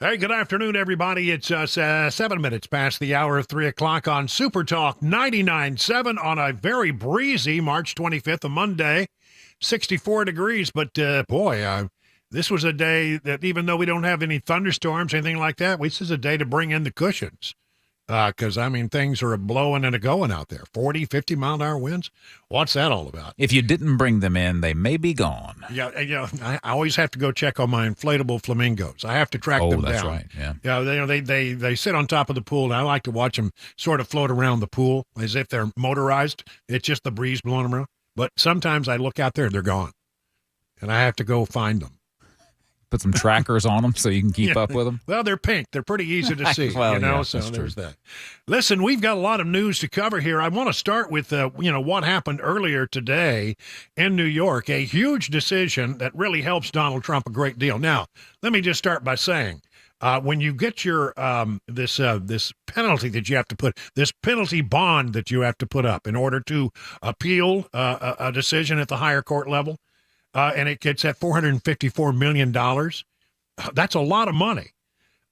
Hey, good afternoon, everybody. It's 7 minutes past the hour of 3 o'clock on Super Talk 99.7 on a very breezy March 25th, a Monday, 64 degrees. But, this was a day that even though we don't have any thunderstorms, anything like that, this is a day to bring in the cushions. Because, things are blowing and a-going out there. 40, 50-mile-an-hour winds. What's that all about? If you didn't bring them in, they may be gone. Yeah, I always have to go check on my inflatable flamingos. I have to track them down. Oh, that's right, yeah. Yeah, they sit on top of the pool, and I like to watch them sort of float around the pool as if they're motorized. It's just the breeze blowing them around. But sometimes I look out there, and they're gone. And I have to go find them. Put some trackers on them so you can keep up with them. Well, they're pink. They're pretty easy to see, so there's that. Listen, we've got a lot of news to cover here. I want to start with, what happened earlier today in New York, a huge decision that really helps Donald Trump a great deal. Now, let me just start by saying, when you get your this penalty that you have to put, this penalty bond that you have to put up in order to appeal a decision at the higher court level, and it gets at $454 million. That's a lot of money.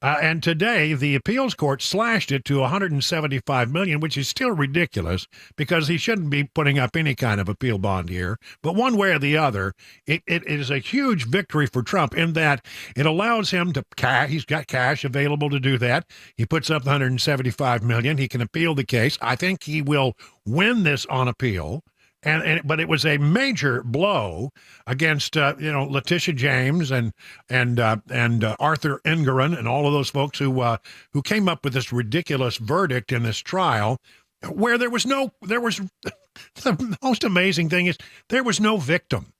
And today, the appeals court slashed it to $175 million, which is still ridiculous because he shouldn't be putting up any kind of appeal bond here. But one way or the other, it is a huge victory for Trump in that it allows him to he's got cash available to do that. He puts up $175 million. He can appeal the case. I think he will win this on appeal. But it was a major blow against Letitia James and Arthur Engoron and all of those folks who came up with this ridiculous verdict in this trial, where the most amazing thing is there was no victim.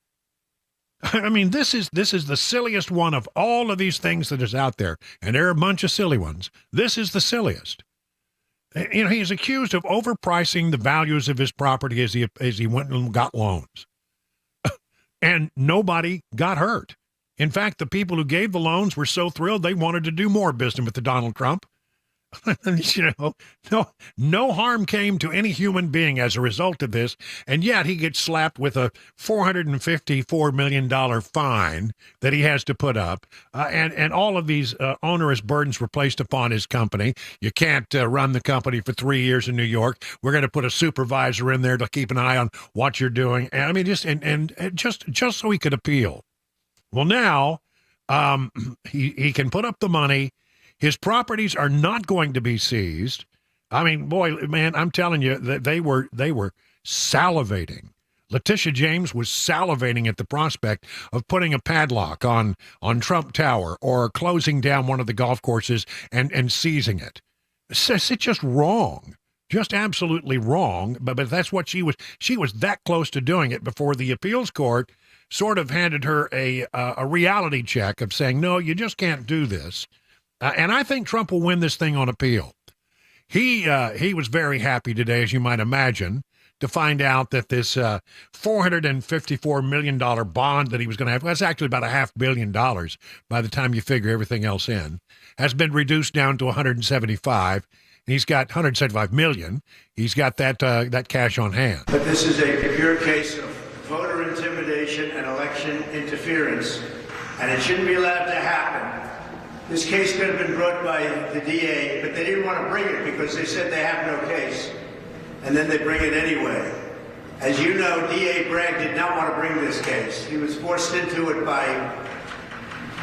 This is the silliest one of all of these things that is out there, and there are a bunch of silly ones. This is the silliest. He is accused of overpricing the values of his property as he went and got loans. And nobody got hurt. In fact, the people who gave the loans were so thrilled they wanted to do more business with Donald Trump. No harm came to any human being as a result of this, and yet he gets slapped with a $454 million fine that he has to put up, and all of these onerous burdens were placed upon his company. You can't run the company for 3 years in New York. We're going to put a supervisor in there to keep an eye on what you're doing. And just so he could appeal. Well, now he can put up the money. His properties are not going to be seized. I'm telling you, that they were salivating. Letitia James was salivating at the prospect of putting a padlock on Trump Tower or closing down one of the golf courses and seizing it. It's just wrong. Just absolutely wrong. But that's what she was. She was that close to doing it before the appeals court sort of handed her a reality check of saying, no, you just can't do this. And I think Trump will win this thing on appeal. He was very happy today, as you might imagine, to find out that this $454 million bond that he was going to have, that's actually about $500 million by the time you figure everything else in, has been reduced down to $175. And he's got $175 million. He's got that cash on hand. But this is a pure case of voter intimidation and election interference, and it shouldn't be allowed to happen. This case could have been brought by the DA, but they didn't want to bring it because they said they have no case. And then they bring it anyway. As you know, DA Bragg did not want to bring this case. He was forced into it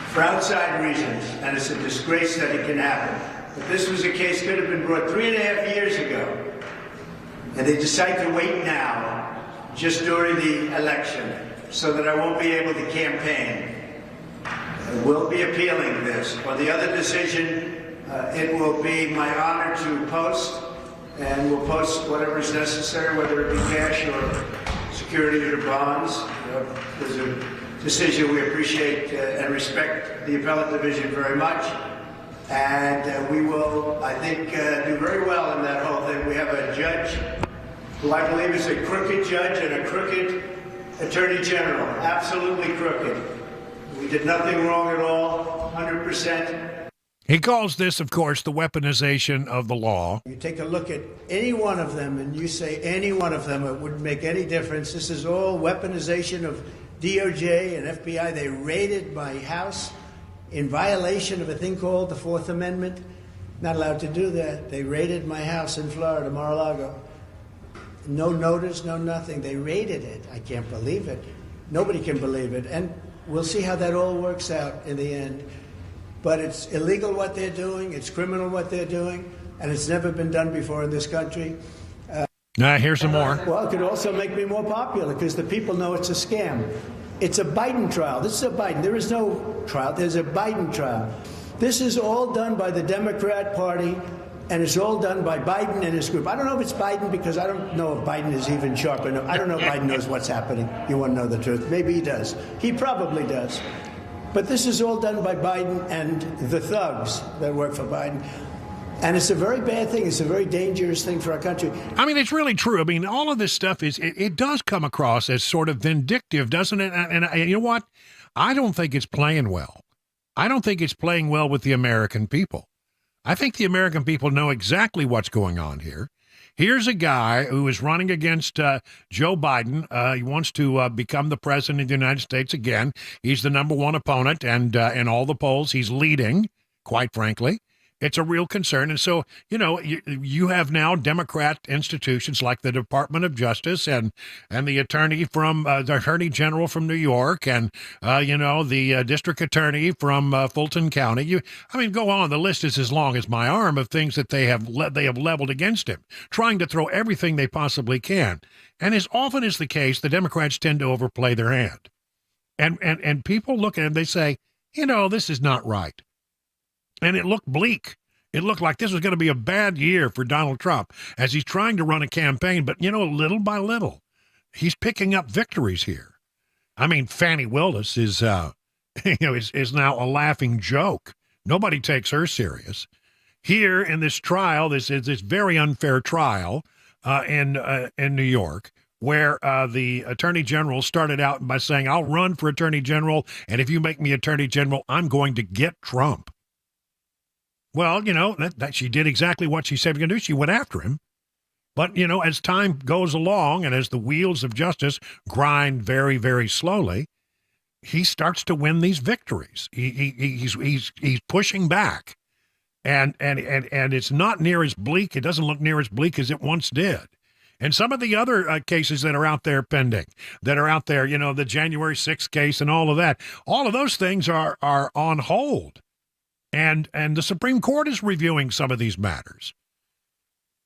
for outside reasons, and it's a disgrace that it can happen. But this was a case that could have been brought 3.5 years ago. And they decide to wait now, just during the election, so that I won't be able to campaign. We'll be appealing this. For the other decision, it will be my honor to post, and we'll post whatever is necessary, whether it be cash or security or bonds. There's a decision we appreciate and respect the appellate division very much. And we will, I think, do very well in that whole thing. We have a judge who I believe is a crooked judge and a crooked attorney general, absolutely crooked. We did nothing wrong at all, 100%. He calls this, of course, the weaponization of the law. You take a look at any one of them and you say any one of them, it wouldn't make any difference. This is all weaponization of DOJ and FBI. They raided my house. in violation of a thing called the Fourth Amendment. Not allowed to do that. They raided my house in Florida, Mar-a-Lago. No notice, no nothing. They raided it. I can't believe it. Nobody can believe it. And we'll see how that all works out in the end. But it's illegal what they're doing. It's criminal what they're doing. And it's never been done before in this country. Here's some more. Well, it could also make me more popular because the people know it's a scam. It's a Biden trial. This is a Biden. There is no trial. There's a Biden trial. This is all done by the Democrat Party, and it's all done by Biden and his group. I don't know if it's Biden because I don't know if Biden is even sharp enough. I don't know if Biden knows what's happening. You want to know the truth? Maybe he does. He probably does. But this is all done by Biden and the thugs that work for Biden. And it's a very bad thing. It's a very dangerous thing for our country. I mean, it's really true. I mean, all of this stuff it does come across as sort of vindictive, doesn't it? And you know what? I don't think it's playing well. I don't think it's playing well with the American people. I think the American people know exactly what's going on here. Here's a guy who is running against Joe Biden. He wants to become the president of the United States again. He's the number one opponent, and in all the polls, he's leading, quite frankly. It's a real concern. And so, you know, you have now Democrat institutions like the Department of Justice and the attorney from the Attorney General from New York and, the district attorney from Fulton County. Go on. The list is as long as my arm of things that they have leveled against him, trying to throw everything they possibly can. And as often is the case, the Democrats tend to overplay their hand. And people look at him, they say, this is not right. And it looked bleak. It looked like this was going to be a bad year for Donald Trump as he's trying to run a campaign. But, little by little, he's picking up victories here. I mean, Fannie Willis is now a laughing joke. Nobody takes her serious. Here in this trial, this very unfair trial in New York, where the Attorney General started out by saying, I'll run for Attorney General, and if you make me Attorney General, I'm going to get Trump. Well, that she did exactly what she said she was going to do. She went after him. But, as time goes along and as the wheels of justice grind very, very slowly, he starts to win these victories. He's pushing back. And it's not near as bleak. It doesn't look near as bleak as it once did. And some of the other cases that are out there pending, the January 6th case and all of those things are on hold. And the Supreme Court is reviewing some of these matters.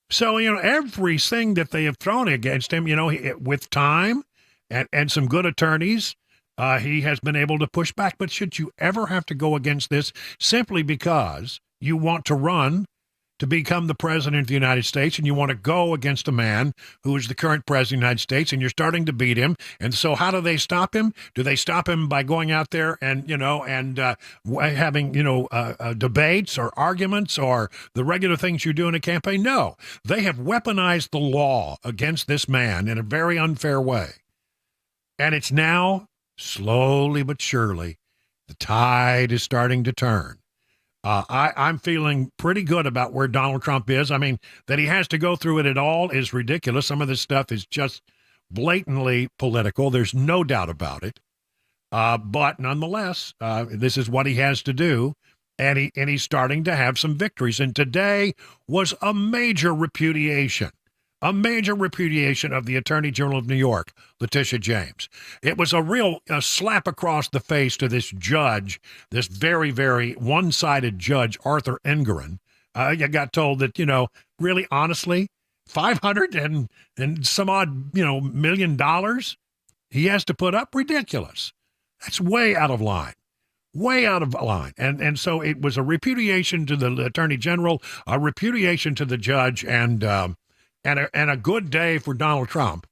So, everything that they have thrown against him, with time and some good attorneys, he has been able to push back. But should you ever have to go against this simply because you want to run to become the president of the United States and you want to go against a man who is the current president of the United States and you're starting to beat him? And so how do they stop him? Do they stop him by going out there and, having, debates or arguments or the regular things you do in a campaign? No, they have weaponized the law against this man in a very unfair way. And it's now, slowly but surely, the tide is starting to turn. I'm feeling pretty good about where Donald Trump is. I mean, that he has to go through it at all is ridiculous. Some of this stuff is just blatantly political. There's no doubt about it. But nonetheless, this is what he has to do. And he's starting to have some victories. And today was a major repudiation of the Attorney General of New York, Letitia James. It was a real slap across the face to this judge, this very, very one-sided judge, Arthur Engoron. You got told that, really honestly, $500 and some odd, $1 million he has to put up. Ridiculous. That's way out of line. Way out of line. And so it was a repudiation to the Attorney General, a repudiation to the judge, and a good day for Donald Trump.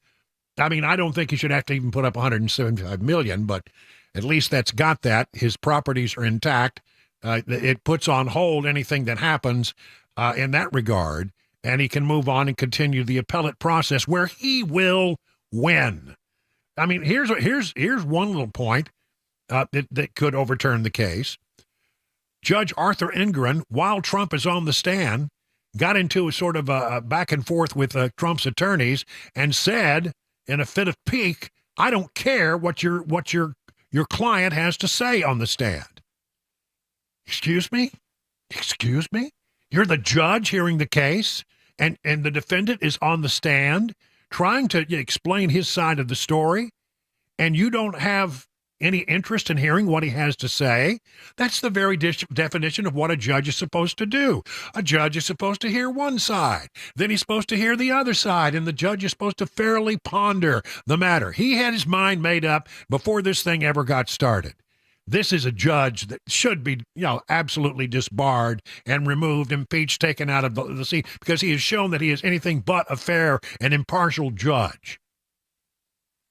I mean, I don't think he should have to even put up $175 million, but at least that's got that. His properties are intact. It puts on hold anything that happens in that regard, and he can move on and continue the appellate process where he will win. I mean, here's one little point that could overturn the case. Judge Arthur Engoron, while Trump is on the stand, got into a sort of a back and forth with Trump's attorneys and said in a fit of pique, I don't care what your client has to say on the stand. Excuse me? Excuse me? You're the judge hearing the case, and the defendant is on the stand trying to explain his side of the story, and you don't have any interest in hearing what he has to say. That's the very definition of what a judge is supposed to do. A judge is supposed to hear one side, then he's supposed to hear the other side, and the judge is supposed to fairly ponder the matter. He had his mind made up before this thing ever got started. This is a judge that should be, absolutely disbarred and removed, impeached, taken out of the seat, because he has shown that he is anything but a fair and impartial judge.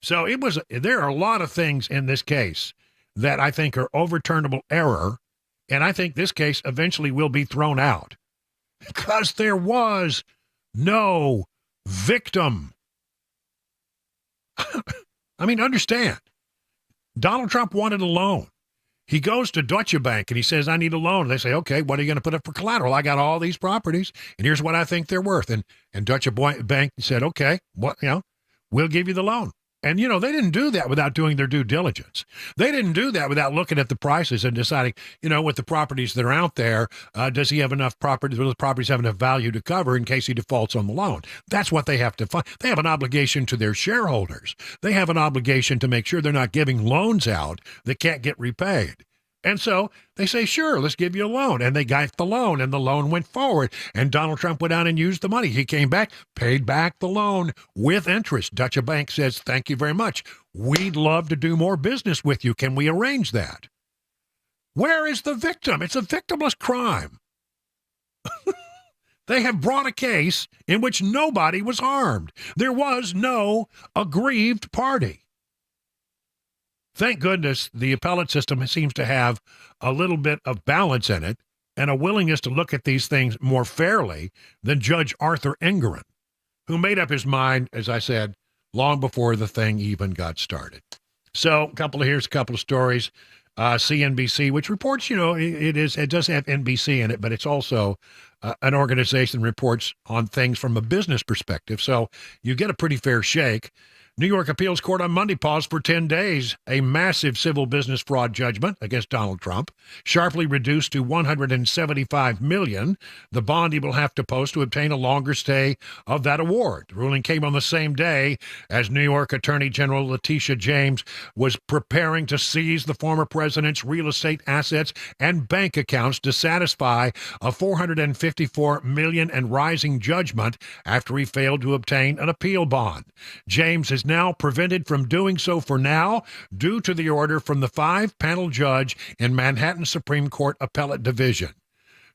So there are a lot of things in this case that I think are overturnable error, and I think this case eventually will be thrown out because there was no victim. I mean, understand, Donald Trump wanted a loan. He goes to Deutsche Bank and he says, I need a loan. They say, okay, what are you going to put up for collateral? I got all these properties, and here's what I think they're worth. And Deutsche Bank said, okay, we'll give you the loan. And, they didn't do that without doing their due diligence. They didn't do that without looking at the prices and deciding, with the properties that are out there, does he have enough properties? Will the properties have enough value to cover in case he defaults on the loan? That's what they have to find. They have an obligation to their shareholders. They have an obligation to make sure they're not giving loans out that can't get repaid. And so they say, sure, let's give you a loan. And they got the loan, and the loan went forward. And Donald Trump went out and used the money. He came back, paid back the loan with interest. Deutsche Bank says, thank you very much. We'd love to do more business with you. Can we arrange that? Where is the victim? It's a victimless crime. They have brought a case in which nobody was harmed. There was no aggrieved party. Thank goodness the appellate system seems to have a little bit of balance in it and a willingness to look at these things more fairly than Judge Arthur Engoron, who made up his mind, as I said, long before the thing even got started. So here's a couple of stories. CNBC, which reports, it does have NBC in it, but it's also an organization that reports on things from a business perspective. So you get a pretty fair shake. New York Appeals Court on Monday paused for 10 days a massive civil business fraud judgment against Donald Trump, sharply reduced to $175 million, the bond he will have to post to obtain a longer stay of that award. The ruling came on the same day as New York Attorney General Letitia James was preparing to seize the former president's real estate assets and bank accounts to satisfy a $454 million and rising judgment after he failed to obtain an appeal bond. James is now prevented from doing so for now due to the order from the 5-panel judge in Manhattan Supreme Court Appellate Division.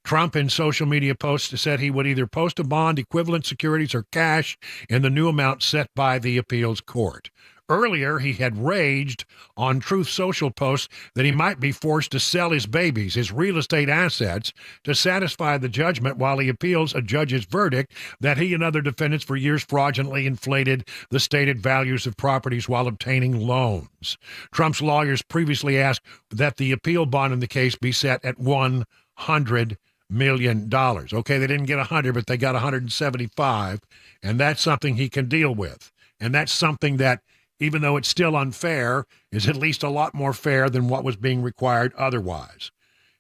Trump in social media posts said he would either post a bond, equivalent securities, or cash in the new amount set by the appeals court. Earlier, he had raged on Truth Social posts that he might be forced to sell his babies, his real estate assets, to satisfy the judgment while he appeals a judge's verdict that he and other defendants for years fraudulently inflated the stated values of properties while obtaining loans. Trump's lawyers previously asked that the appeal bond in the case be set at $100 million. Okay, they didn't get 100, but they got 175, and that's something he can deal with. And that's something that, even though it's still unfair, is at least a lot more fair than what was being required otherwise.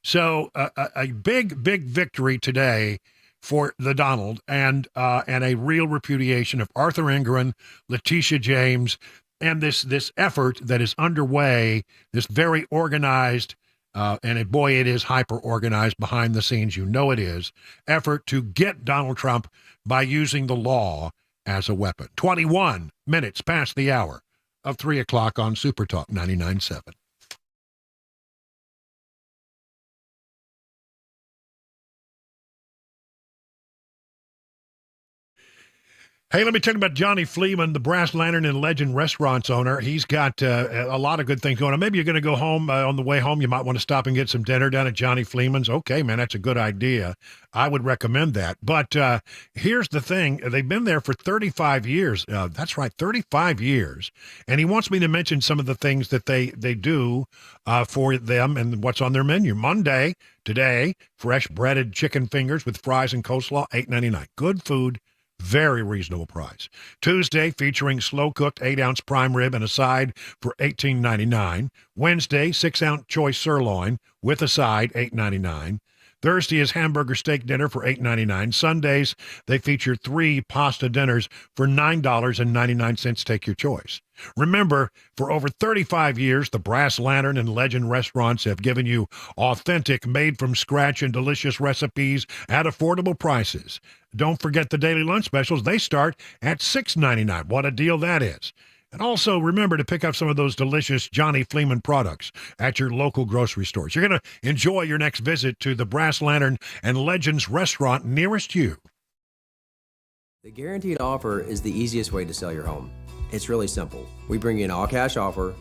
So a big, big victory today for the Donald, and a real repudiation of Arthur Engoron, Letitia James, and this effort that is underway, this very organized, and boy, it is hyper-organized behind the scenes, it is, effort to get Donald Trump by using the law as a weapon. 21 minutes past the hour of 3 o'clock on Super Talk 99.7. Hey, let me tell you about Johnny Fleeman, the Brass Lantern and Legend Restaurants owner. He's got a lot of good things going on. Maybe you're going to go home on the way home. You might want to stop and get some dinner down at Johnny Fleeman's. Okay, man, that's a good idea. I would recommend that. But here's the thing. They've been there for 35 years. That's right, 35 years. And he wants me to mention some of the things that they do for them and what's on their menu. Monday, today, fresh breaded chicken fingers with fries and coleslaw, $8.99. Good food, Very reasonable price. Tuesday featuring slow-cooked 8-ounce prime rib and a side for $18.99. Wednesday, 6-ounce choice sirloin with a side, $8.99. Thursday is hamburger steak dinner for $8.99. Sundays, they feature 3 pasta dinners for $9.99. Take your choice. Remember, for over 35 years, the Brass Lantern and Legend restaurants have given you authentic, made-from-scratch and delicious recipes at affordable prices. Don't forget the daily lunch specials. They start at $6.99. What a deal that is. And also, remember to pick up some of those delicious Johnny Fleeman products at your local grocery stores. You're going to enjoy your next visit to the Brass Lantern and Legends restaurant nearest you. The guaranteed offer is the easiest way to sell your home. It's really simple. We bring you an all-cash offer.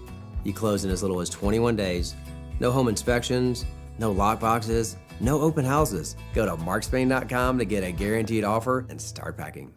You close in as little as 21 days. No home inspections, no lockboxes, no open houses. Go to markspain.com to get a guaranteed offer and start packing.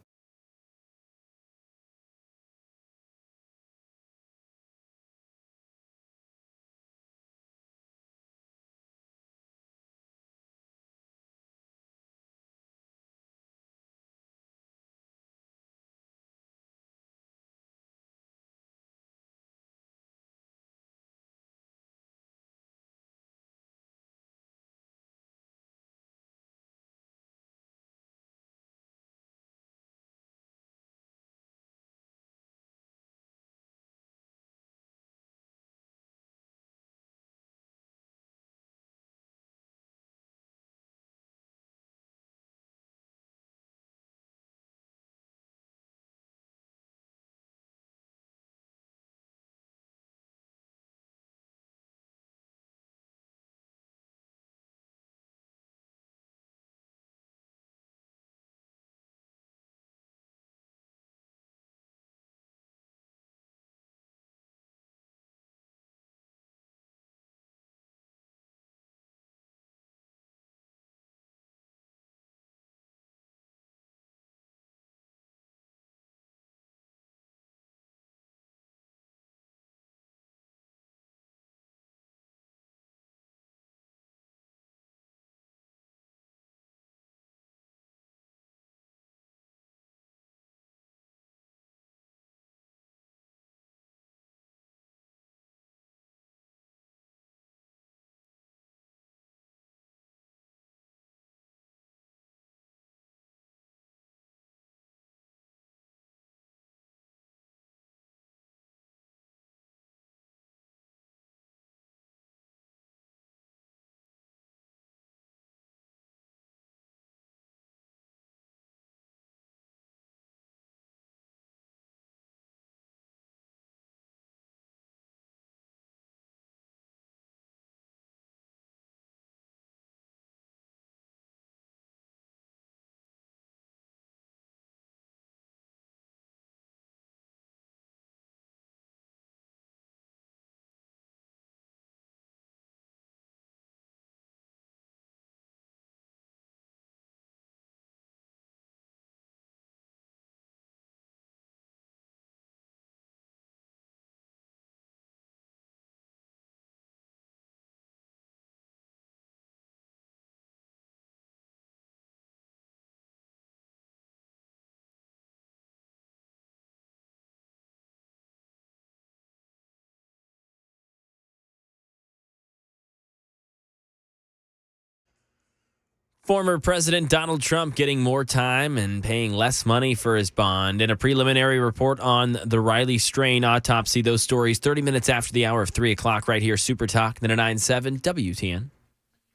Former President Donald Trump getting more time and paying less money for his bond. And a preliminary report on the Riley Strain autopsy. Those stories 30 minutes after the hour of 3 o'clock right here. Super Talk, then a 9-7 WTN.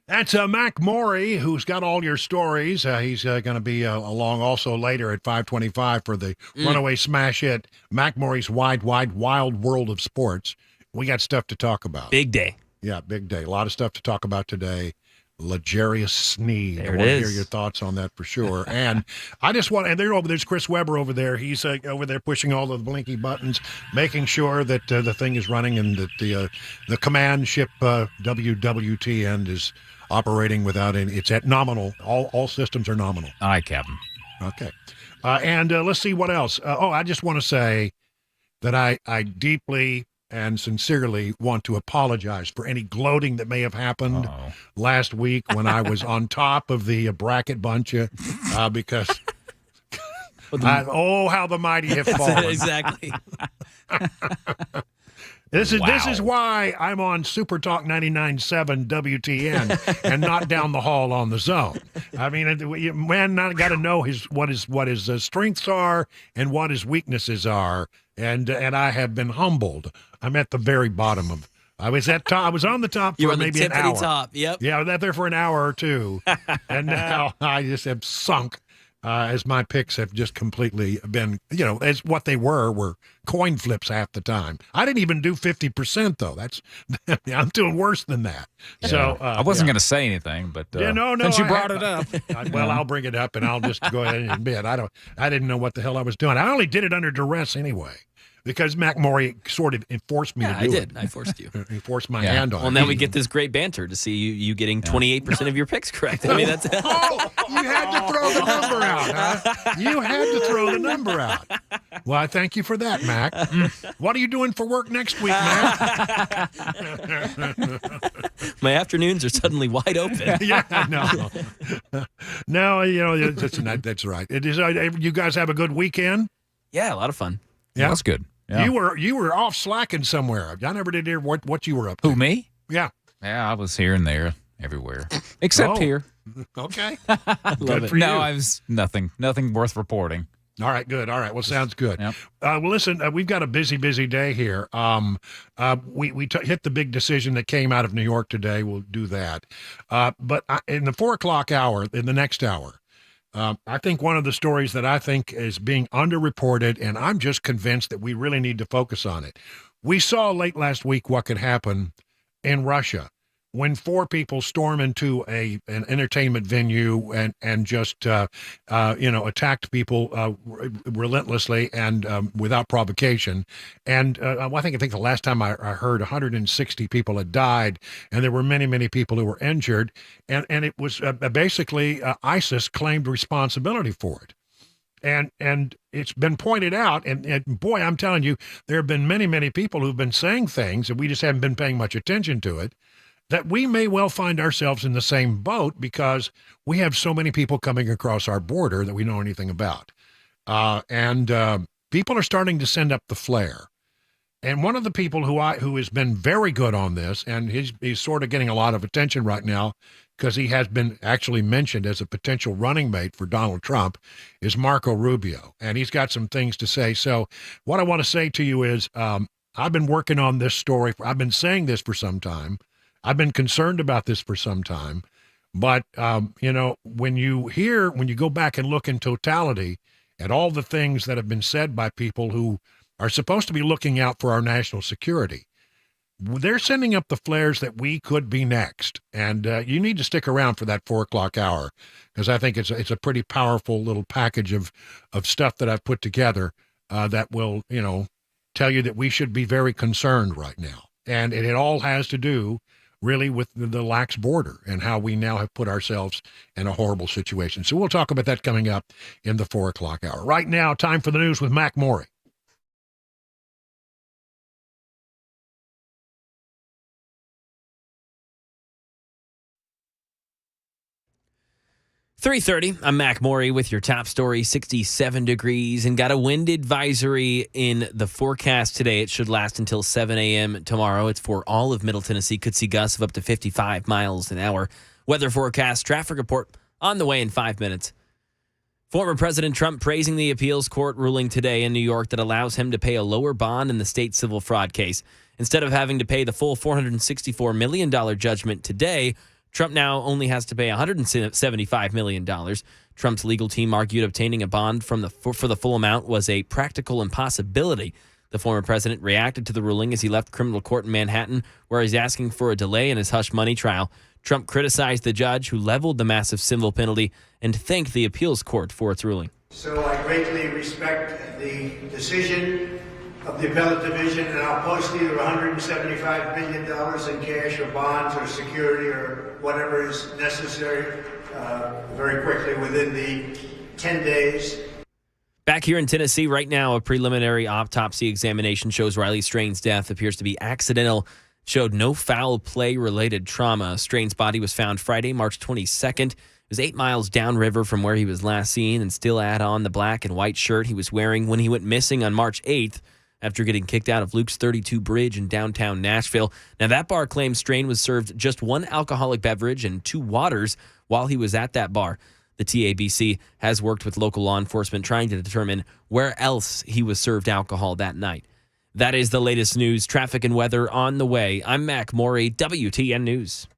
That's Mac Morey, who's got all your stories. He's going to be along also later at 5:25 for the runaway smash hit, Mac Morey's Wild World of Sports. We got stuff to talk about. Big day. Yeah, big day. A lot of stuff to talk about today. L'Jarius Sneed. There I it want to is. hear your thoughts on that for sure. And I just want, and there's Chris Webber over there. He's over there pushing all the blinky buttons, making sure that the thing is running and that the command ship WWT end is operating without any. It's at nominal. All systems are nominal. Aye, Captain. Okay. And let's see what else. I just want to say that I deeply and sincerely want to apologize for any gloating that may have happened last week when I was on top of the bracket bunch because How the mighty have fallen. Exactly. This is why I'm on Super Talk 99.7 WTN and not down the hall on the Zone. I mean, man, got to know what his strengths are and what his weaknesses are, and I have been humbled. I'm at the very bottom of. I was on the top for maybe an hour. Top. Yep. Yeah, I was there for an hour or two, and now I just have sunk. As my picks have just completely been, as what they were coin flips half the time. I didn't even do 50%, though. I'm doing worse than that. Yeah. So I wasn't going to say anything, but since you brought it up. I'll bring it up, and I'll just go ahead and admit I didn't know what the hell I was doing. I only did it under duress anyway. Because Mac Maury sort of enforced me to do it. I forced you. He forced my hand on it. Well, now we get this great banter to see you getting 28% of your picks correct. I mean, that's. You had to throw the number out, huh? You had to throw the number out. Well, I thank you for that, Mac. What are you doing for work next week, Mac? My afternoons are suddenly wide open. Yeah, no, that's right. It is. You guys have a good weekend? Yeah, a lot of fun. Yeah, that's good. Yeah. You were off slacking somewhere. I never did hear what you were up to. Who, me? Yeah. Yeah, I was here and there, everywhere, except here. Okay. Love it. No, I was nothing worth reporting. All right, good. All right, well, sounds good. Yep. Well, listen, we've got a busy day here. We hit the big decision that came out of New York today. We'll do that. But in the 4 o'clock hour, in the next hour, I think one of the stories that I think is being underreported, and I'm just convinced that we really need to focus on it. We saw late last week what could happen in Russia when 4 people storm into an entertainment venue and just attacked people relentlessly and without provocation. And I think the last time I heard 160 people had died, and there were many people who were injured, and it was basically ISIS claimed responsibility for it. And it's been pointed out, and boy, I'm telling you, there have been many people who've been saying things, and we just haven't been paying much attention to it, that we may well find ourselves in the same boat because we have so many people coming across our border that we know anything about. And people are starting to send up the flare. And one of the people who has been very good on this, and he's sort of getting a lot of attention right now because he has been actually mentioned as a potential running mate for Donald Trump, is Marco Rubio. And he's got some things to say. So what I want to say to you is I've been working on this story. I've been saying this for some time. I've been concerned about this for some time, but, when you go back and look in totality at all the things that have been said by people who are supposed to be looking out for our national security, they're sending up the flares that we could be next. And you need to stick around for that 4 o'clock hour, because I think it's a pretty powerful little package of stuff that I've put together that will, tell you that we should be very concerned right now. And it all has to do really with the lax border and how we now have put ourselves in a horrible situation. So we'll talk about that coming up in the 4 o'clock hour. Right now, time for the news with Mac Maury. 3:30. I'm Mac Maury with your top story. 67 degrees and got a wind advisory in the forecast today. It should last until 7 a.m. tomorrow. It's for all of Middle Tennessee. Could see gusts of up to 55 miles an hour. Weather forecast, traffic report on the way in 5 minutes. Former President Trump praising the appeals court ruling today in New York that allows him to pay a lower bond in the state civil fraud case. Instead of having to pay the full $464 million judgment today, Trump now only has to pay $175 million. Trump's legal team argued obtaining a bond for the full amount was a practical impossibility. The former president reacted to the ruling as he left criminal court in Manhattan, where he's asking for a delay in his hush money trial. Trump criticized the judge who leveled the massive civil penalty and thanked the appeals court for its ruling. So I greatly respect the decision of the appellate division, and I'll post either $175 million in cash or bonds or security or whatever is necessary very quickly within the 10 days. Back here in Tennessee right now, a preliminary autopsy examination shows Riley Strain's death appears to be accidental. Showed no foul play-related trauma. Strain's body was found Friday, March 22nd. It was 8 miles downriver from where he was last seen and still had on the black and white shirt he was wearing when he went missing on March 8th after getting kicked out of Luke's 32 Bridge in downtown Nashville. Now, that bar claims Strain was served just one alcoholic beverage and 2 waters while he was at that bar. The TABC has worked with local law enforcement trying to determine where else he was served alcohol that night. That is the latest news, traffic, and weather on the way. I'm Mac Morey, WTN News.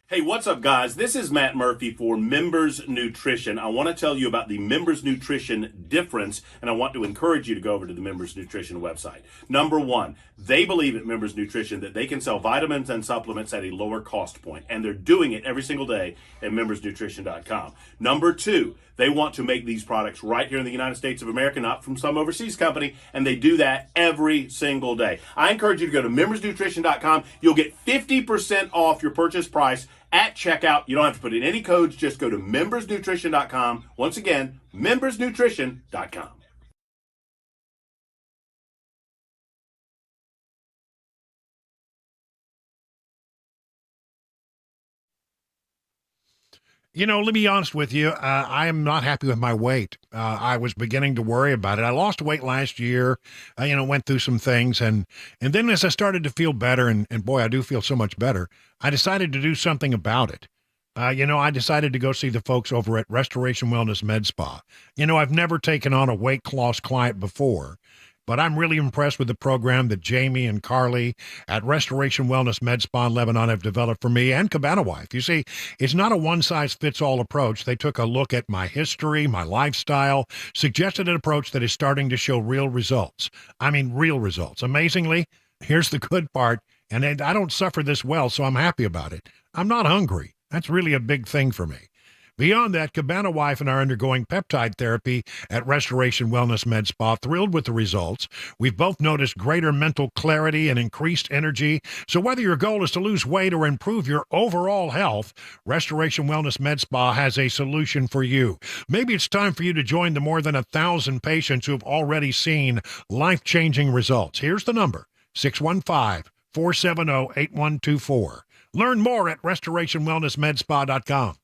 Hey, what's up, guys? This is Matt Murphy for Members Nutrition. I want to tell you about the Members Nutrition difference, and I want to encourage you to go over to the Members Nutrition website. Number one, they believe at Members Nutrition that they can sell vitamins and supplements at a lower cost point, and they're doing it every single day at membersnutrition.com. Number two, they want to make these products right here in the United States of America, not from some overseas company, and they do that every single day. I encourage you to go to membersnutrition.com. You'll get 50% off your purchase price at checkout. You don't have to put in any codes. Just go to membersnutrition.com. Once again, membersnutrition.com. Let me be honest with you. I am not happy with my weight. I was beginning to worry about it. I lost weight last year, went through some things. And then as I started to feel better, and boy, I do feel so much better, I decided to do something about it. I decided to go see the folks over at Restoration Wellness Med Spa. I've never taken on a weight loss client before, but I'm really impressed with the program that Jamie and Carly at Restoration Wellness Med Spa in Lebanon have developed for me and Cabana Wife. You see, it's not a one-size-fits-all approach. They took a look at my history, my lifestyle, suggested an approach that is starting to show real results. I mean, real results. Amazingly, here's the good part, and I don't suffer this well, so I'm happy about it. I'm not hungry. That's really a big thing for me. Beyond that, Cabana Wife and I are undergoing peptide therapy at Restoration Wellness Med Spa. Thrilled with the results. We've both noticed greater mental clarity and increased energy. So whether your goal is to lose weight or improve your overall health, Restoration Wellness Med Spa has a solution for you. Maybe it's time for you to join the more than 1,000 patients who have already seen life-changing results. Here's the number, 615-470-8124. Learn more at restorationwellnessmedspa.com.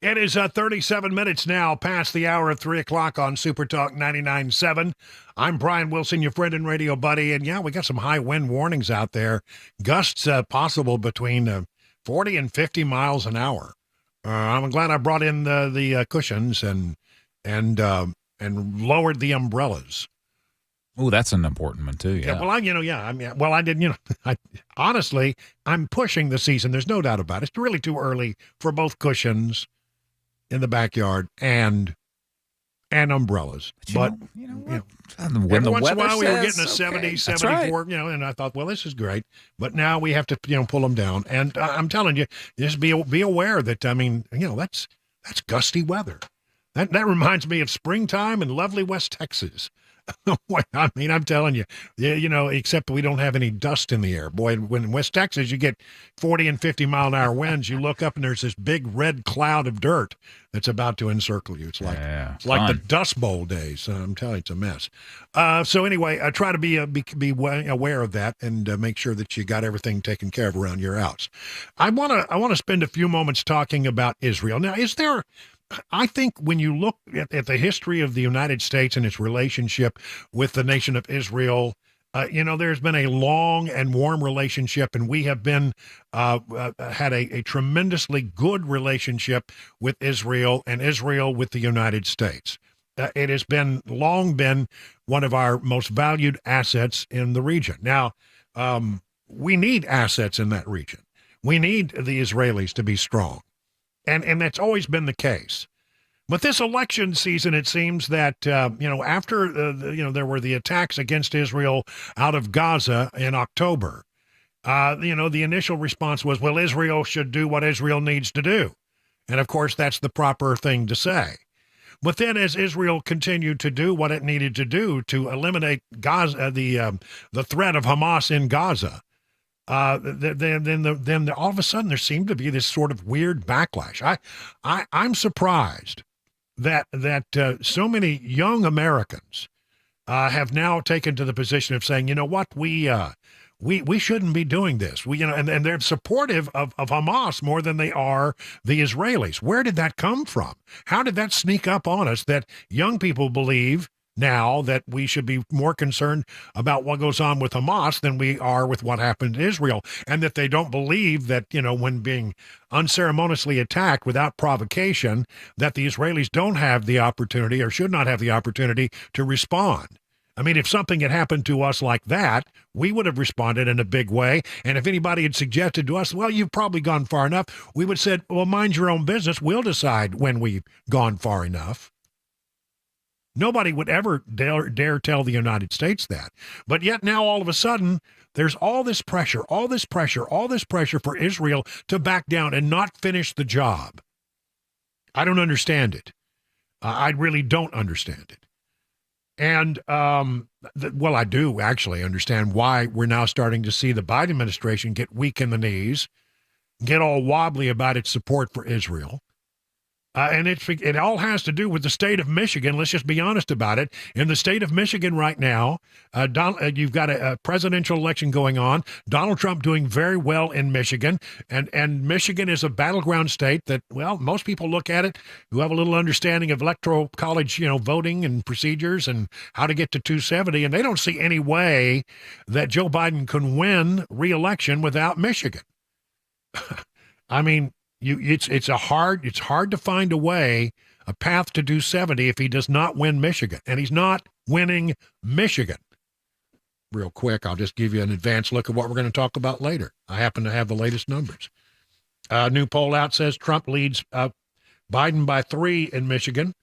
It is 37 minutes now past the hour of 3 o'clock on Super Talk 99.7. I'm Brian Wilson, your friend and radio buddy. And yeah, we got some high wind warnings out there. Gusts possible between 40 and 50 miles an hour. I'm glad I brought in the cushions and lowered the umbrellas. Oh, that's an important one too. Yeah. I didn't. Honestly, I'm pushing the season. There's no doubt about it. It's really too early for both cushions in the backyard and umbrellas. But every once in a while we were getting a 70, 74, right. And I thought, well, this is great. But now we have to, pull them down. And I'm telling you, just be aware that, that's gusty weather. That reminds me of springtime in lovely West Texas. I'm telling you, except we don't have any dust in the air. Boy, when in West Texas, you get 40 and 50 mile an hour winds, you look up and there's this big red cloud of dirt that's about to encircle you. It's like the Dust Bowl days. I'm telling you, it's a mess. So anyway, I try to be aware of that and make sure that you got everything taken care of around your house. I want to spend a few moments talking about Israel. Now, I think when you look at the history of the United States and its relationship with the nation of Israel, there's been a long and warm relationship, and we have been had a tremendously good relationship with Israel and Israel with the United States. It has long been one of our most valued assets in the region. Now, we need assets in that region. We need the Israelis to be strong. And that's always been the case. But this election season, it seems that, after, there were the attacks against Israel out of Gaza in October, the initial response was, well, Israel should do what Israel needs to do. And, of course, that's the proper thing to say. But then as Israel continued to do what it needed to do to eliminate Gaza, the threat of Hamas in Gaza, then all of a sudden there seemed to be this sort of weird backlash. I'm surprised that so many young Americans have now taken to the position of saying, you know what, we shouldn't be doing this. And they're supportive of Hamas more than they are the Israelis. Where did that come from? How did that sneak up on us that young people believe now that we should be more concerned about what goes on with Hamas than we are with what happened in Israel, and that they don't believe that, when being unceremoniously attacked without provocation, that the Israelis don't have the opportunity or should not have the opportunity to respond. I mean, if something had happened to us like that, we would have responded in a big way. And if anybody had suggested to us, well, you've probably gone far enough, we would have said, well, mind your own business. We'll decide when we've gone far enough. Nobody would ever dare tell the United States that. But yet now all of a sudden, there's all this pressure for Israel to back down and not finish the job. I don't understand it. I really don't understand it. And, I do actually understand why we're now starting to see the Biden administration get weak in the knees, get all wobbly about its support for Israel. And it all has to do with the state of Michigan. Let's just be honest about it. In the state of Michigan right now, you've got a presidential election going on. Donald Trump doing very well in Michigan. And Michigan is a battleground state that, well, most people look at it who have a little understanding of electoral college, voting and procedures and how to get to 270. And they don't see any way that Joe Biden can win re-election without Michigan. I mean, it's hard to find a path to do 70 if he does not win Michigan, and he's not winning Michigan. Real quick, I'll just give you an advanced look at what we're going to talk about later. I happen to have the latest numbers. New poll out says Trump leads Biden by 3 in Michigan,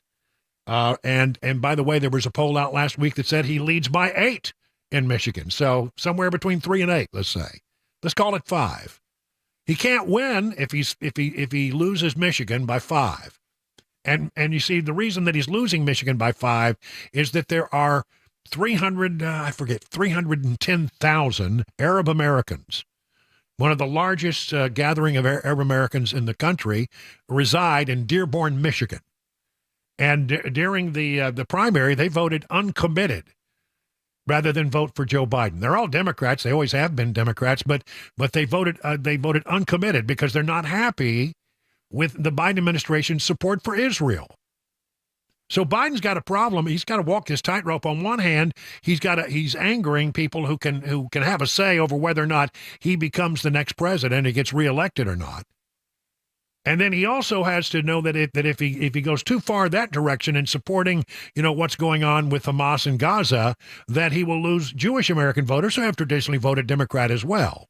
and by the way, there was a poll out last week that said he leads by 8 in Michigan. So somewhere between 3 and 8, let's say. Let's call it 5. He can't win if he loses Michigan by 5. And you see, the reason that he's losing Michigan by 5 is that there are 310,000 Arab Americans. One of the largest gathering of Arab Americans in the country reside in Dearborn, Michigan. And during the primary, they voted uncommitted rather than vote for Joe Biden. They're all Democrats. They always have been Democrats, but they voted uncommitted because they're not happy with the Biden administration's support for Israel. So Biden's got a problem. He's got to walk this tightrope. On one hand, he's angering people who can have a say over whether or not he becomes the next president, he gets reelected or not. And then he also has to know that if he goes too far that direction in supporting, what's going on with Hamas in Gaza, that he will lose Jewish American voters who have traditionally voted Democrat as well.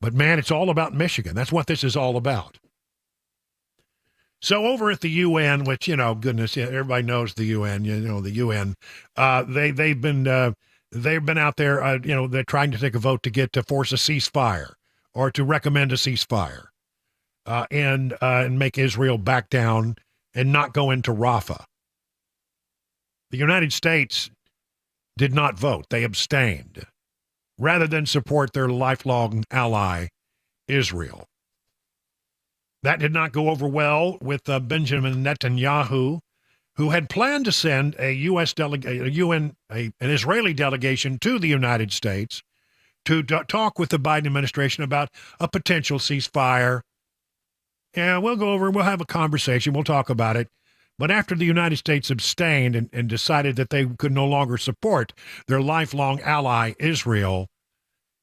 But man, it's all about Michigan. That's what this is all about. So over at the UN, which, goodness, everybody knows the UN, the UN, they've been out there, they're trying to take a vote to force a ceasefire or to recommend a ceasefire and make Israel back down and not go into Rafah. The United States did not vote. They abstained rather than support their lifelong ally, Israel. That did not go over well with Benjamin Netanyahu, who had planned to send an Israeli delegation to the United States to talk with the Biden administration about a potential ceasefire. Yeah, we'll go over and we'll have a conversation. We'll talk about it. But after the United States abstained and decided that they could no longer support their lifelong ally, Israel,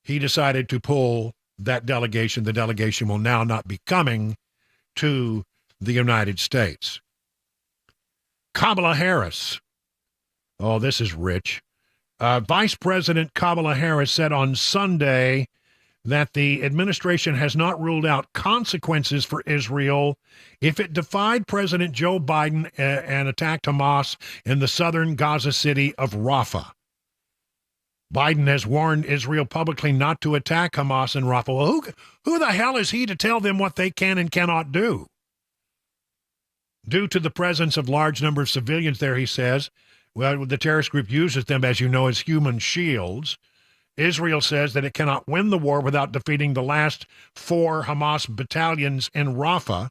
he decided to pull that delegation. The delegation will now not be coming to the United States. Kamala Harris. Oh, this is rich. Vice President Kamala Harris said on Sunday that the administration has not ruled out consequences for Israel if it defied President Joe Biden and attacked Hamas in the southern Gaza city of Rafah. Biden has warned Israel publicly not to attack Hamas in Rafah. Well, who the hell is he to tell them what they can and cannot do? Due to the presence of large number of civilians there, he says, well, the terrorist group uses them, as you know, as human shields. Israel says that it cannot win the war without defeating the last 4 Hamas battalions in Rafah.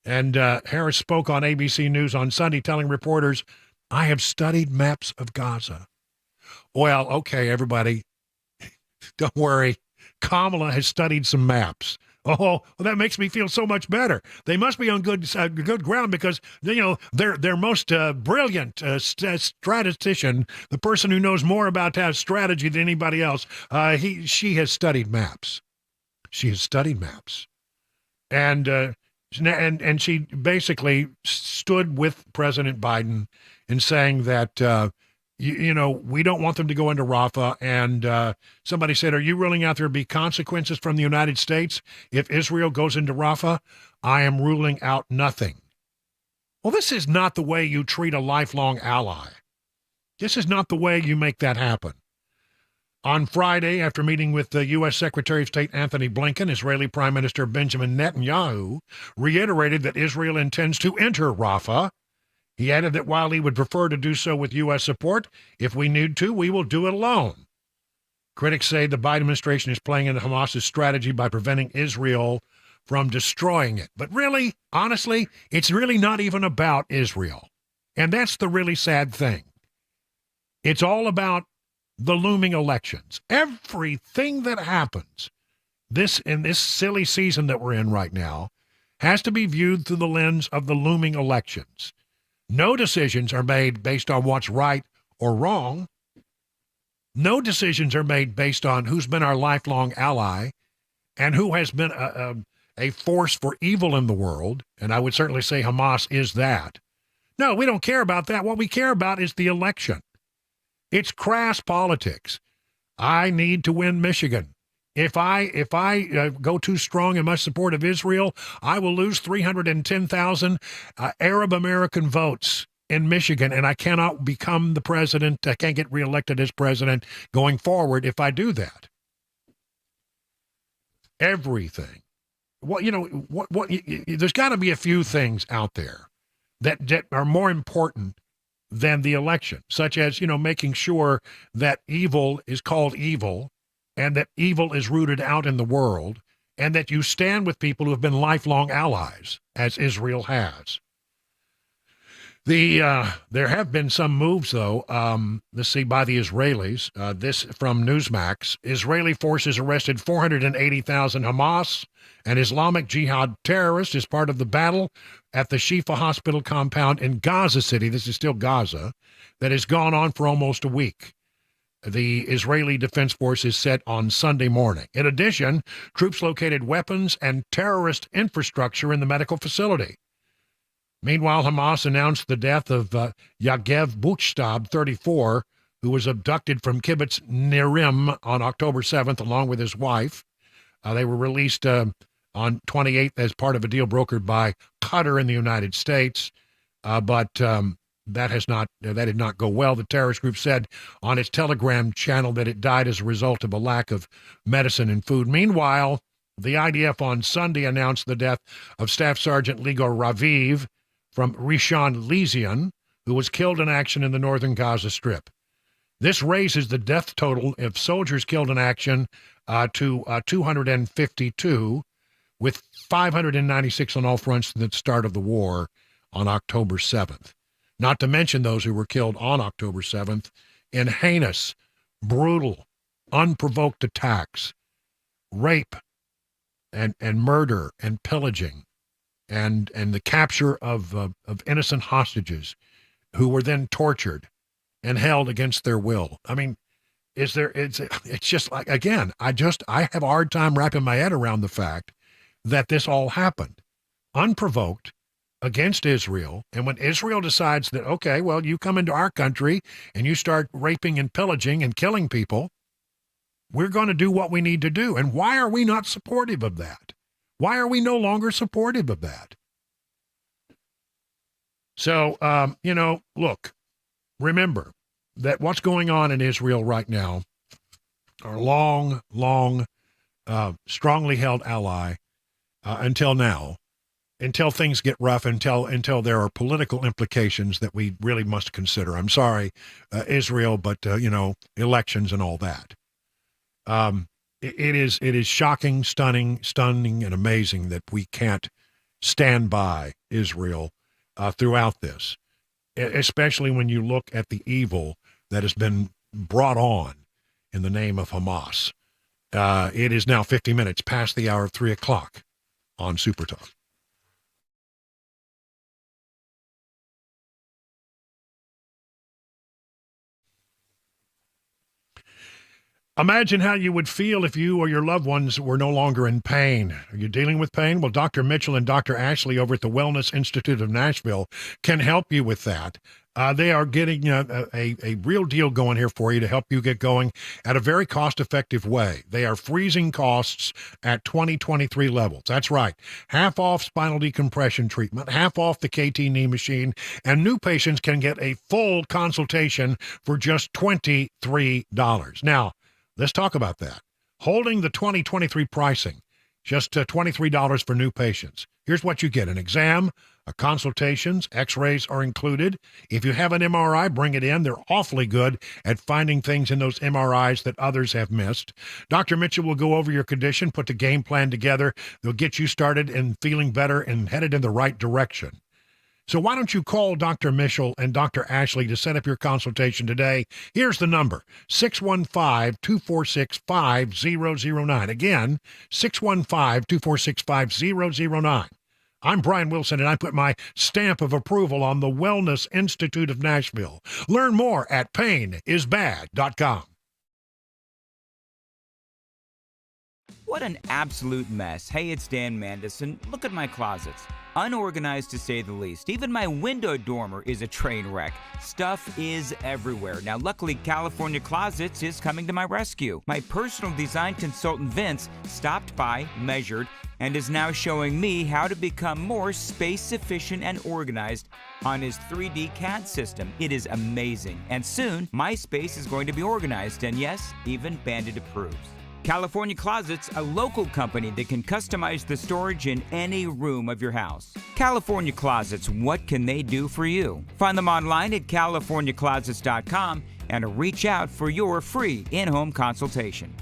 And Harris spoke on ABC News on Sunday, telling reporters, "I have studied maps of Gaza." Well, okay, everybody, don't worry. Kamala has studied some maps. Oh, well, that makes me feel so much better. They must be on good ground because, their most brilliant statistician, the person who knows more about strategy than anybody else, she has studied maps. She has studied maps. And she basically stood with President Biden in saying that, we don't want them to go into Rafah. And somebody said, are you ruling out there be consequences from the United States if Israel goes into Rafah? I am ruling out nothing. Well, this is not the way you treat a lifelong ally. This is not the way you make that happen. On Friday, after meeting with the U.S. Secretary of State Anthony Blinken, Israeli Prime Minister Benjamin Netanyahu reiterated that Israel intends to enter Rafah. He added that while he would prefer to do so with U.S. support, if we need to, we will do it alone. Critics say the Biden administration is playing into Hamas's strategy by preventing Israel from destroying it. But really, honestly, it's really not even about Israel. And that's the really sad thing. It's all about the looming elections. Everything that happens in this silly season that we're in right now has to be viewed through the lens of the looming elections. No decisions are made based on what's right or wrong. No decisions are made based on who's been our lifelong ally and who has been a force for evil in the world. And I would certainly say Hamas is that. No, we don't care about that. What we care about is the election. It's crass politics. I need to win Michigan. If I go too strong in my support of Israel, I will lose 310,000 Arab American votes in Michigan, and I cannot become the president. I can't get reelected as president going forward if I do that. Everything. Well, there's got to be a few things out there that are more important than the election, such as, making sure that evil is called evil, and that evil is rooted out in the world, and that you stand with people who have been lifelong allies, as Israel has. There have been some moves, though. Let's see, by the Israelis. This from Newsmax. Israeli forces arrested 480,000 Hamas and Islamic Jihad terrorists as part of the battle at the Shifa hospital compound in Gaza City. This is still Gaza. That has gone on for almost a week. The Israeli Defense Forces said on Sunday morning. In addition, troops located weapons and terrorist infrastructure in the medical facility. Meanwhile, Hamas announced the death of Yagev Buchstab, 34, who was abducted from Kibbutz Nirim on October 7th, along with his wife. They were released on 28th as part of a deal brokered by Qatar in the United States, but that did not go well. The terrorist group said on its Telegram channel that it died as a result of a lack of medicine and food. Meanwhile, the IDF on Sunday announced the death of Staff Sergeant Ligor Raviv from Rishon Lezion, who was killed in action in the northern Gaza Strip. This raises the death total of soldiers killed in action to 252, with 596 on all fronts at the start of the war on October 7th. Not to mention those who were killed on October 7th in heinous, brutal, unprovoked attacks, rape, and murder and pillaging, and the capture of innocent hostages who were then tortured and held against their will. I mean, it's just like, again, I have a hard time wrapping my head around the fact that this all happened unprovoked against Israel. And when Israel decides that, okay, well, you come into our country and you start raping and pillaging and killing people, we're going to do what we need to do. And why are we not supportive of that? Why are we no longer supportive of that? So, look, remember that what's going on in Israel right now, our long, strongly held ally until now, until things get rough, until there are political implications that we really must consider. I'm sorry, Israel, but, elections and all that. It is shocking, stunning, and amazing that we can't stand by Israel throughout this, especially when you look at the evil that has been brought on in the name of Hamas. It is now 50 minutes past the hour of 3 o'clock on Super Talk. Imagine how you would feel if you or your loved ones were no longer in pain. Are you dealing with pain? Well, Dr. Mitchell and Dr. Ashley over at the Wellness Institute of Nashville can help you with that. They are getting a real deal going here for you to help you get going at a very cost-effective way. They are freezing costs at 2023 levels. That's right. Half off spinal decompression treatment, half off the KT knee machine, and new patients can get a full consultation for just $23. Now, let's talk about that. Holding the 2023 pricing, just $23 for new patients. Here's what you get: an exam, consultations, x-rays are included. If you have an MRI, bring it in. They're awfully good at finding things in those MRIs that others have missed. Dr. Mitchell will go over your condition, put the game plan together. They'll get you started and feeling better and headed in the right direction. So why don't you call Dr. Mitchell and Dr. Ashley to set up your consultation today? Here's the number, 615-246-5009. Again, 615-246-5009. I'm Brian Wilson, and I put my stamp of approval on the Wellness Institute of Nashville. Learn more at painisbad.com. What an absolute mess. Hey, it's Dan Mandison. Look at my closets. Unorganized to say the least. Even my window dormer is a train wreck. Stuff is everywhere. Now, luckily, California Closets is coming to my rescue. My personal design consultant, Vince, stopped by, measured, and is now showing me how to become more space efficient and organized on his 3D CAD system. It is amazing. And soon, my space is going to be organized, and yes, even Bandit approves. California Closets, a local company that can customize the storage in any room of your house. California Closets, what can they do for you? Find them online at californiaclosets.com and reach out for your free in-home consultation.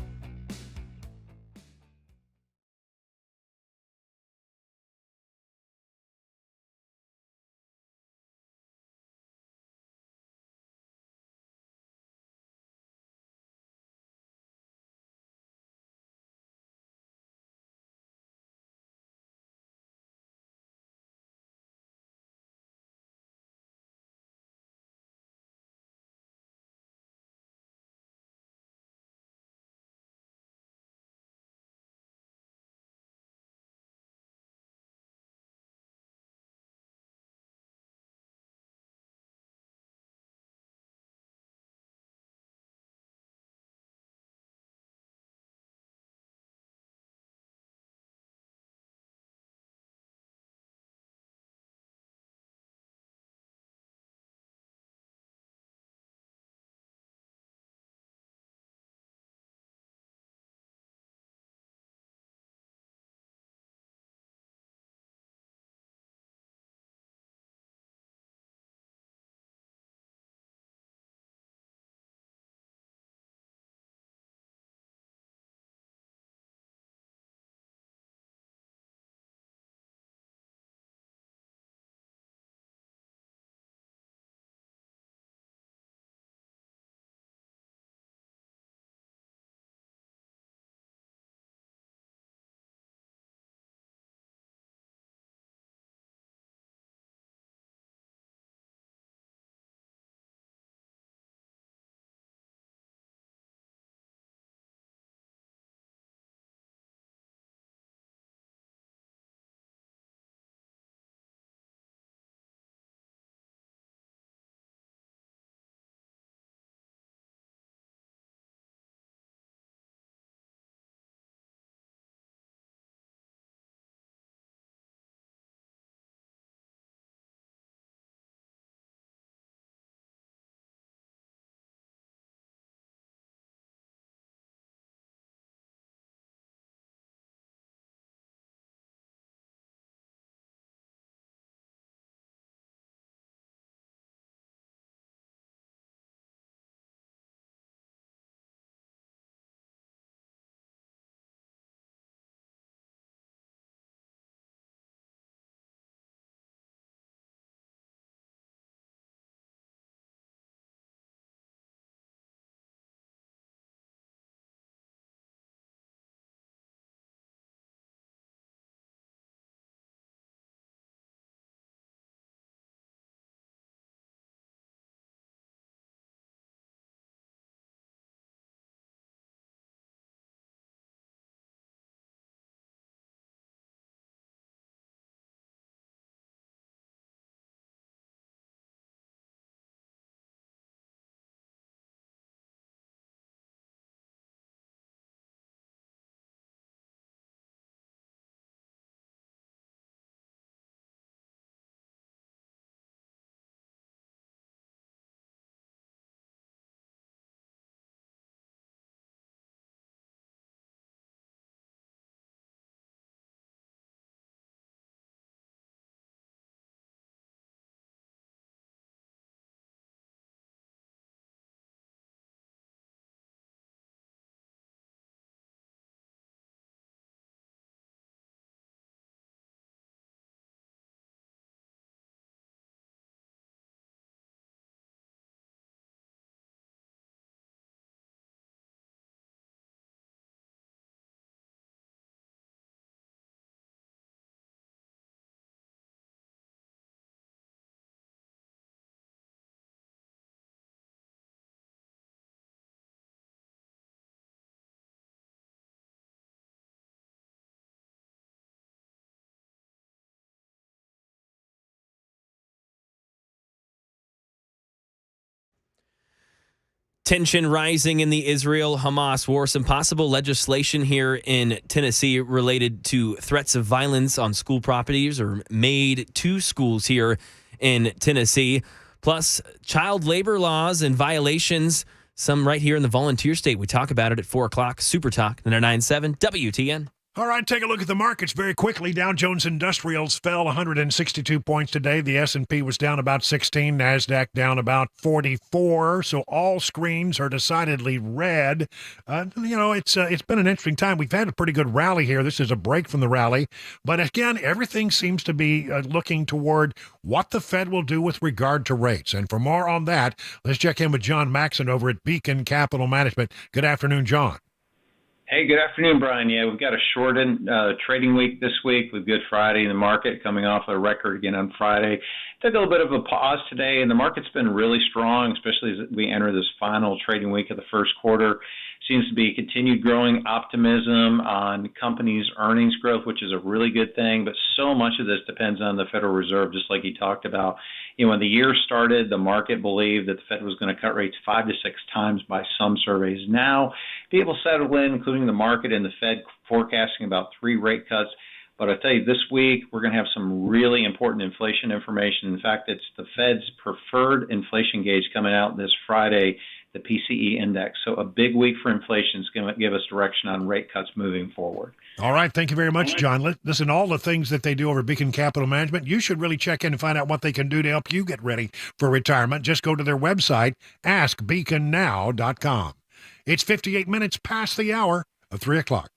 Tension rising in the Israel-Hamas war. Some possible legislation here in Tennessee related to threats of violence on school properties or made to schools here in Tennessee. Plus, child labor laws and violations, some right here in the volunteer state. We talk about it at 4 o'clock. Super Talk, 99.7 WTN. All right, take a look at the markets very quickly. Dow Jones Industrials fell 162 points today. The S&P was down about 16, NASDAQ down about 44. So all screens are decidedly red. It's been an interesting time. We've had a pretty good rally here. This is a break from the rally. But again, everything seems to be looking toward what the Fed will do with regard to rates. And for more on that, let's check in with John Maxon over at Beacon Capital Management. Good afternoon, John. Hey, good afternoon, Brian. Yeah, we've got a shortened trading week this week with Good Friday in the market coming off a record again on Friday. Took a little bit of a pause today, and the market's been really strong, especially as we enter this final trading week of the first quarter. Seems to be continued growing optimism on companies' earnings growth, which is a really good thing. But so much of this depends on the Federal Reserve, just like you talked about. When the year started, the market believed that the Fed was going to cut rates 5 to 6 times by some surveys. Now, people settle in, including the market and the Fed, forecasting about 3 rate cuts. But I tell you, this week, we're going to have some really important inflation information. In fact, it's the Fed's preferred inflation gauge coming out this Friday, the PCE index. So a big week for inflation is going to give us direction on rate cuts moving forward. All right. Thank you very much, John. Listen, all the things that they do over Beacon Capital Management, you should really check in and find out what they can do to help you get ready for retirement. Just go to their website, askbeaconnow.com. It's 58 minutes past the hour of 3 o'clock.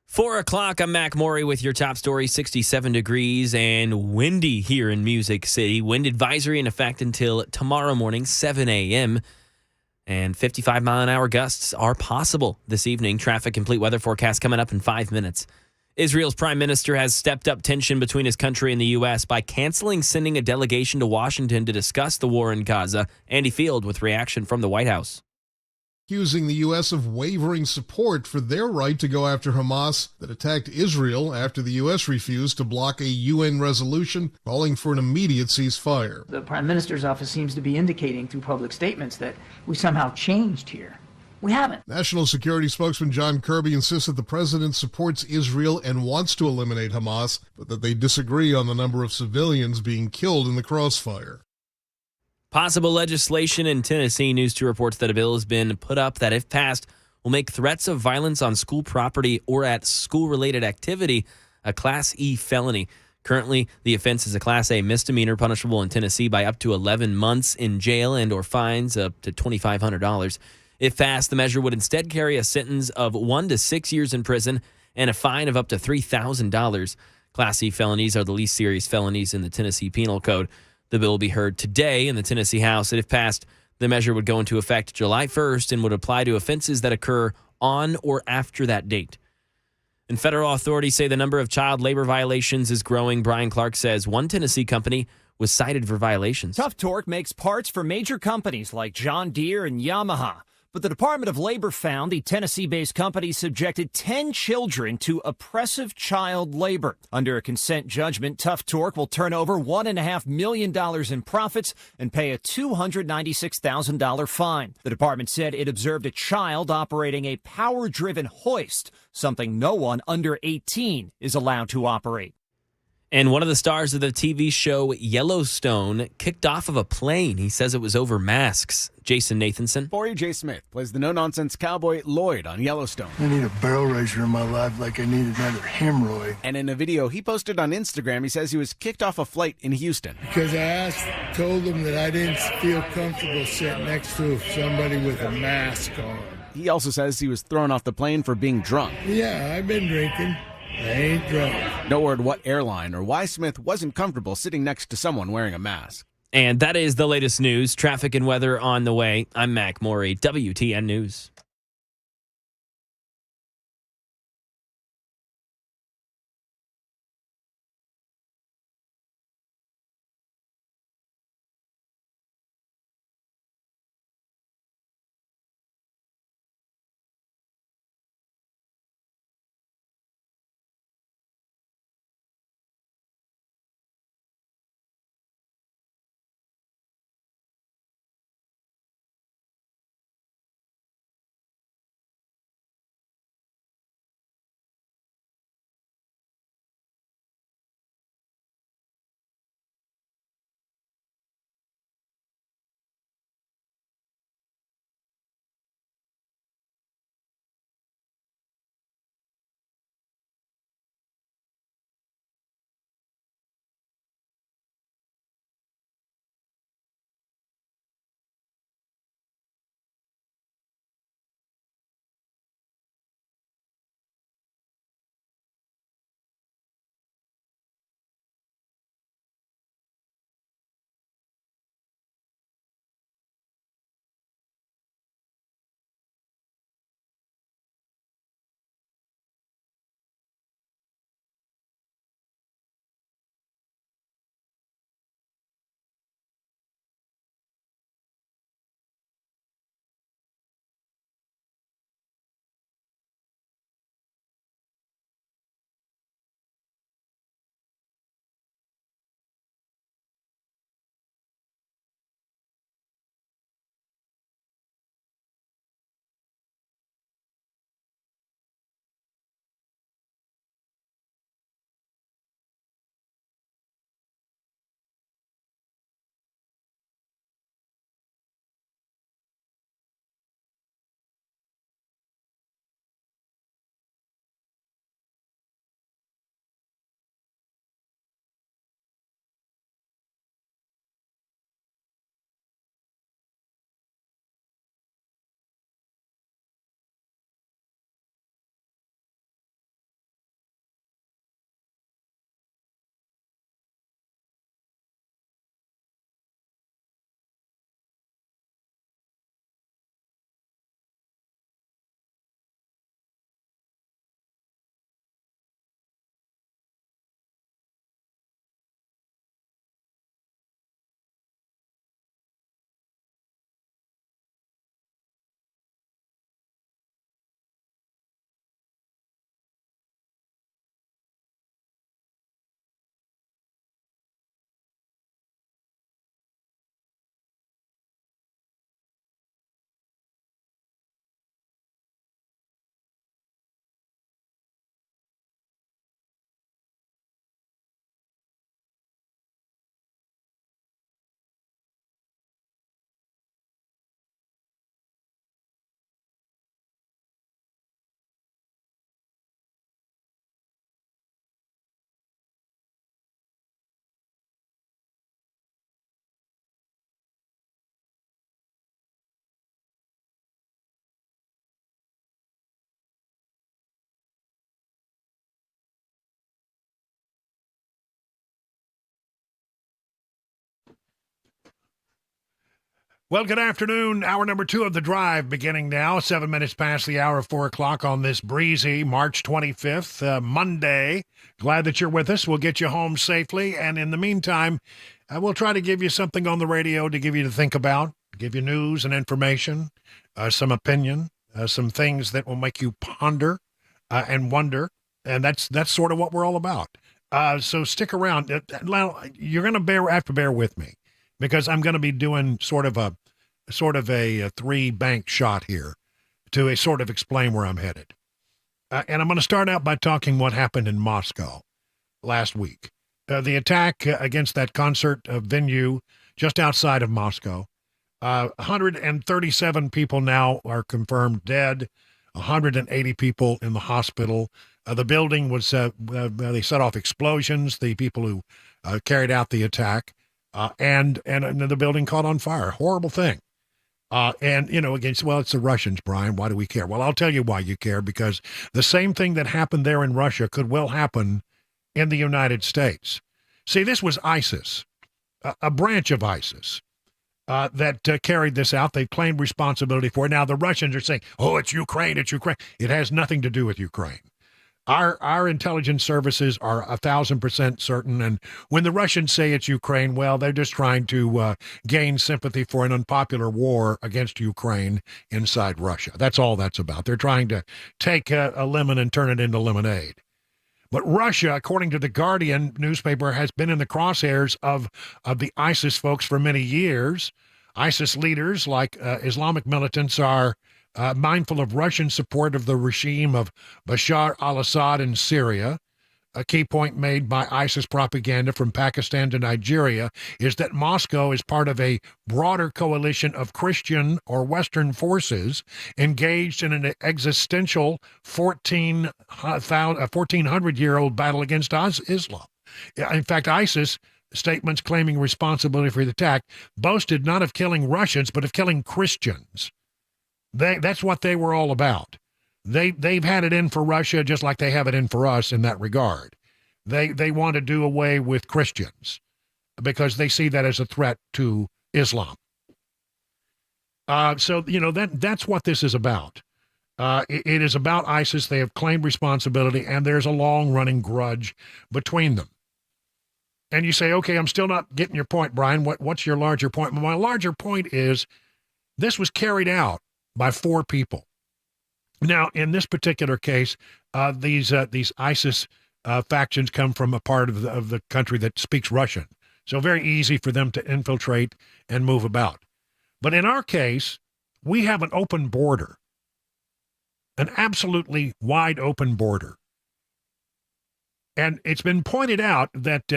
Four o'clock, I'm Mac Maury with your top story. 67 degrees and windy here in Music City. Wind advisory in effect until tomorrow morning, 7 a.m. And 55-mile-an-hour gusts are possible this evening. Traffic complete weather forecast coming up in 5 minutes. Israel's prime minister has stepped up tension between his country and the U.S. by canceling sending a delegation to Washington to discuss the war in Gaza. Andy Field with reaction from the White House. Accusing the U.S. of wavering support for their right to go after Hamas that attacked Israel after the U.S. refused to block a UN resolution calling for an immediate ceasefire. The Prime Minister's office seems to be indicating through public statements that we somehow changed here. We haven't. National Security spokesman John Kirby insists that the president supports Israel and wants to eliminate Hamas, but that they disagree on the number of civilians being killed in the crossfire. Possible legislation in Tennessee. News 2 reports that a bill has been put up that, if passed, will make threats of violence on school property or at school-related activity a Class E felony. Currently, the offense is a Class A misdemeanor punishable in Tennessee by up to 11 months in jail and or fines up to $2,500. If passed, the measure would instead carry a sentence of 1 to 6 years in prison and a fine of up to $3,000. Class E felonies are the least serious felonies in the Tennessee Penal Code. The bill will be heard today in the Tennessee House, and if passed, the measure would go into effect July 1st and would apply to offenses that occur on or after that date. And federal authorities say the number of child labor violations is growing. Brian Clark says one Tennessee company was cited for violations. Tough Torque makes parts for major companies like John Deere and Yamaha. But the Department of Labor found the Tennessee-based company subjected 10 children to oppressive child labor. Under a consent judgment, Tough Torque will turn over $1.5 million in profits and pay a $296,000 fine. The department said it observed a child operating a power-driven hoist, something no one under 18 is allowed to operate. And one of the stars of the TV show Yellowstone kicked off of a plane. He says it was over masks. Jason Nathanson. Corey J. Smith plays the no-nonsense cowboy Lloyd on Yellowstone. I need a barrel raiser in my life like I need another hemorrhoid. And in a video he posted on Instagram, he says he was kicked off a flight in Houston. Because told them that I didn't feel comfortable sitting next to somebody with a mask on. He also says he was thrown off the plane for being drunk. Yeah, I've been drinking. I ain't drunk. No word what airline or why Smith wasn't comfortable sitting next to someone wearing a mask. And that is the latest news. Traffic and weather on the way. I'm Mac Morey, WTN News. Well, good afternoon. Hour number 2 of The Drive beginning now, 7 minutes past the hour of 4 o'clock on this breezy March 25th, Monday. Glad that you're with us. We'll get you home safely. And in the meantime, we'll try to give you something on the radio to give you to think about, give you news and information, some opinion, some things that will make you ponder and wonder. And that's sort of what we're all about. So stick around. You're going to have to bear with me, because I'm going to be doing sort of a 3-bank shot here to sort of explain where I'm headed. And I'm going to start out by talking what happened in Moscow last week. The attack against that concert venue just outside of Moscow. 137 people now are confirmed dead, 180 people in the hospital. The building was, they set off explosions, the people who carried out the attack. And the building caught on fire. Horrible thing. And, against, well, it's the Russians, Brian. Why do we care? Well, I'll tell you why you care, because the same thing that happened there in Russia could well happen in the United States. See, this was ISIS, a branch of ISIS that carried this out. They claimed responsibility for it. Now, the Russians are saying, oh, it's Ukraine, it's Ukraine. It has nothing to do with Ukraine. Our intelligence services are 1,000% certain, and when the Russians say it's Ukraine, well, they're just trying to gain sympathy for an unpopular war against Ukraine inside Russia. That's all that's about. They're trying to take a lemon and turn it into lemonade. But Russia, according to the Guardian newspaper, has been in the crosshairs of the ISIS folks for many years. ISIS leaders, like Islamic militants, are mindful of Russian support of the regime of Bashar al-Assad in Syria. A key point made by ISIS propaganda from Pakistan to Nigeria is that Moscow is part of a broader coalition of Christian or Western forces engaged in an existential 1,400-year-old battle against Islam. In fact, ISIS statements claiming responsibility for the attack boasted not of killing Russians, but of killing Christians. That's what they were all about. They've had it in for Russia just like they have it in for us in that regard. They want to do away with Christians because they see that as a threat to Islam. So that's what this is about. It is about ISIS. They have claimed responsibility, and there's a long-running grudge between them. And you say, okay, I'm still not getting your point, Brian. What's your larger point? Well, my larger point is this was carried out by 4 people. Now, in this particular case, these ISIS factions come from a part of the country that speaks Russian, so very easy for them to infiltrate and move about. But in our case, we have an open border, an absolutely wide open border. And it's been pointed out that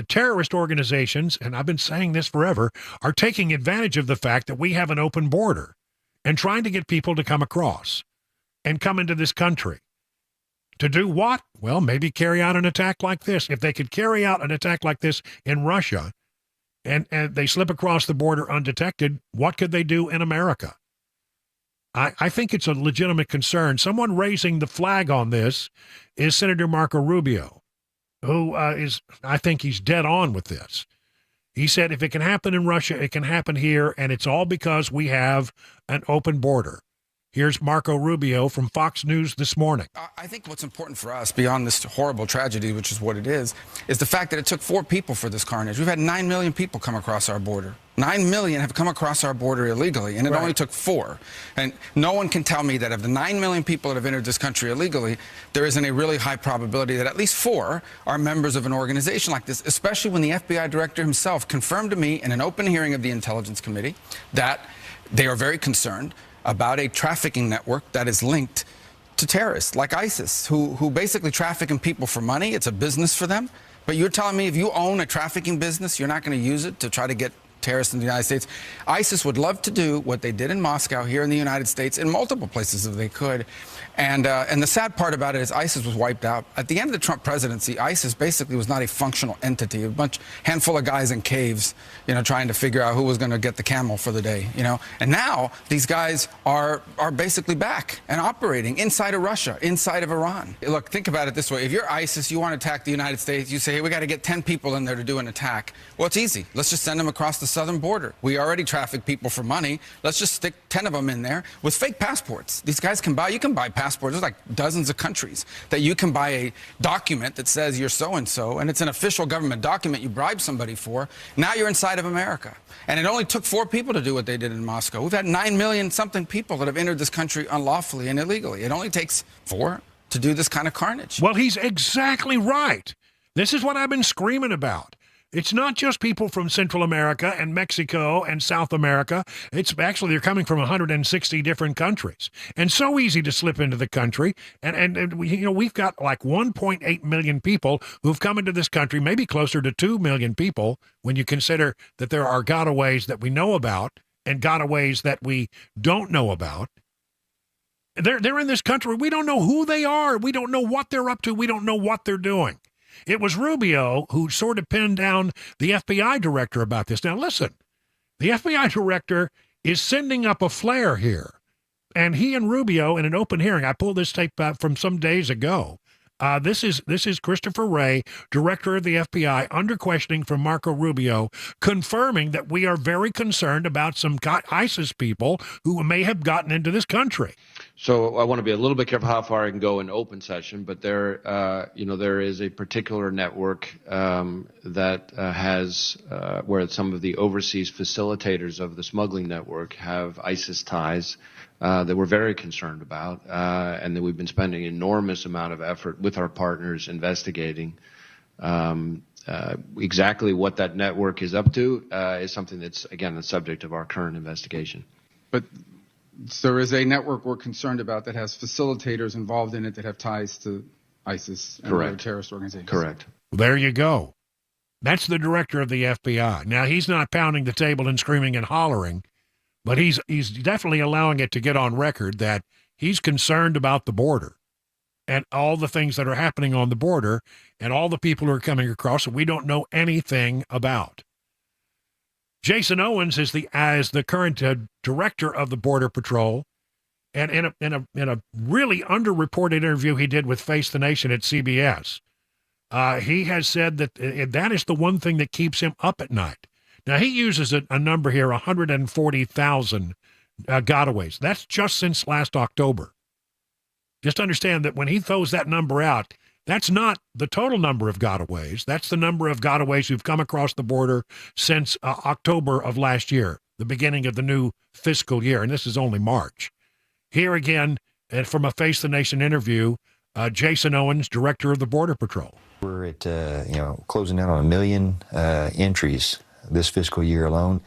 terrorist organizations, and I've been saying this forever, are taking advantage of the fact that we have an open border and trying to get people to come across and come into this country. To do what? Well, maybe carry out an attack like this. If they could carry out an attack like this in Russia and they slip across the border undetected, what could they do in America? I think it's a legitimate concern. Someone raising the flag on this is Senator Marco Rubio, who I think he's dead on with this. He said, if it can happen in Russia, it can happen here, and it's all because we have an open border. Here's Marco Rubio from Fox News this morning. I think what's important for us, beyond this horrible tragedy, which is what it is the fact that it took 4 people for this carnage. We've had 9 million people come across our border. 9 million have come across our border illegally, and it only took 4. And no one can tell me that of the 9 million people that have entered this country illegally, there isn't a really high probability that at least 4 are members of an organization like this, especially when the FBI director himself confirmed to me in an open hearing of the Intelligence Committee that they are very concerned about a trafficking network that is linked to terrorists like ISIS, who basically traffic in people for money. It's a business for them. But you're telling me if you own a trafficking business, you're not going to use it to try to get terrorists in the United States? ISIS would love to do what they did in Moscow here in the United States, in multiple places if they could. And the sad part about it is ISIS was wiped out. At the end of the Trump presidency, ISIS basically was not a functional entity, handful of guys in caves, trying to figure out who was going to get the camel for the day, And now these guys are basically back and operating inside of Russia, inside of Iran. Look, think about it this way. If you're ISIS, you want to attack the United States, you say, hey, we got to get 10 people in there to do an attack. Well, it's easy. Let's just send them across the southern border. We already traffic people for money. Let's just stick 10 of them in there with fake passports. These guys you can buy passports. There's like dozens of countries that you can buy a document that says you're so-and-so, and it's an official government document you bribe somebody for. Now you're inside of America. And it only took 4 people to do what they did in Moscow. We've had 9 million something people that have entered this country unlawfully and illegally. It only takes 4 to do this kind of carnage. Well, he's exactly right. This is what I've been screaming about. It's not just people from Central America and Mexico and South America. It's actually, they're coming from 160 different countries. And so easy to slip into the country. And we've got like 1.8 million people who've come into this country, maybe closer to 2 million people when you consider that there are gotaways that we know about and gotaways that we don't know about. They're in this country. We don't know who they are. We don't know what they're up to. We don't know what they're doing. It was Rubio who sort of pinned down the FBI director about this. Now, listen, the FBI director is sending up a flare here. And he and Rubio in an open hearing, I pulled this tape out from some days ago. This is Christopher Wray, director of the FBI, under questioning from Marco Rubio, confirming that we are very concerned about some ISIS people who may have gotten into this country. So I want to be a little bit careful how far I can go in open session, but there is a particular network that has where some of the overseas facilitators of the smuggling network have ISIS ties that we're very concerned about, and that we've been spending an enormous amount of effort with our partners investigating. Exactly what that network is up to is something that's, again, the subject of our current investigation. But there is a network we're concerned about that has facilitators involved in it that have ties to ISIS and other terrorist organizations. Correct. There you go. That's the director of the FBI. Now, he's not pounding the table and screaming and hollering, but he's definitely allowing it to get on record that he's concerned about the border and all the things that are happening on the border and all the people who are coming across that we don't know anything about. Jason Owens is the current director of the Border Patrol, and in a really underreported interview he did with Face the Nation at CBS, he has said that that is the one thing that keeps him up at night. Now, he uses a number here, 140,000 gotaways. That's just since last October. Just understand that when he throws that number out, that's not the total number of gotaways. That's the number of gotaways who've come across the border since October of last year, the beginning of the new fiscal year, and this is only March. Here again, from a Face the Nation interview, Jason Owens, director of the Border Patrol. We're at closing in on 1 million entries this fiscal year alone.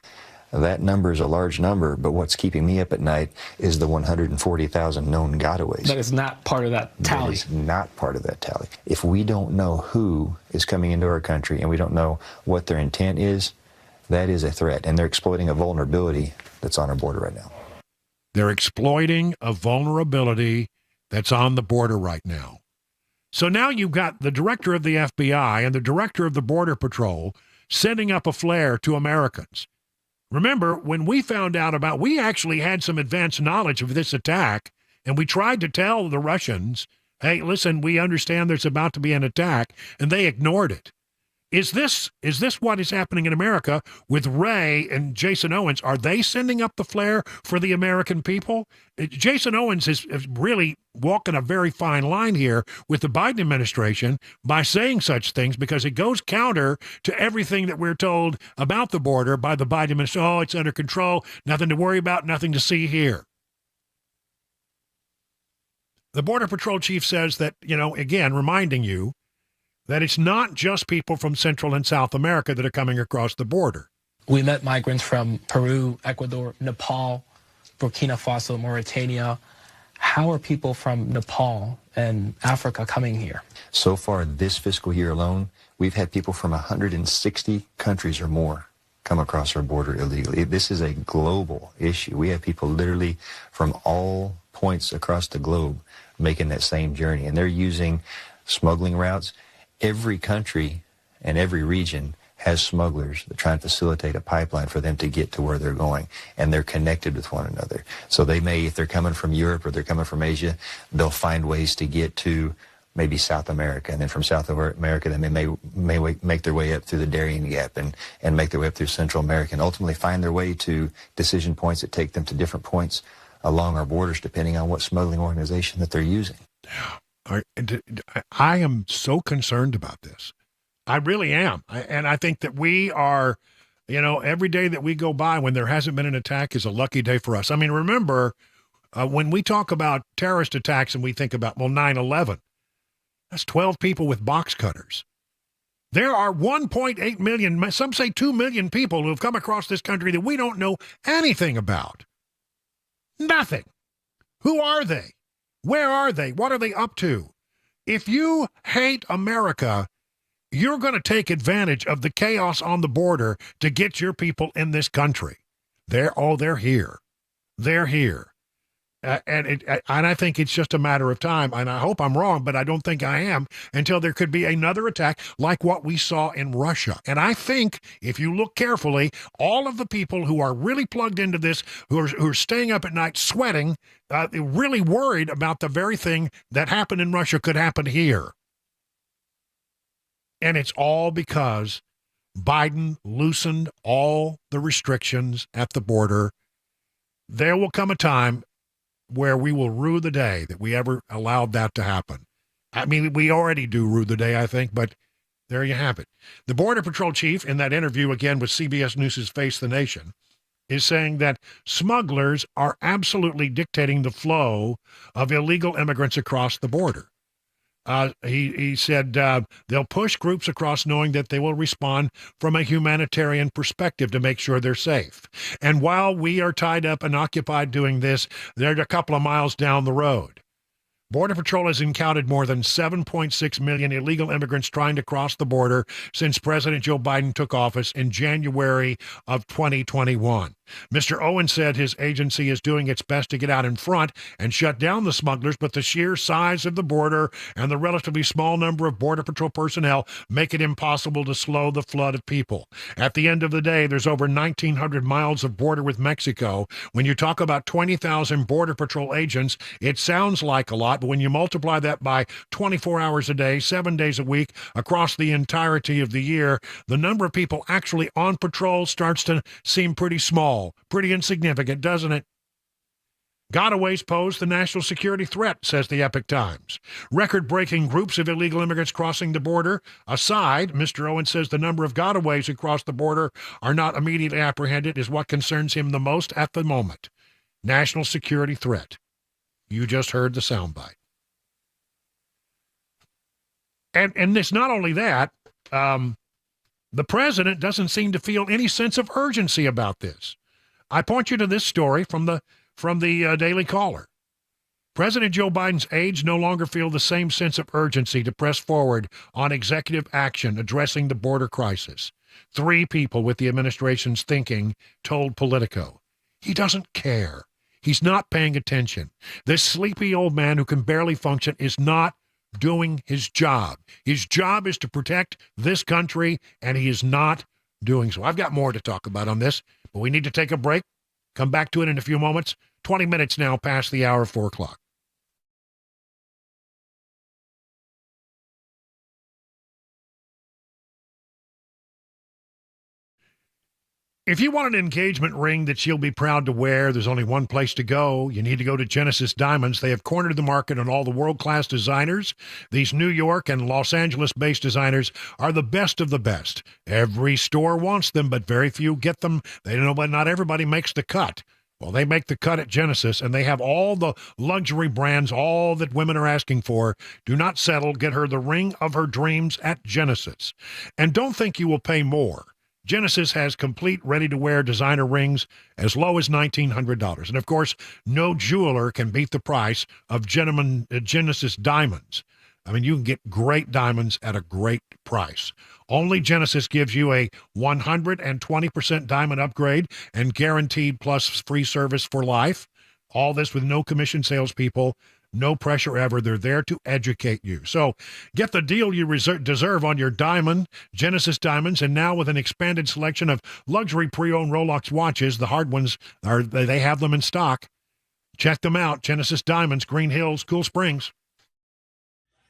That number is a large number, but what's keeping me up at night is the 140,000 known gotaways. That is not part of that tally. That is not part of that tally. If we don't know who is coming into our country and we don't know what their intent is, that is a threat, and they're exploiting a vulnerability that's on our border right now. They're exploiting a vulnerability that's on the border right now. So now you've got the director of the FBI and the director of the Border Patrol sending up a flare to Americans. Remember, when we found out we actually had some advanced knowledge of this attack, and we tried to tell the Russians, hey, listen, we understand there's about to be an attack, and they ignored it. Is this what is happening in America with Wray and Jason Owens? Are they sending up the flare for the American people? Jason Owens is really walking a very fine line here with the Biden administration by saying such things, because it goes counter to everything that we're told about the border by the Biden administration. Oh, it's under control, nothing to worry about, nothing to see here. The Border Patrol chief says that, again, reminding you, that it's not just people from Central and South America that are coming across the border. We met migrants from Peru, Ecuador, Nepal, Burkina Faso, Mauritania. How are people from Nepal and Africa coming here? So far this fiscal year alone, we've had people from 160 countries or more come across our border illegally. This is a global issue. We have people literally from all points across the globe making that same journey, and they're using smuggling routes. Every country and every region has smugglers that try and facilitate a pipeline for them to get to where they're going, and they're connected with one another. So they may, if they're coming from Europe or they're coming from Asia, they'll find ways to get to maybe South America, and then from South America, they may make their way up through the Darien Gap and make their way up through Central America, and ultimately find their way to decision points that take them to different points along our borders, depending on what smuggling organization that they're using. I am so concerned about this. I really am. And I think that we are, every day that we go by when there hasn't been an attack is a lucky day for us. I mean, remember, when we talk about terrorist attacks and we think about, 9/11, that's 12 people with box cutters. There are 1.8 million, some say 2 million people who have come across this country that we don't know anything about. Nothing. Who are they? Where are they? What are they up to? If you hate America, you're going to take advantage of the chaos on the border to get your people in this country. They're here. They're here. And I think it's just a matter of time, and I hope I'm wrong, but I don't think I am, until there could be another attack like what we saw in Russia. And I think, if you look carefully, all of the people who are really plugged into this, who are staying up at night sweating, really worried about the very thing that happened in Russia could happen here. And it's all because Biden loosened all the restrictions at the border. There will come a time where we will rue the day that we ever allowed that to happen. I mean, we already do rue the day, I think, but there you have it. The Border Patrol chief, in that interview again with CBS News' Face the Nation, is saying that smugglers are absolutely dictating the flow of illegal immigrants across the border. He said they'll push groups across knowing that they will respond from a humanitarian perspective to make sure they're safe. And while we are tied up and occupied doing this, they're a couple of miles down the road. Border Patrol has encountered more than 7.6 million illegal immigrants trying to cross the border since President Joe Biden took office in January of 2021. Mr. Owen said his agency is doing its best to get out in front and shut down the smugglers, but the sheer size of the border and the relatively small number of Border Patrol personnel make it impossible to slow the flood of people. At the end of the day, there's over 1,900 miles of border with Mexico. When you talk about 20,000 Border Patrol agents, it sounds like a lot, but when you multiply that by 24 hours a day, 7 days a week, across the entirety of the year, the number of people actually on patrol starts to seem pretty small. Pretty insignificant, doesn't it? Gotaways pose the national security threat, says the Epoch Times. Record-breaking groups of illegal immigrants crossing the border aside, Mr. Owen says the number of gotaways across the border are not immediately apprehended is what concerns him the most at the moment. National security threat. You just heard the soundbite. And it's not only that, the president doesn't seem to feel any sense of urgency about this. I point you to this story from the Daily Caller. President Joe Biden's aides no longer feel the same sense of urgency to press forward on executive action addressing the border crisis. 3 people with the administration's thinking told Politico. He doesn't care. He's not paying attention. This sleepy old man who can barely function is not doing his job. His job is to protect this country, and he is not doing so. I've got more to talk about on this, but we need to take a break. Come back to it in a few moments. 20 minutes now past the hour of 4 o'clock. If you want an engagement ring that she'll be proud to wear, there's only one place to go. You need to go to Genesis Diamonds. They have cornered the market on all the world-class designers. These New York and Los Angeles-based designers are the best of the best. Every store wants them, but very few get them. They know, but not everybody makes the cut. Well, they make the cut at Genesis, and they have all the luxury brands, all that women are asking for. Do not settle. Get her the ring of her dreams at Genesis. And don't think you will pay more. Genesis has complete, ready-to-wear designer rings as low as $1,900. And, of course, no jeweler can beat the price of Genesis diamonds. I mean, you can get great diamonds at a great price. Only Genesis gives you a 120% diamond upgrade and guaranteed plus free service for life. All this with no commission salespeople. No pressure ever. They're there to educate you. So get the deal you deserve on your diamond, Genesis Diamonds, and now with an expanded selection of luxury pre-owned Rolex watches. The hard ones, they have them in stock. Check them out. Genesis Diamonds, Green Hills, Cool Springs.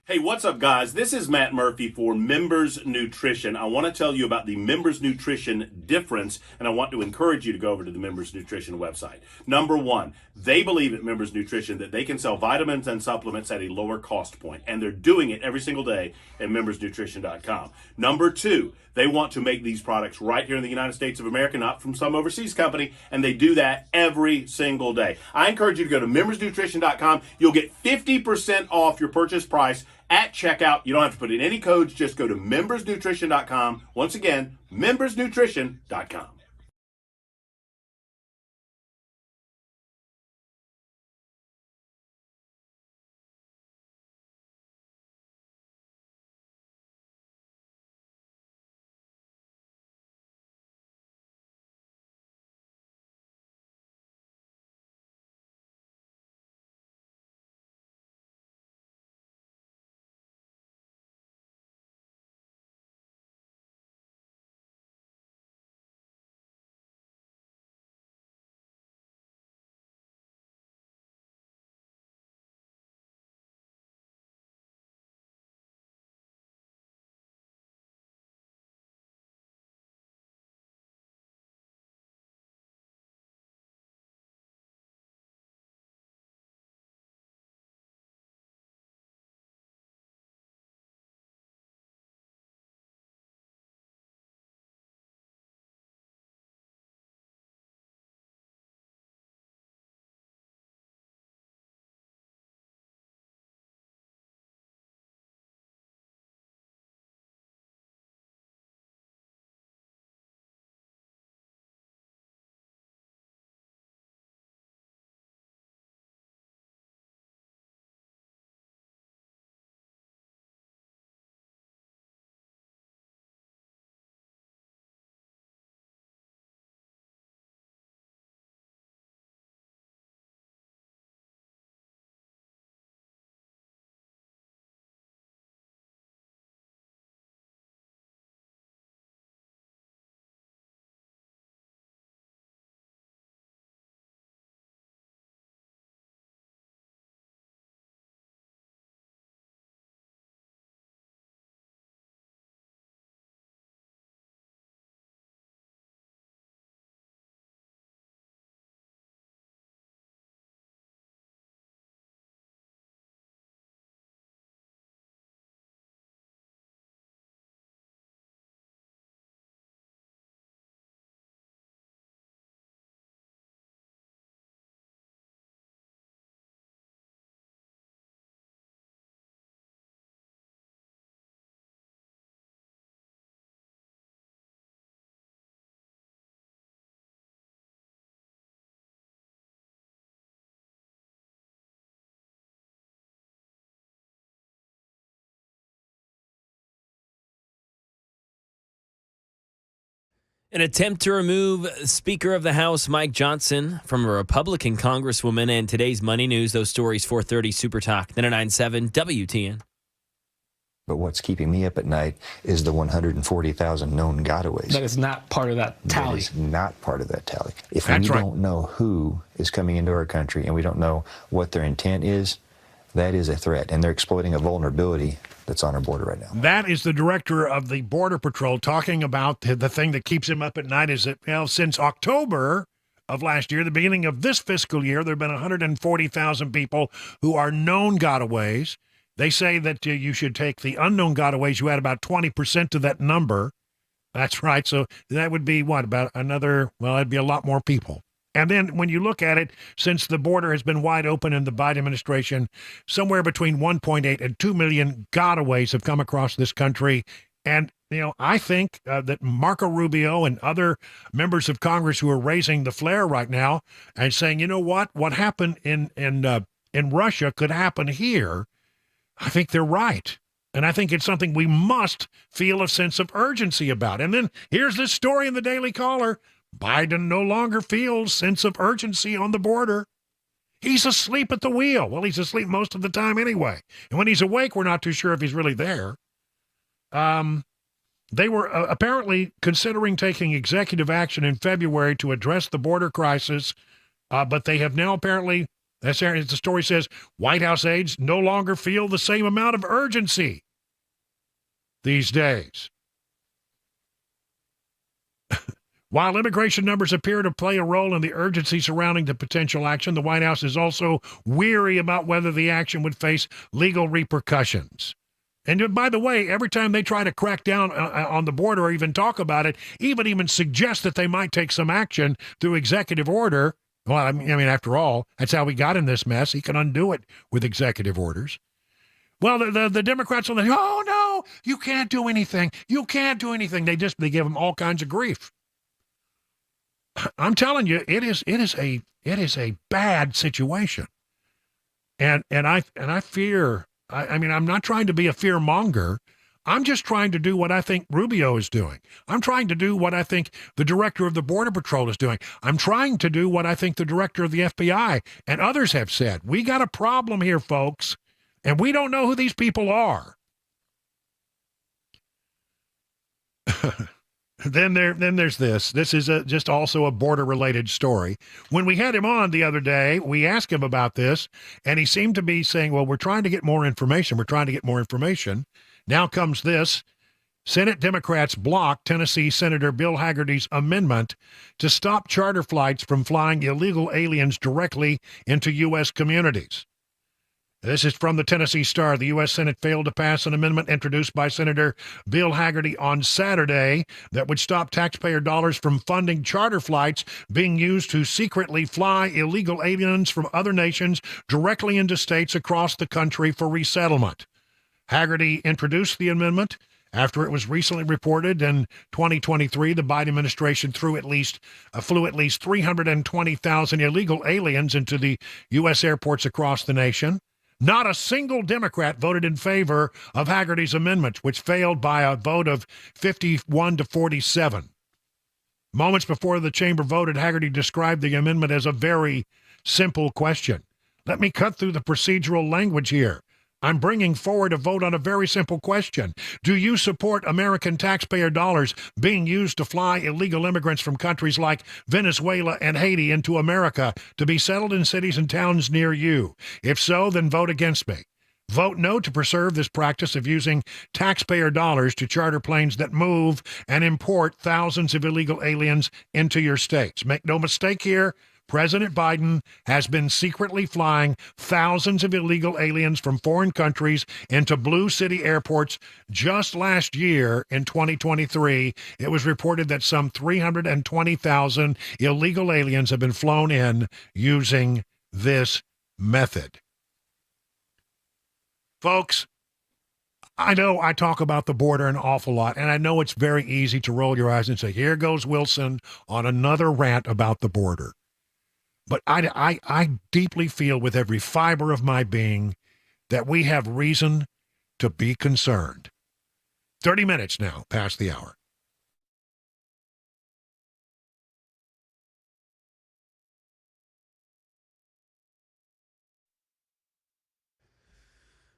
Hey, what's up, guys? This is Matt Murphy for Members Nutrition. I want to tell you about the Members Nutrition difference, and I want to encourage you to go over to the Members Nutrition website. Number one, they believe at Members Nutrition that they can sell vitamins and supplements at a lower cost point, and they're doing it every single day at membersnutrition.com. Number two, they want to make these products right here in the United States of America, not from some overseas company, and they do that every single day. I encourage you to go to membersnutrition.com. You'll get 50% off your purchase price at checkout. You don't have to put in any codes. Just go to membersnutrition.com. Once again, membersnutrition.com. An attempt to remove Speaker of the House Mike Johnson from a Republican Congresswoman, and today's Money News. Those stories, 4:30 Super Talk, 99.7 WTN. But what's keeping me up at night is the 140,000 known gotaways. That is not part of that tally. That is not part of that tally. If That's we right. don't know who is coming into our country and we don't know what their intent is, that is a threat. And they're exploiting a vulnerability that's on our border right now. That is the director of the Border Patrol talking about the thing that keeps him up at night is that, well, since October of last year, the beginning of this fiscal year, there have been 140,000 people who are known gotaways. They say that you should take the unknown gotaways. You add about 20% to that number. That's right. So that would be what, about another, well, it'd be a lot more people. And then when you look at it, since the border has been wide open in the Biden administration, somewhere between 1.8 and 2 million gotaways have come across this country. And, you know, I think that Marco Rubio and other members of Congress who are raising the flare right now and saying, you know what happened in Russia could happen here. I think they're right. And I think it's something we must feel a sense of urgency about. And then here's this story in the Daily Caller. Biden no longer feels sense of urgency on the border. He's asleep at the wheel. Well, he's asleep most of the time anyway. And when he's awake, we're not too sure if he's really there. They were apparently considering taking executive action in February to address the border crisis, but they have now apparently That's there. The story says White House aides no longer feel the same amount of urgency these days. While immigration numbers appear to play a role in the urgency surrounding the potential action, the White House is also weary about whether the action would face legal repercussions. And by the way, every time they try to crack down on the border or even talk about it, even suggest that they might take some action through executive order. Well, I mean, after all, that's how we got in this mess. He can undo it with executive orders. Well, the Democrats will say, oh, no, you can't do anything. You can't do anything. They give them all kinds of grief. I'm telling you, it is a bad situation. And I fear, I mean, I'm not trying to be a fear monger. I'm just trying to do what I think Rubio is doing. I'm trying to do what I think the director of the Border Patrol is doing. I'm trying to do what I think the director of the FBI and others have said. We got a problem here, folks, and we don't know who these people are. Then there's this. This is just also a border-related story. When we had him on the other day, we asked him about this, and he seemed to be saying, well, we're trying to get more information. We're trying to get more information. Now comes this. Senate Democrats block Tennessee Senator Bill Hagerty's amendment to stop charter flights from flying illegal aliens directly into U.S. communities. This is from the Tennessee Star. The U.S. Senate failed to pass an amendment introduced by Senator Bill Hagerty on Saturday that would stop taxpayer dollars from funding charter flights being used to secretly fly illegal aliens from other nations directly into states across the country for resettlement. Hagerty introduced the amendment after it was recently reported in 2023 the Biden administration flew at least 320,000 illegal aliens into the U.S. airports across the nation. Not a single Democrat voted in favor of Hagerty's amendment, which failed by a vote of 51 to 47. Moments before the chamber voted, Hagerty described the amendment as a very simple question. Let me cut through the procedural language here. I'm bringing forward a vote on a very simple question. Do you support American taxpayer dollars being used to fly illegal immigrants from countries like Venezuela and Haiti into America to be settled in cities and towns near you? If so, then vote against me. Vote no to preserve this practice of using taxpayer dollars to charter planes that move and import thousands of illegal aliens into your states. Make no mistake here. President Biden has been secretly flying thousands of illegal aliens from foreign countries into blue city airports. Just last year, in 2023, it was reported that some 320,000 illegal aliens have been flown in using this method. Folks, I know I talk about the border an awful lot, and I know it's very easy to roll your eyes and say, here goes Wilson on another rant about the border. But I deeply feel with every fiber of my being that we have reason to be concerned. 30 minutes now past the hour.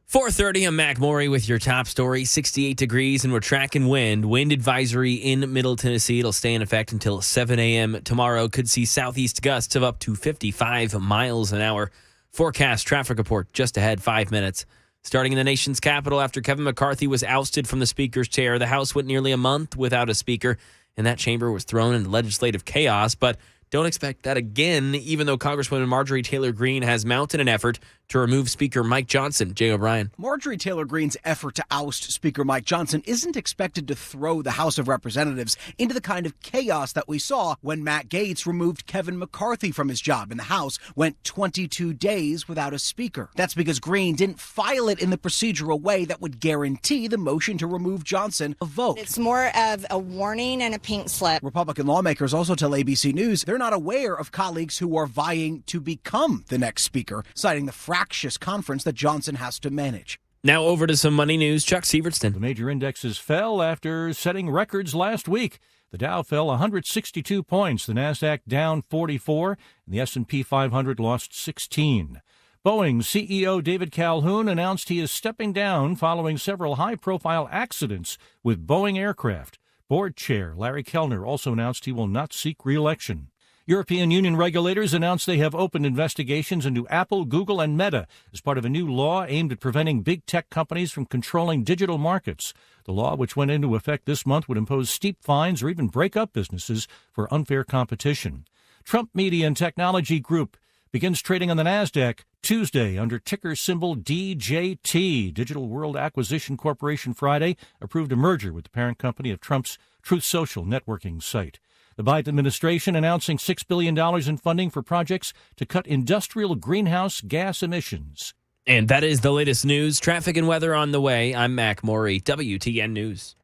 .430, I'm Mac Maury with your top story. 68 degrees, and we're tracking wind. Wind advisory in Middle Tennessee. It'll stay in effect until 7 a.m. tomorrow. Could see southeast gusts of up to 55 miles an hour. Forecast traffic report just ahead, 5 minutes. Starting in the nation's capital, after Kevin McCarthy was ousted from the speaker's chair, the House went nearly a month without a speaker, and that chamber was thrown into legislative chaos. But don't expect that again, even though Congresswoman Marjorie Taylor Greene has mounted an effort to remove Speaker Mike Johnson. Jay O'Brien. Marjorie Taylor Greene's effort to oust Speaker Mike Johnson isn't expected to throw the House of Representatives into the kind of chaos that we saw when Matt Gaetz removed Kevin McCarthy from his job and the House went 22 days without a speaker. That's because Greene didn't file it in the procedural way that would guarantee the motion to remove Johnson a vote. It's more of a warning and a pink slip. Republican lawmakers also tell ABC News they're not aware of colleagues who are vying to become the next speaker, citing the fractious conference that Johnson has to manage. Now over to some money news. Chuck Sievertson. The major indexes fell after setting records last week. The Dow fell 162 points, the Nasdaq down 44, and the S&P 500 lost 16. Boeing CEO David Calhoun announced he is stepping down following several high-profile accidents with Boeing aircraft. Board chair Larry Kellner also announced he will not seek re-election. European Union regulators announced they have opened investigations into Apple, Google, and Meta as part of a new law aimed at preventing big tech companies from controlling digital markets. The law, which went into effect this month, would impose steep fines or even break up businesses for unfair competition. Trump Media and Technology Group begins trading on the NASDAQ Tuesday under ticker symbol DJT. Digital World Acquisition Corporation Friday approved a merger with the parent company of Trump's Truth Social networking site. The Biden administration announcing $6 billion in funding for projects to cut industrial greenhouse gas emissions. And that is the latest news, traffic, and weather on the way. I'm Mac Maury, WTN News.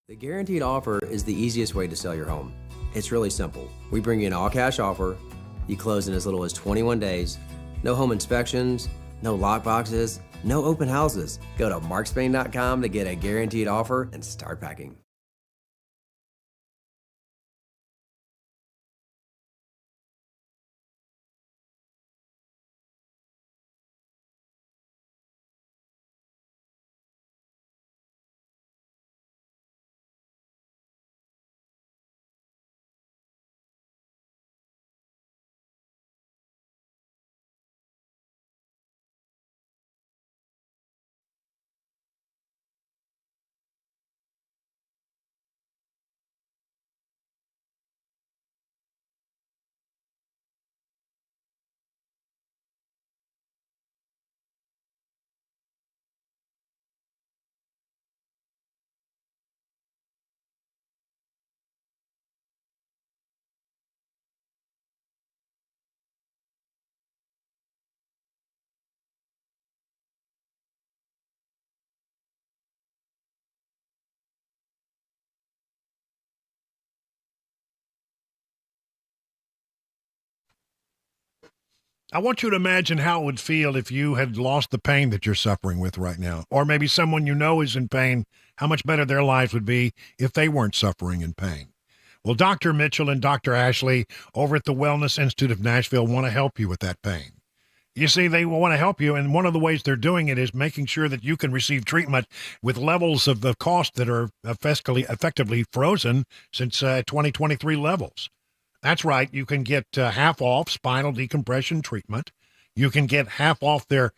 The guaranteed offer is the easiest way to sell your home. It's really simple. We bring you an all-cash offer. You close in as little as 21 days. No home inspections, no lockboxes, no open houses. Go to markspain.com to get a guaranteed offer and start packing. I want you to imagine how it would feel if you had lost the pain that you're suffering with right now. Or maybe someone you know is in pain, how much better their lives would be if they weren't suffering in pain. Well, Dr. Mitchell and Dr. Ashley over at the Wellness Institute of Nashville want to help you with that pain. You see, they want to help you, and one of the ways they're doing it is making sure that you can receive treatment with levels of the cost that are effectively frozen since 2023 levels. That's right. You can get half off spinal decompression treatment. You can get half off their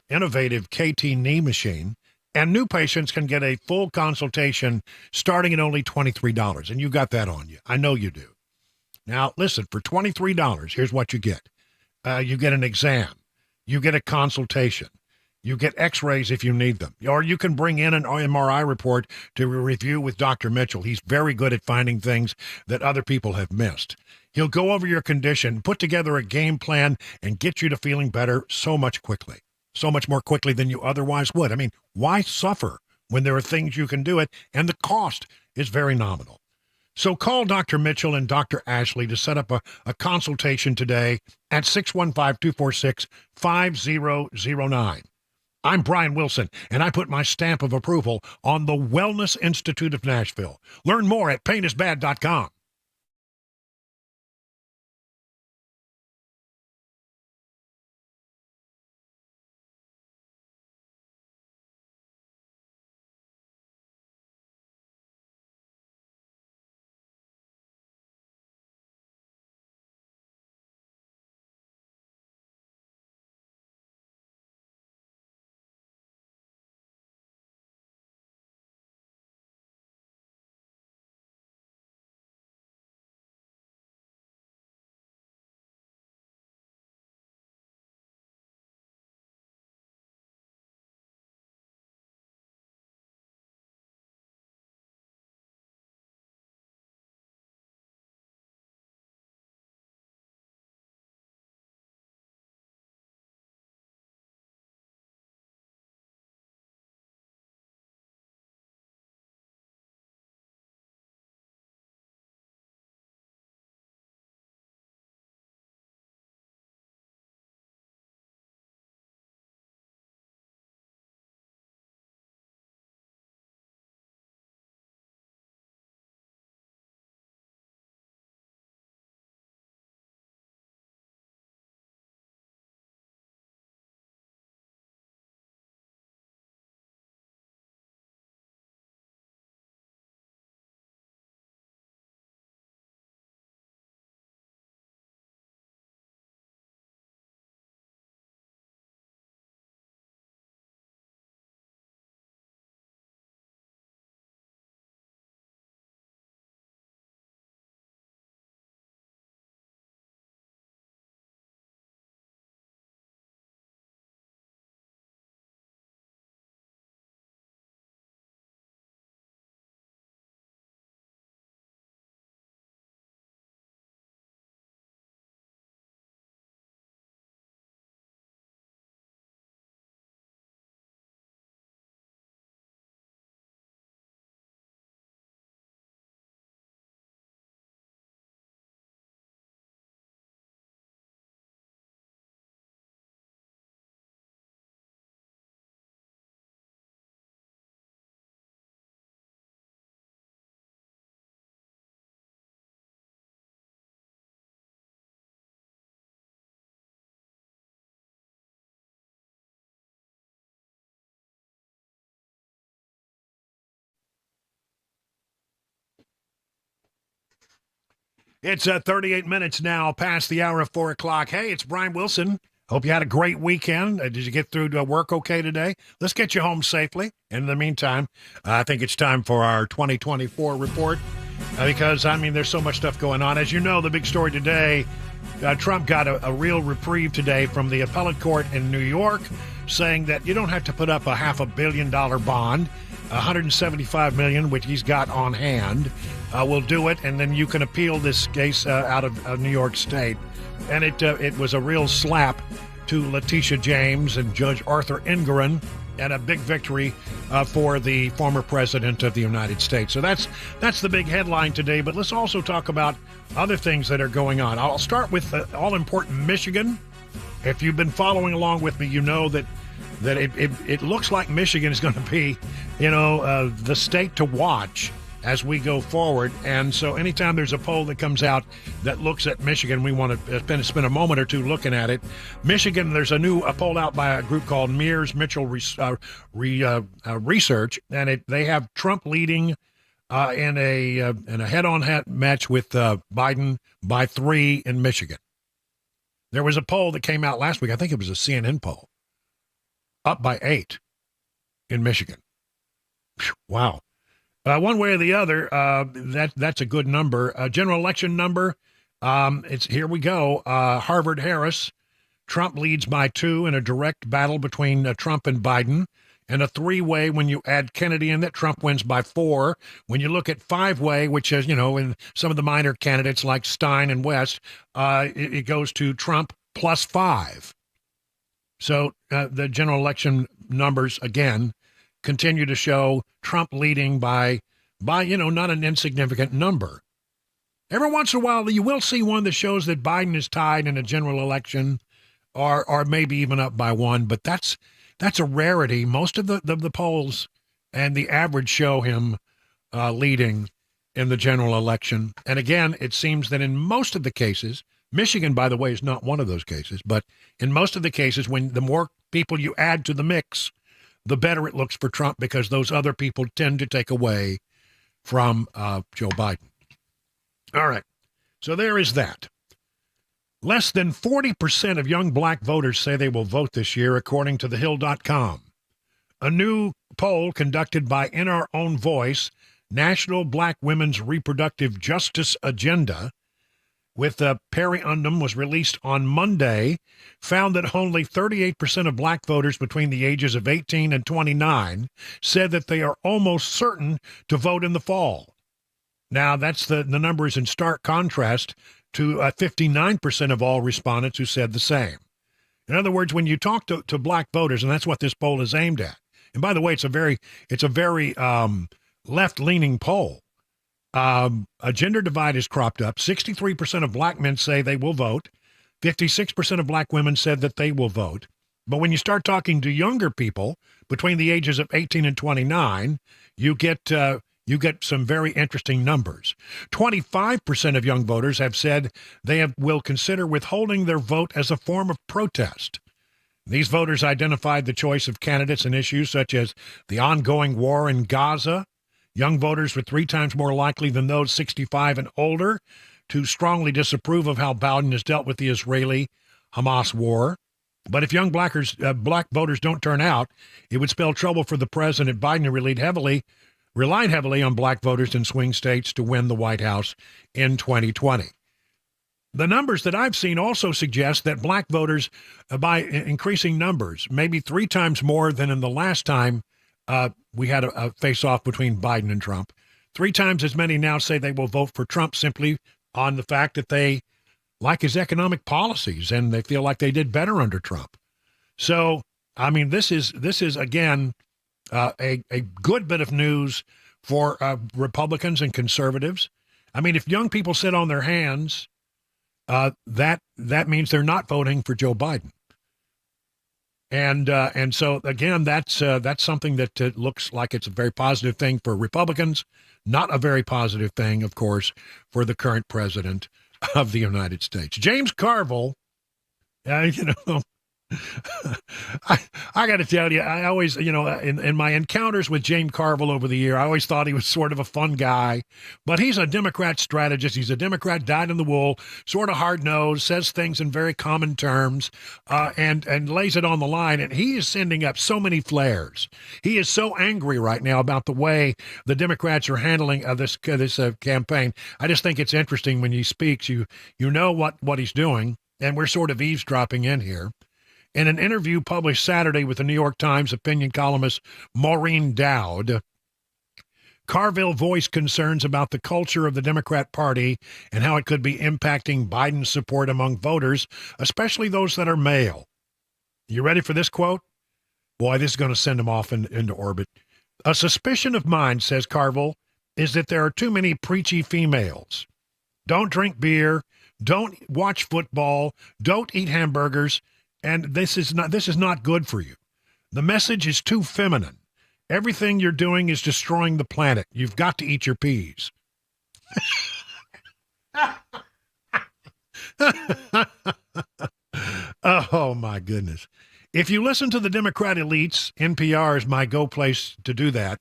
innovative KT knee machine. And new patients can get a full consultation starting at only $23. And you got that on you. I know you do. Now, listen, for $23, here's what you get. You get an exam. You get a consultation. You get x-rays if you need them. Or you can bring in an MRI report to review with Dr. Mitchell. He's very good at finding things that other people have missed. He'll go over your condition, put together a game plan, and get you to feeling better so much more quickly than you otherwise would. I mean, why suffer when there are things you can do it, and the cost is very nominal. So call Dr. Mitchell and Dr. Ashley to set up a consultation today at 615-246-5009. I'm Brian Wilson, and I put my stamp of approval on the Wellness Institute of Nashville. Learn more at painisbad.com. It's 38 minutes now past the hour of 4 o'clock. Hey, it's Brian Wilson. Hope you had a great weekend. Did you get through to work okay today? Let's get you home safely. In the meantime, I think it's time for our 2024 report because, there's so much stuff going on. As you know, the big story today, Trump got a real reprieve today from the appellate court in New York, saying that you don't have to put up a $500 million bond. $175 million, which he's got on hand, will do it, and then you can appeal this case out of New York State. And it was a real slap to Letitia James and Judge Arthur Engoron, and a big victory for the former president of the United States. So that's the big headline today. But let's also talk about other things that are going on. I'll start with all-important Michigan. If you've been following along with me, you know that it looks like Michigan is going to be, the state to watch as we go forward. And so anytime there's a poll that comes out that looks at Michigan, we want to spend a moment or two looking at it. Michigan, there's a poll out by a group called Mears Mitchell Research, and they have Trump leading in a head-on match with Biden by 3 in Michigan. There was a poll that came out last week. I think it was a CNN poll. Up by 8 in Michigan. Wow. One way or the other, that's a good number. General election number, here we go. Harvard-Harris, Trump leads by 2 in a direct battle between Trump and Biden, and a 3-way when you add Kennedy in that Trump wins by 4. When you look at 5-way, which is, in some of the minor candidates like Stein and West, it goes to Trump plus 5. So the general election numbers, again, continue to show Trump leading by not an insignificant number. Every once in a while, you will see one that shows that Biden is tied in a general election or maybe even up by 1, but that's a rarity. Most of the polls and the average show him leading in the general election. And again, it seems that in most of the cases, Michigan, by the way, is not one of those cases, but in most of the cases, when the more people you add to the mix, the better it looks for Trump because those other people tend to take away from Joe Biden. All right, so there is that. Less than 40% of young black voters say they will vote this year, according to thehill.com. A new poll conducted by In Our Own Voice, National Black Women's Reproductive Justice Agenda, with Perry Undum, was released on Monday, found that only 38% of black voters between the ages of 18 and 29 said that they are almost certain to vote in the fall. Now, that's the number is in stark contrast to 59% of all respondents who said the same. In other words, when you talk to black voters, and that's what this poll is aimed at. And by the way, it's a very left-leaning poll. A gender divide is cropped up. 63% of black men say they will vote. 56% of black women said that they will vote. But when you start talking to younger people between the ages of 18 and 29, you get some very interesting numbers. 25% of young voters have said will consider withholding their vote as a form of protest. These voters identified the choice of candidates and issues such as the ongoing war in Gaza. Young voters were 3 times more likely than those 65 and older to strongly disapprove of how Biden has dealt with the Israeli-Hamas war. But if young black voters don't turn out, it would spell trouble for the president. Biden relied heavily on black voters in swing states to win the White House in 2020. The numbers that I've seen also suggest that black voters, by increasing numbers, maybe 3 times more than in the last time we had a face-off between Biden and Trump. 3 times as many now say they will vote for Trump simply on the fact that they like his economic policies and they feel like they did better under Trump. So, this is again, a good bit of news for Republicans and conservatives. If young people sit on their hands, that means they're not voting for Joe Biden. And so, again, that's something that looks like it's a very positive thing for Republicans, not a very positive thing, of course, for the current president of the United States. James Carville, I got to tell you, I always, in my encounters with James Carville over the year, I always thought he was sort of a fun guy, but he's a Democrat strategist. He's a Democrat dyed in the wool, sort of hard-nosed, says things in very common terms, and lays it on the line, and he is sending up so many flares. He is so angry right now about the way the Democrats are handling this campaign. I just think it's interesting when he speaks. You know what he's doing, and we're sort of eavesdropping in here. In an interview published Saturday with the New York Times opinion columnist Maureen Dowd, Carville voiced concerns about the culture of the Democrat Party and how it could be impacting Biden's support among voters, especially those that are male. You ready for this quote? Boy, this is going to send him off into orbit. A suspicion of mine, says Carville, is that there are too many preachy females. Don't drink beer, don't watch football, don't eat hamburgers. And this is not good for you. The message is too feminine. Everything you're doing is destroying the planet. You've got to eat your peas. Oh, my goodness. If you listen to the Democrat elites, NPR is my go place to do that.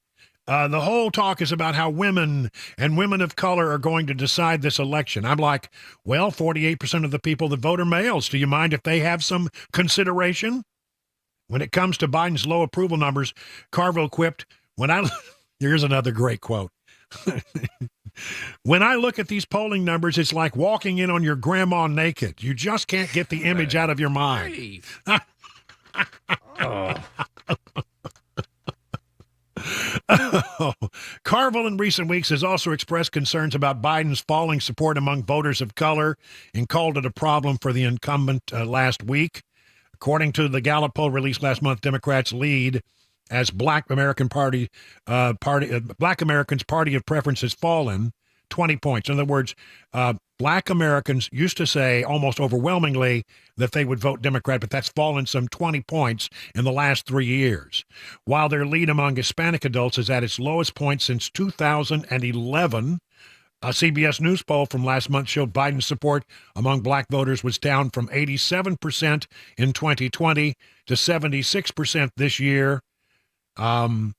The whole talk is about how women and women of color are going to decide this election. I'm like, well, 48% of the people that vote are males. Do you mind if they have some consideration? When it comes to Biden's low approval numbers, Carville quipped, here's another great quote. When I look at these polling numbers, it's like walking in on your grandma naked. You just can't get the image out of your mind. Carville in recent weeks has also expressed concerns about Biden's falling support among voters of color and called it a problem for the incumbent last week. According to the Gallup poll released last month, Democrats lead as Black Americans' party of preference has fallen 20 points. In other words, Black Americans used to say almost overwhelmingly that they would vote Democrat, but that's fallen some 20 points in the last 3 years, while their lead among Hispanic adults is at its lowest point since 2011. A CBS News poll from last month showed Biden's support among Black voters was down from 87% in 2020 to 76% this year. Those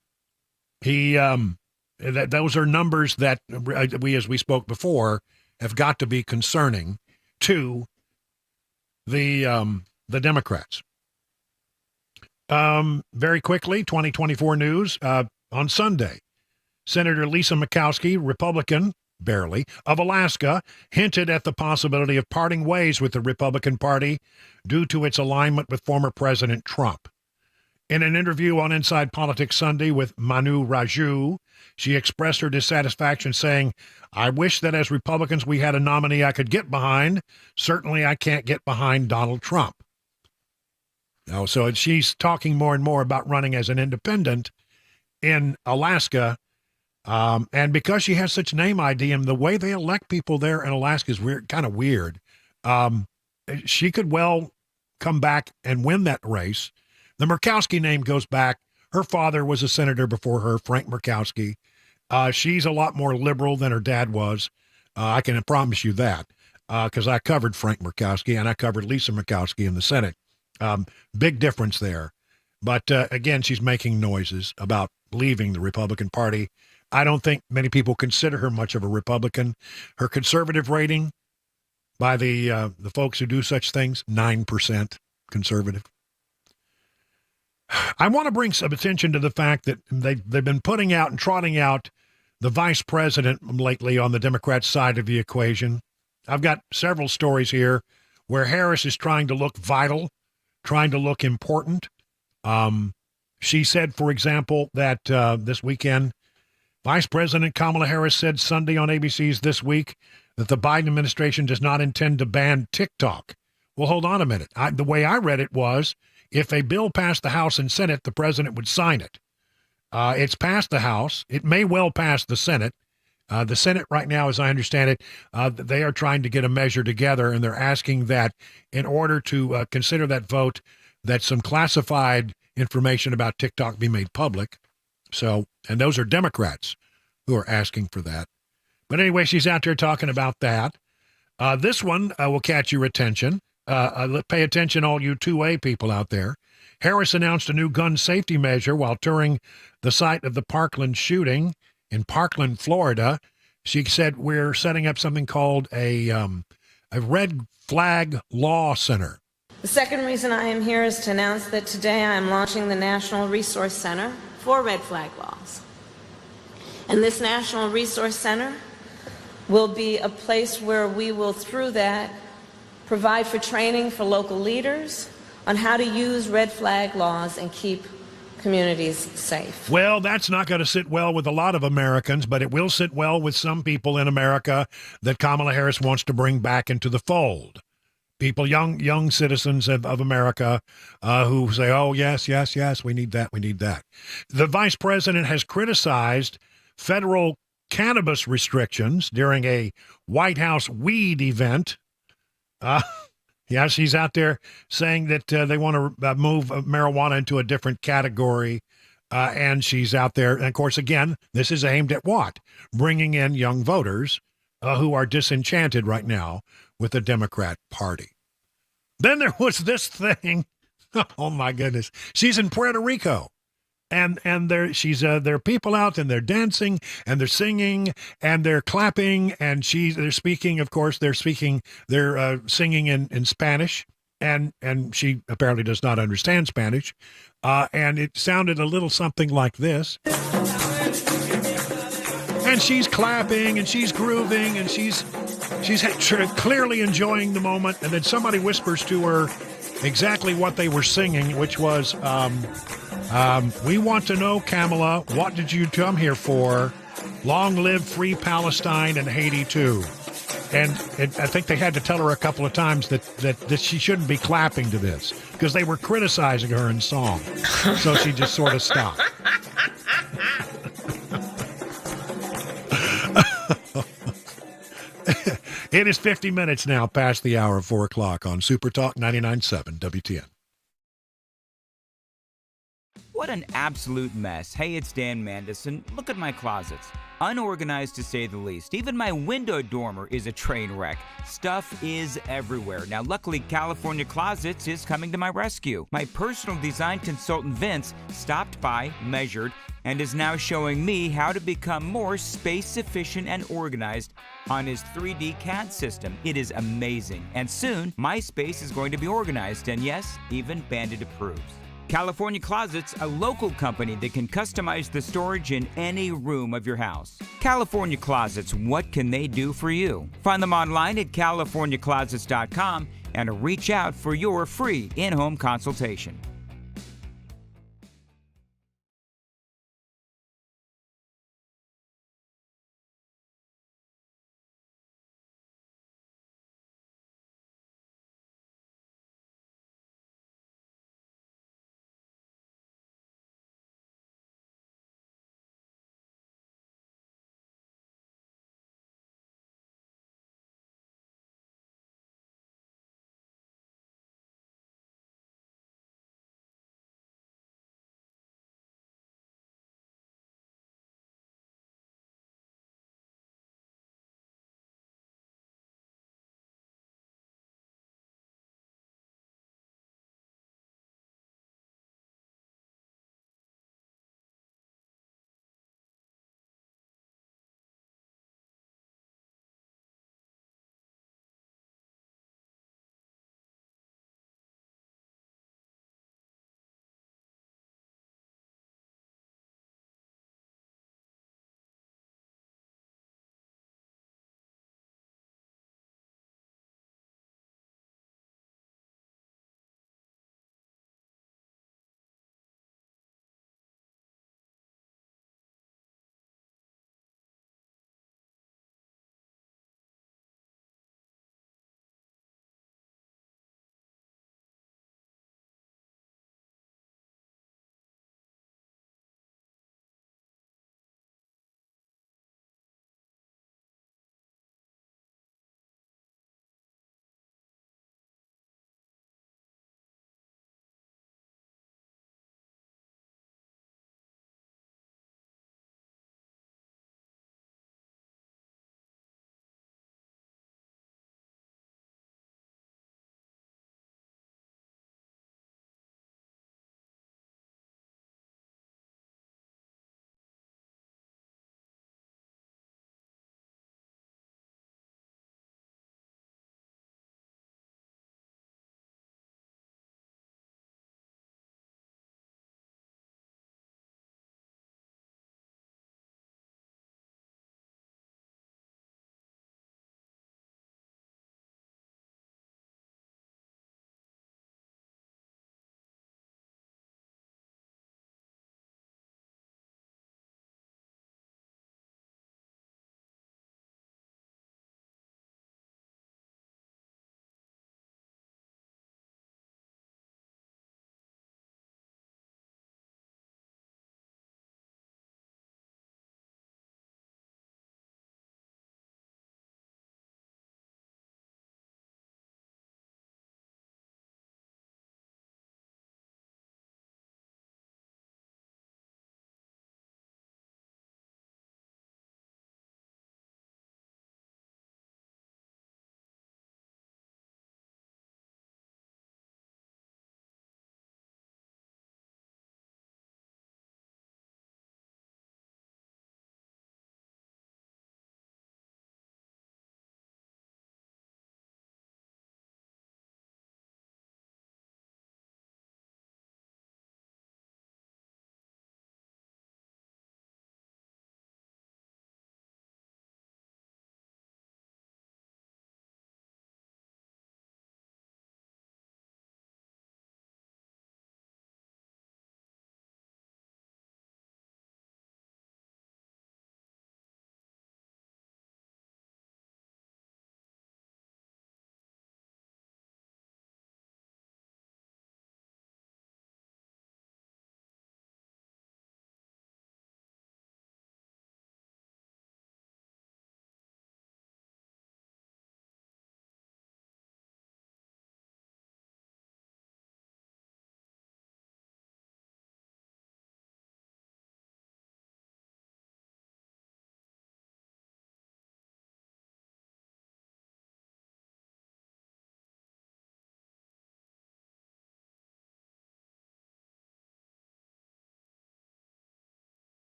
are numbers that we, as we spoke before, have got to be concerning to the Democrats. Very quickly, 2024 news. On Sunday, Senator Lisa Murkowski, Republican, barely, of Alaska, hinted at the possibility of parting ways with the Republican Party due to its alignment with former President Trump. In an interview on Inside Politics Sunday with Manu Raju, she expressed her dissatisfaction, saying, "I wish that as Republicans we had a nominee I could get behind. Certainly I can't get behind Donald Trump." Now, so she's talking more and more about running as an independent in Alaska. And because she has such name ID, and the way they elect people there in Alaska is weird, kind of weird, she could well come back and win that race. The Murkowski name goes back. Her father was a senator before her, Frank Murkowski. She's a lot more liberal than her dad was. I can promise you that, because I covered Frank Murkowski and I covered Lisa Murkowski in the Senate. Big difference there. But again, she's making noises about leaving the Republican Party. I don't think many people consider her much of a Republican. Her conservative rating by the folks who do such things, 9% conservative. I want to bring some attention to the fact that they've been putting out and trotting out the vice president lately on the Democrat side of the equation. I've got several stories here where Harris is trying to look vital, trying to look important. She said, for example, that this weekend, Vice President Kamala Harris said Sunday on ABC's This Week that the Biden administration does not intend to ban TikTok. Well, hold on a minute. The way I read it was, if a bill passed the House and Senate, the president would sign it. It's passed the House. It may well pass the Senate. The Senate right now, as I understand it, they are trying to get a measure together, and they're asking that in order to consider that vote, that some classified information about TikTok be made public. So, and those are Democrats who are asking for that. But anyway, she's out there talking about that. This one will catch your attention. Pay attention, all you 2A people out there. Harris announced a new gun safety measure while touring the site of the Parkland shooting in Parkland, Florida. She said, we're setting up something called a red flag law center. The second reason I am here is to announce that today I am launching the National Resource Center for Red Flag Laws. And this National Resource Center will be a place where we will, through that, provide for training for local leaders on how to use red flag laws and keep communities safe. Well, that's not going to sit well with a lot of Americans, but it will sit well with some people in America that Kamala Harris wants to bring back into the fold. People, young citizens of America who say, oh, yes, we need that, we need that. The vice president has criticized federal cannabis restrictions during a White House weed event. Yeah, she's out there saying that they want to move marijuana into a different category. And she's out there. And of course, again, this is aimed at what? Bringing in young voters who are disenchanted right now with the Democrat Party. Then there was this thing. Oh, my goodness. She's in Puerto Rico. And there are people out and they're dancing and they're singing and they're clapping and they're speaking, of course, they're singing in Spanish and she apparently does not understand Spanish. And it sounded a little something like this. And she's clapping and she's grooving and she's clearly enjoying the moment. And then somebody whispers to her exactly what they were singing, which was, we want to know, Kamala, what did you come here for? Long live free Palestine and Haiti too. And I think they had to tell her a couple of times that she shouldn't be clapping to this because they were criticizing her in song. So she just sort of stopped. It is 50 minutes now past the hour of 4 o'clock on Super Talk 99.7 WTN. What an absolute mess. Hey, it's Dan Mandison. Look at my closets. Unorganized to say the least. Even my window dormer is a train wreck. Stuff is everywhere. Now, luckily, California Closets is coming to my rescue. My personal design consultant, Vince, stopped by, measured, and is now showing me how to become more space efficient and organized on his 3D CAD system. It is amazing. And soon, my space is going to be organized, and yes, even Bandit approves. California Closets, a local company that can customize the storage in any room of your house. California Closets, what can they do for you? Find them online at californiaclosets.com and reach out for your free in-home consultation.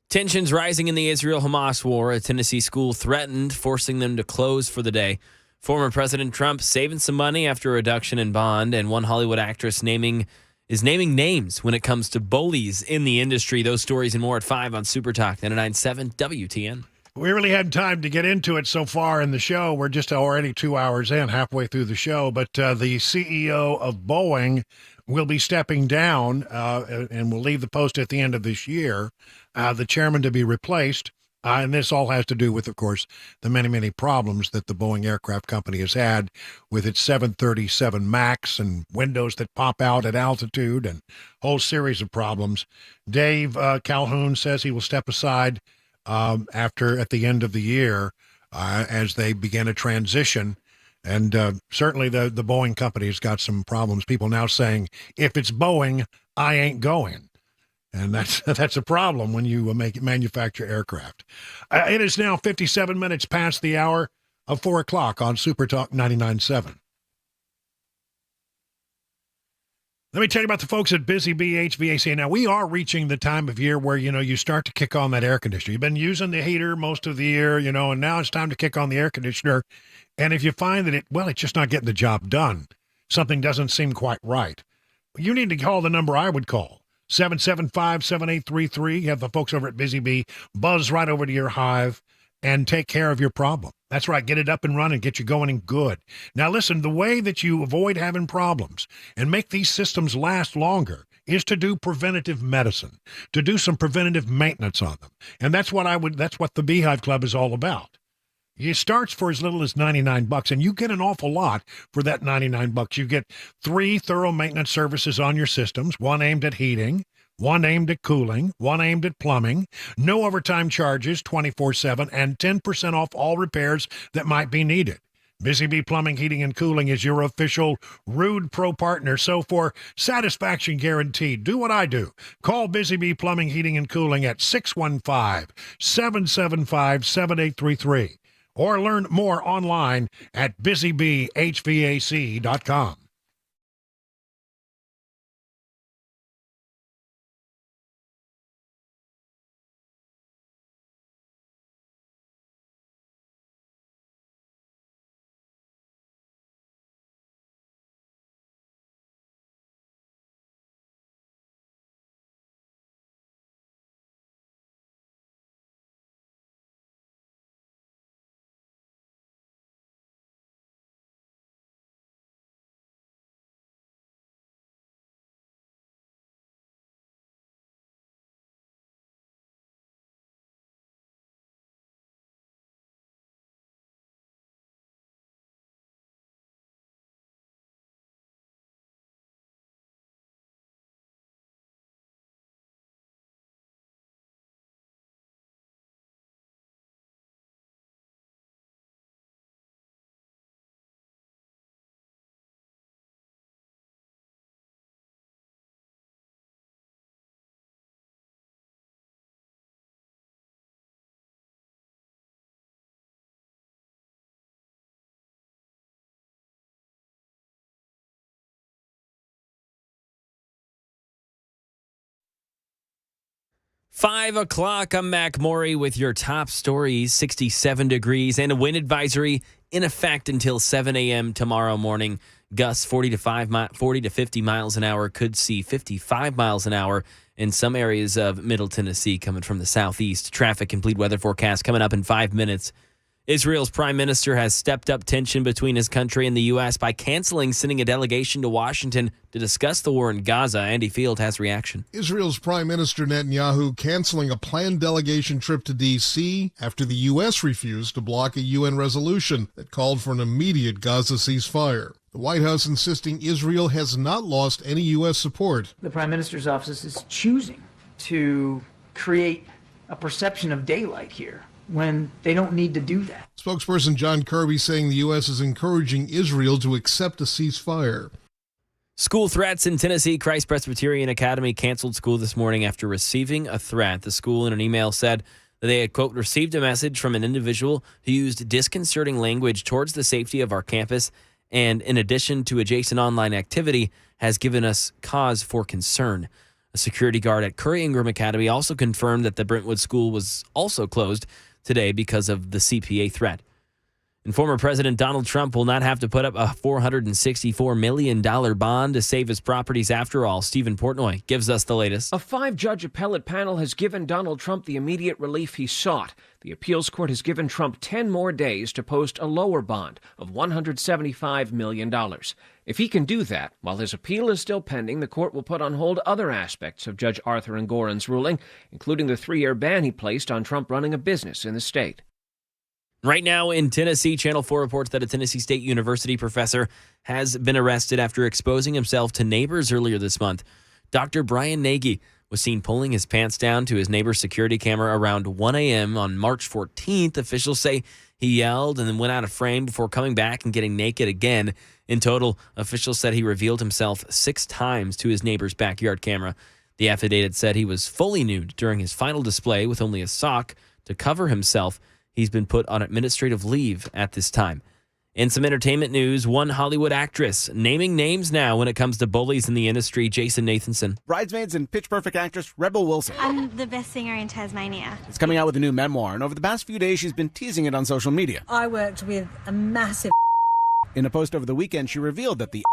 Tensions rising in the Israel-Hamas war. A Tennessee school threatened forcing them to close for the day. Former President Trump saving some money after a reduction in bond, and one Hollywood actress is naming names when it comes to bullies in the industry. Those stories and more at 5 on Super Talk 99.7 WTN. We really had time to get into it so far in the show. We're just already 2 hours in, halfway through the show. But the CEO of Boeing will be stepping down and will leave the post at the end of this year. The chairman to be replaced. And this all has to do with, of course, the many, many problems that the Boeing aircraft company has had with its 737 MAX and windows that pop out at altitude and a whole series of problems. Dave Calhoun says he will step aside at the end of the year as they begin a transition. And certainly the Boeing company has got some problems. People now saying, if it's Boeing, I ain't going. And that's a problem when you manufacture aircraft. It is now 57 minutes past the hour of 4 o'clock on Super Talk 99.7. Let me tell you about the folks at Busy Bee HVAC. Now, we are reaching the time of year where, you start to kick on that air conditioner. You've been using the heater most of the year, and now it's time to kick on the air conditioner. And if you find that it's just not getting the job done, something doesn't seem quite right, you need to call the number I would call. 775-7833. You have the folks over at Busy Bee buzz right over to your hive and take care of your problem. That's right. Get it up and running, get you going and good. Now, listen, the way that you avoid having problems and make these systems last longer is to do preventative medicine, to do some preventative maintenance on them. And that's what the Beehive Club is all about. It starts for as little as $99, and you get an awful lot for that $99. You get 3 thorough maintenance services on your systems, one aimed at heating, one aimed at cooling, one aimed at plumbing, no overtime charges 24/7, and 10% off all repairs that might be needed. Busy Bee Plumbing, Heating, and Cooling is your official Rude Pro partner. So for satisfaction guaranteed, do what I do. Call Busy Bee Plumbing, Heating, and Cooling at 615-775-7833. Or learn more online at busybeehvac.com. Five o'clock, I'm Mac Maury with your top stories. 67 degrees and a wind advisory in effect until 7 a.m. tomorrow morning. Gusts 40 to 50 miles an hour. Could see 55 miles an hour in some areas of Middle Tennessee coming from the southeast. Traffic complete weather forecast coming up in 5 minutes. Israel's prime minister has stepped up tension between his country and the U.S. by canceling sending a delegation to Washington to discuss the war in Gaza. Andy Field has reaction. Israel's Prime Minister Netanyahu canceling a planned delegation trip to D.C. after the U.S. refused to block a U.N. resolution that called for an immediate Gaza ceasefire. The White House insisting Israel has not lost any U.S. support. The Prime Minister's office is choosing to create a perception of daylight here, when they don't need to do that. Spokesperson John Kirby saying the U.S. is encouraging Israel to accept a ceasefire. School threats in Tennessee. Christ Presbyterian Academy canceled school this morning after receiving a threat. The school in an email said that they had, quote, received a message from an individual who used disconcerting language towards the safety of our campus and, in addition to adjacent online activity, has given us cause for concern. A security guard at Curry Ingram Academy also confirmed that the Brentwood school was also closed today because of the CPA threat. And former President Donald Trump will not have to put up a $464 million bond to save his properties after all. Stephen Portnoy gives us the latest. A 5-judge appellate panel has given Donald Trump the immediate relief he sought. The appeals court has given Trump 10 more days to post a lower bond of $175 million. If he can do that, while his appeal is still pending, the court will put on hold other aspects of Judge Arthur Engoron's ruling, including the 3-year ban he placed on Trump running a business in the state. Right now in Tennessee, Channel 4 reports that a Tennessee State University professor has been arrested after exposing himself to neighbors earlier this month. Dr. Brian Nagy was seen pulling his pants down to his neighbor's security camera around 1 a.m. on March 14th. Officials say he yelled and then went out of frame before coming back and getting naked again. In total, officials said he revealed himself 6 times to his neighbor's backyard camera. The affidavit said he was fully nude during his final display with only a sock to cover himself. He's been put on administrative leave at this time. In some entertainment news, one Hollywood actress naming names now when it comes to bullies in the industry. Jason Nathanson. Bridesmaids and Pitch Perfect actress Rebel Wilson. I'm the best singer in Tasmania. Is coming out with a new memoir, and over the past few days, she's been teasing it on social media. I worked with a massive. In a post over the weekend, she revealed that the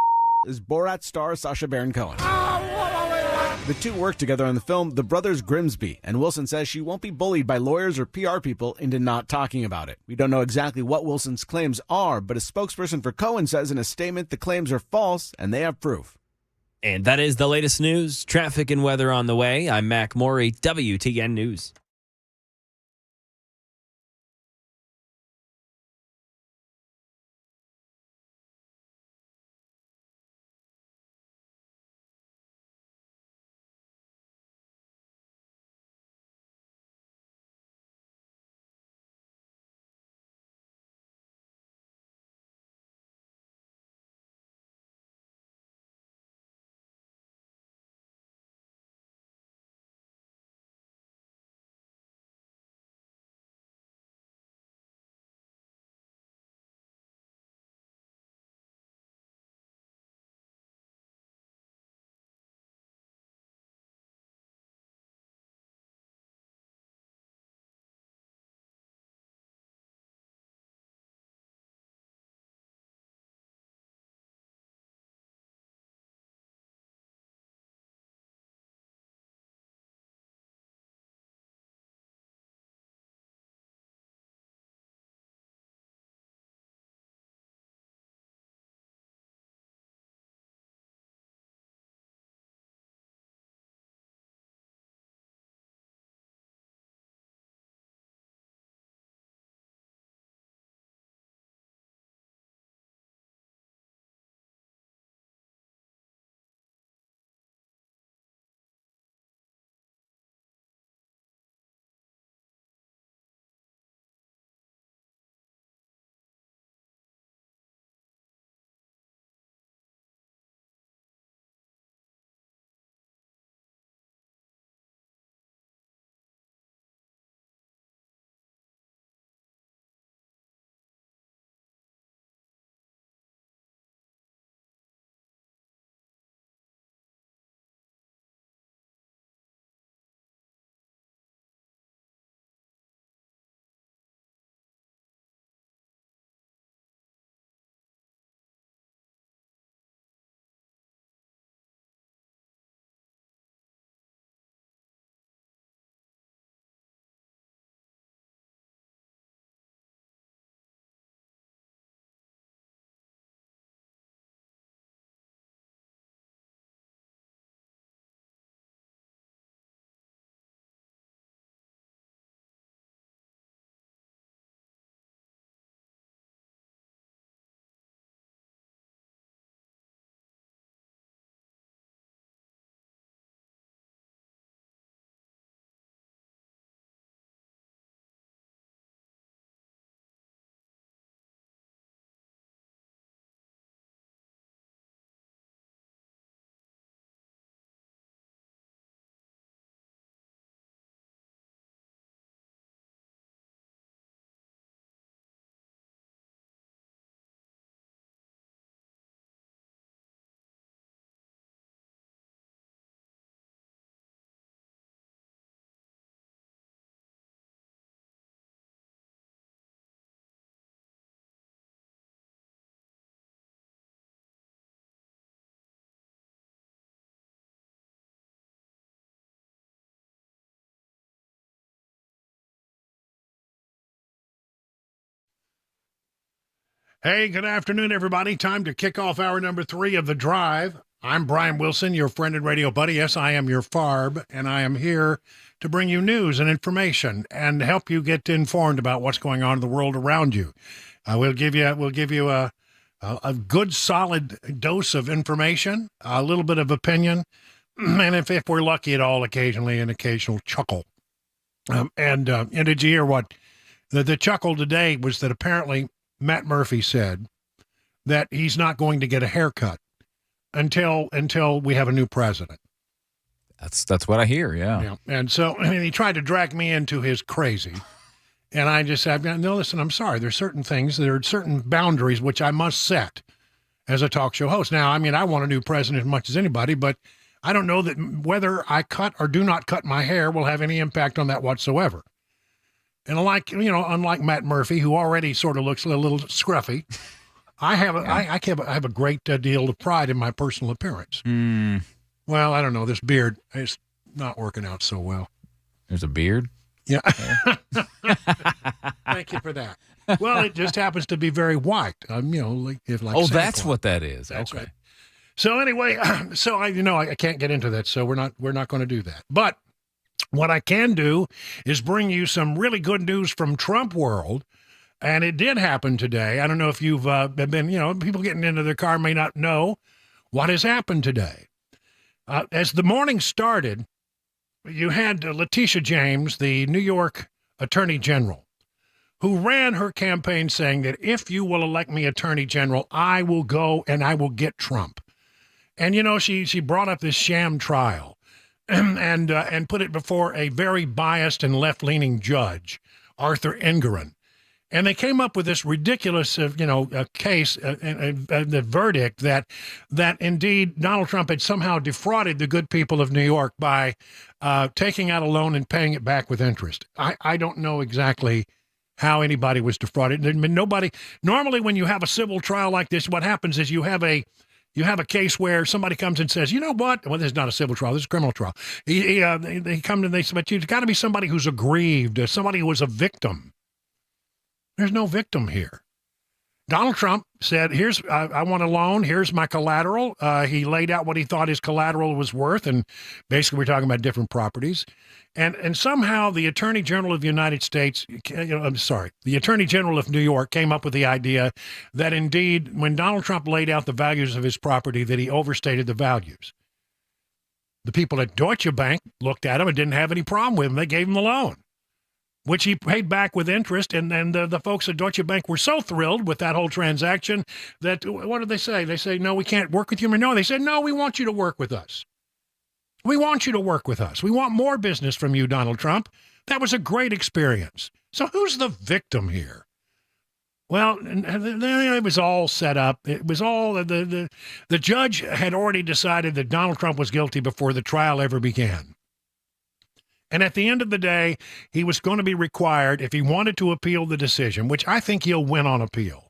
is Borat star Sacha Baron Cohen. The two worked together on the film The Brothers Grimsby, and Wilson says she won't be bullied by lawyers or PR people into not talking about it. We don't know exactly what Wilson's claims are, but a spokesperson for Cohen says in a statement the claims are false and they have proof. And that is the latest news. Traffic and weather on the way. I'm Mac Morey, WTN News. Hey, good afternoon, everybody. Time to kick off hour number 3 of The Drive. I'm Brian Wilson, your friend and radio buddy. Yes, I am your FARB, and I am here to bring you news and information and help you get informed about what's going on in the world around you. We'll give you a good, solid dose of information, a little bit of opinion, and if we're lucky at all, occasionally an occasional chuckle. And did you hear what the chuckle today was? That apparently Matt Murphy said that he's not going to get a haircut until we have a new president. That's what I hear, yeah. And so he tried to drag me into his crazy. And I just said, no, listen, I'm sorry. There's certain things, there are certain boundaries which I must set as a talk show host. Now, I mean, I want a new president as much as anybody, but I don't know that whether I cut or do not cut my hair will have any impact on that whatsoever. And unlike Matt Murphy, who already sort of looks a little scruffy, I have a great deal of pride in my personal appearance. Well, I don't know. This beard is not working out so well. There's a beard? Yeah. Thank you for that. Well, it just happens to be very white. Like Santa that's Claus. What that is. That's okay. Right. So anyway, I can't get into that. So we're not going to do that. But what I can do is bring you some really good news from Trump world. And it did happen today. I don't know if you've been, people getting into their car may not know what has happened today. As the morning started, you had Letitia James, the New York Attorney General, who ran her campaign saying that if you will elect me Attorney General, I will go and I will get Trump. And, she brought up this sham trial and put it before a very biased and left-leaning judge, Arthur Engoron. And they came up with this ridiculous, case, the verdict that indeed Donald Trump had somehow defrauded the good people of New York by taking out a loan and paying it back with interest. I don't know exactly how anybody was defrauded. Nobody. Normally, when you have a civil trial like this, what happens is you have a case where somebody comes and says, you know what? Well, this is not a civil trial. This is a criminal trial. They come and they say, but you've got to be somebody who's aggrieved, somebody who was a victim. There's no victim here. Donald Trump said, I want a loan. Here's my collateral. He laid out what he thought his collateral was worth. And basically, we're talking about different properties. And somehow the Attorney General of the United States, the Attorney General of New York came up with the idea that indeed, when Donald Trump laid out the values of his property, that he overstated the values. The people at Deutsche Bank looked at him and didn't have any problem with him. They gave him the loan, which he paid back with interest. And then the folks at Deutsche Bank were so thrilled with that whole transaction that, what did they say? They say, no, we can't work with you. No, they said, no, we want you to work with us. We want you to work with us. We want more business from you, Donald Trump. That was a great experience. So who's the victim here? Well, it was all set up. It was all the judge had already decided that Donald Trump was guilty before the trial ever began. And at the end of the day, he was going to be required, if he wanted to appeal the decision, which I think he'll win on appeal.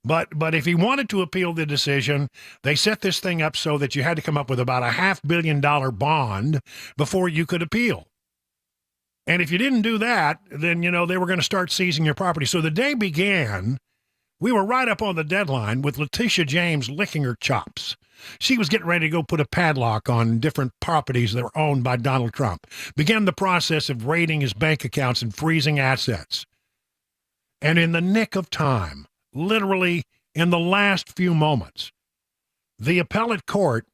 But if he wanted to appeal the decision, they set this thing up so that you had to come up with about a $500 million bond before you could appeal. And if you didn't do that, then, they were going to start seizing your property. So the day began, we were right up on the deadline with Letitia James licking her chops. She was getting ready to go put a padlock on different properties that were owned by Donald Trump, began the process of raiding his bank accounts and freezing assets. And in the nick of time, literally in the last few moments, the appellate court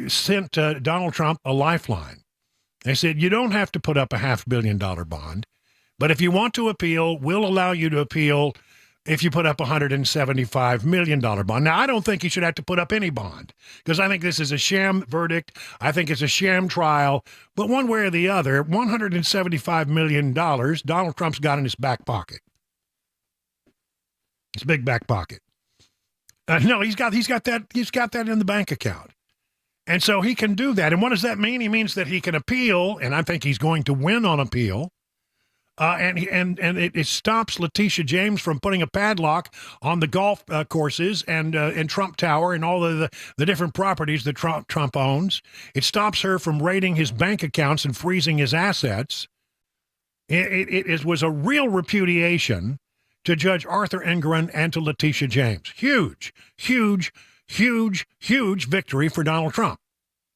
sent Donald Trump a lifeline. They said, you don't have to put up a $500 million bond, but if you want to appeal, we'll allow you to appeal if you put up a $175 million bond. Now, I don't think he should have to put up any bond because I think this is a sham verdict. I think it's a sham trial. But one way or the other, $175 million, Donald Trump's got in his back pocket. His big back pocket. No, he's got that in the bank account. And so he can do that. And what does that mean? He means that he can appeal, and I think he's going to win on appeal. And it stops Letitia James from putting a padlock on the golf courses and Trump Tower and all the different properties that Trump owns. It stops her from raiding his bank accounts and freezing his assets. It was a real repudiation to Judge Arthur Engoron and to Letitia James. Huge, huge, huge, huge victory for Donald Trump,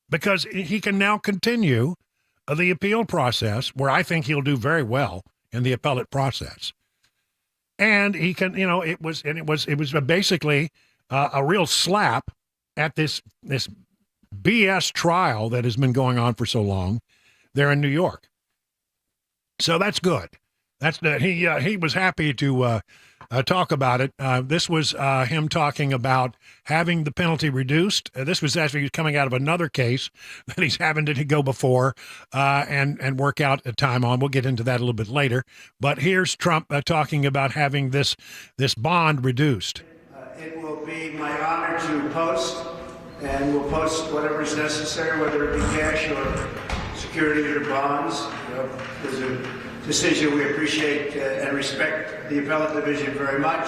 because he can now continue the appeal process, where I think he'll do very well in the appellate process. And he can, it was basically a real slap at this BS trial that has been going on for so long there in New York. So that's good. He was happy to talk about it. This was him talking about having the penalty reduced. This was actually coming out of another case that he's having to go before and work out a time on. We'll get into that a little bit later. But here's Trump talking about having this bond reduced. It will be my honor to post, and we'll post whatever is necessary, whether it be cash or security or bonds. There's a decision we appreciate and respect the appellate division very much,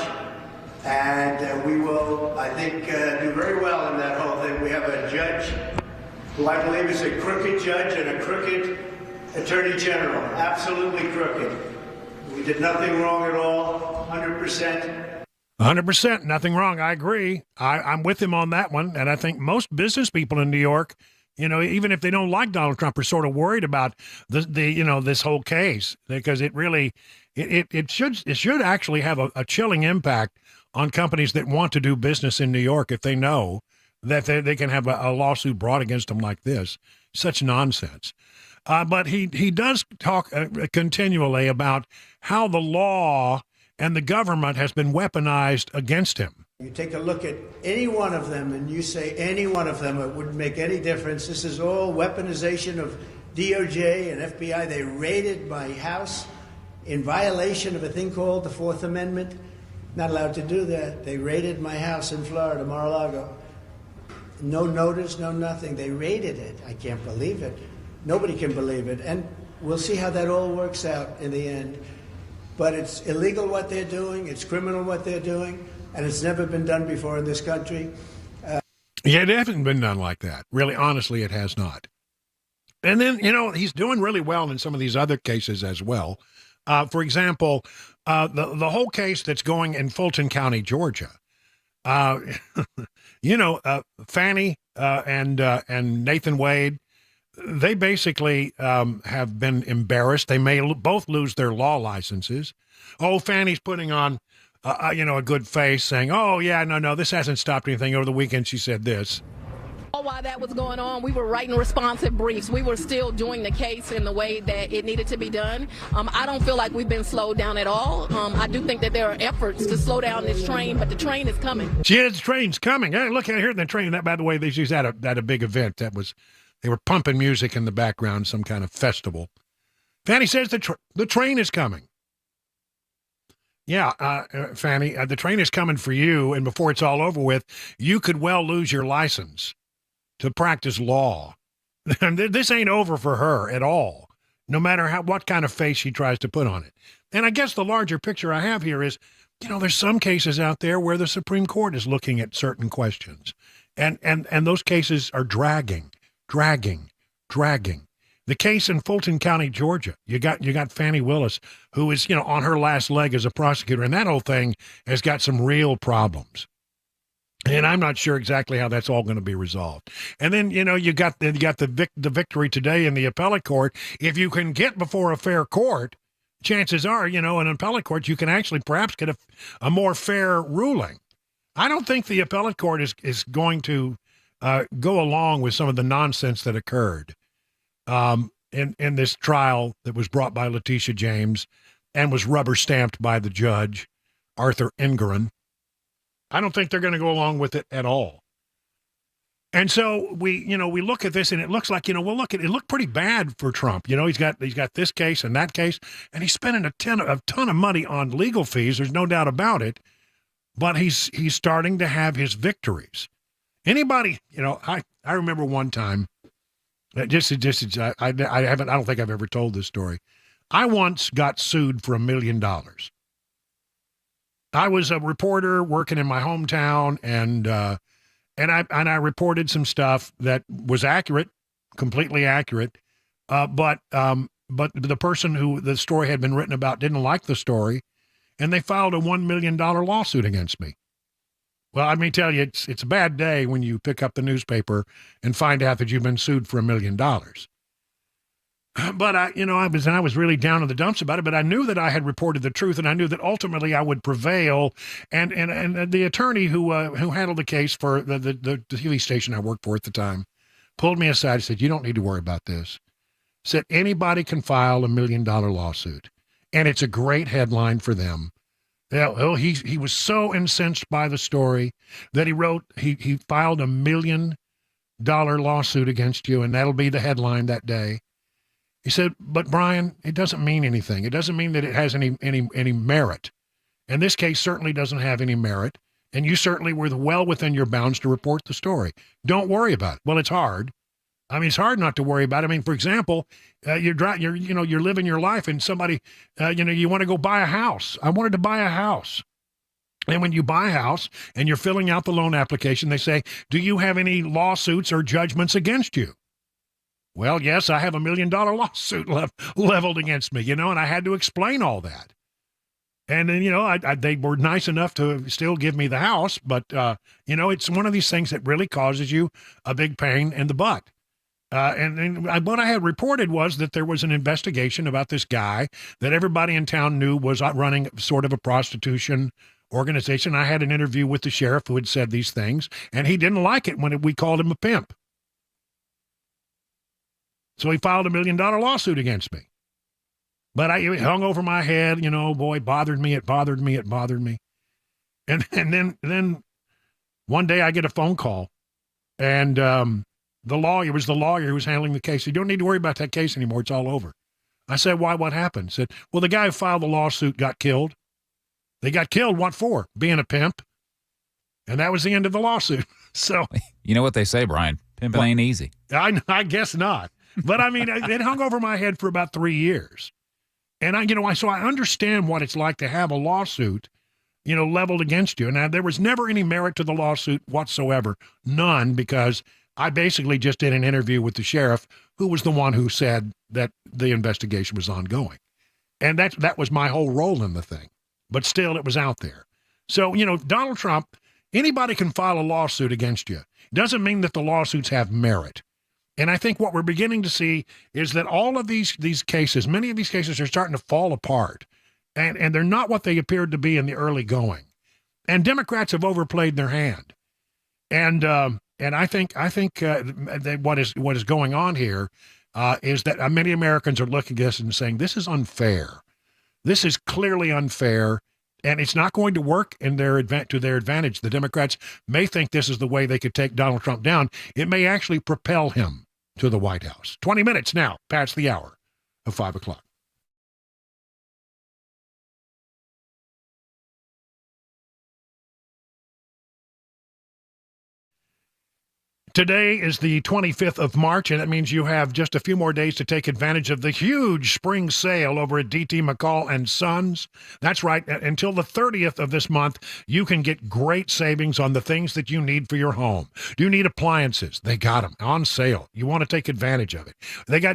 and we will, I think, do very well in that whole thing. We have a judge who I believe is a crooked judge and a crooked attorney general, absolutely crooked. We did nothing wrong at all, 100%. 100%, nothing wrong. I agree. I'm with him on that one, and I think most business people in New York, even if they don't like Donald Trump, are sort of worried about this whole case, because it really, it should actually have a chilling impact on companies that want to do business in New York if they know that they can have a lawsuit brought against them like this. Such nonsense. But he does talk continually about how the law and the government has been weaponized against him. You take a look at any one of them and you say any one of them, it wouldn't make any difference. This is all weaponization of DOJ and FBI. They raided my house in violation of a thing called the Fourth Amendment. Not allowed to do that. They raided my house in Florida, Mar-a-Lago. No notice, no nothing. They raided it. I can't believe it. Nobody can believe it. And we'll see how that all works out in the end. But it's illegal what they're doing. It's criminal what they're doing. And it's never been done before in this country. Yeah, it hasn't been done like that. Really, honestly, it has not. And then, he's doing really well in some of these other cases as well. For example, the whole case that's going in Fulton County, Georgia. Fannie and Nathan Wade, they basically have been embarrassed. They may both lose their law licenses. Oh, Fannie's putting on a good face, saying, oh, yeah, no, this hasn't stopped anything. Over the weekend, she said this. While that was going on, we were writing responsive briefs. We were still doing the case in the way that it needed to be done. I don't feel like we've been slowed down at all. I do think that there are efforts to slow down this train, but the train is coming. Yeah, the train's coming. Hey, look at here, the train. That, by the way, they used at a big event. They were pumping music in the background, some kind of festival. Fannie says the train is coming. Yeah, Fannie, the train is coming for you, and before it's all over with, you could well lose your license to practice law. This ain't over for her at all, no matter what kind of face she tries to put on it. And I guess the larger picture I have here is, there's some cases out there where the Supreme Court is looking at certain questions, and those cases are dragging. The case in Fulton County, Georgia, you got Fannie Willis, who is, on her last leg as a prosecutor, and that whole thing has got some real problems. And I'm not sure exactly how that's all going to be resolved. And then, you got the victory today in the appellate court. If you can get before a fair court, chances are, in an appellate court, you can actually perhaps get a more fair ruling. I don't think the appellate court is going to go along with some of the nonsense that occurred in this trial that was brought by Letitia James and was rubber stamped by the judge, Arthur Engoron. I don't think they're going to go along with it at all. And so we look at this and it looks like, it looked pretty bad for Trump. He's got this case and that case, and he's spending a ton of money on legal fees. There's no doubt about it. But he's starting to have his victories. Anybody, I remember one time, I don't think I've ever told this story. I once got sued for $1 million. I was a reporter working in my hometown, and I reported some stuff that was accurate, completely accurate. But the person who the story had been written about didn't like the story, and they filed a $1 million lawsuit against me. Well, let me tell you, it's a bad day when you pick up the newspaper and find out that you've been sued for $1 million. But I was really down in the dumps about it, but I knew that I had reported the truth, and I knew that ultimately I would prevail. And the attorney who handled the case for the TV station I worked for at the time pulled me aside and said, "You don't need to worry about this." Said anybody can file $1 million lawsuit, and it's a great headline for them. Yeah, he was so incensed by the story that he filed $1 million lawsuit against you, and that'll be the headline that day. He said, "But Brian, it doesn't mean anything. It doesn't mean that it has any merit. And this case certainly doesn't have any merit, and you certainly were well within your bounds to report the story. Don't worry about it." Well, it's hard. I mean, it's hard not to worry about it. I mean, for example, you're living your life, and somebody, you want to go buy a house. I wanted to buy a house. And when you buy a house and you're filling out the loan application, they say, "Do you have any lawsuits or judgments against you?" Well, yes, I have $1 million lawsuit leveled against me, and I had to explain all that. And then, they were nice enough to still give me the house, but, it's one of these things that really causes you a big pain in the butt. And what I had reported was that there was an investigation about this guy that everybody in town knew was running sort of a prostitution organization. I had an interview with the sheriff who had said these things, and he didn't like it when we called him a pimp. So he filed $1 million lawsuit against me. But it hung over my head, boy, it bothered me. And then one day I get a phone call, and the lawyer who was handling the case. "You don't need to worry about that case anymore. It's all over." I said, "Why? What happened?" He said, "Well, the guy who filed the lawsuit got killed." They got killed. What for? Being a pimp. And that was the end of the lawsuit. So you know what they say, Brian? Pimping ain't easy. I guess not. But I mean, it hung over my head for about 3 years. And so I understand what it's like to have a lawsuit, leveled against you. Now, there was never any merit to the lawsuit whatsoever. None, because I basically just did an interview with the sheriff, who was the one who said that the investigation was ongoing. And that was my whole role in the thing. But still, it was out there. So, Donald Trump, anybody can file a lawsuit against you. Doesn't mean that the lawsuits have merit. And I think what we're beginning to see is that all of these cases, many of these cases are starting to fall apart. And they're not what they appeared to be in the early going. And Democrats have overplayed their hand. And I think that what is going on here is that many Americans are looking at this and saying, this is unfair. This is clearly unfair. And it's not going to work to their advantage. The Democrats may think this is the way they could take Donald Trump down. It may actually propel him to the White House. 20 minutes now past the hour of 5 o'clock. Today is the 25th of March, and that means you have just a few more days to take advantage of the huge spring sale over at D.T. McCall & Sons. That's right. Until the 30th of this month, you can get great savings on the things that you need for your home. Do you need appliances? They got them on sale. You want to take advantage of it.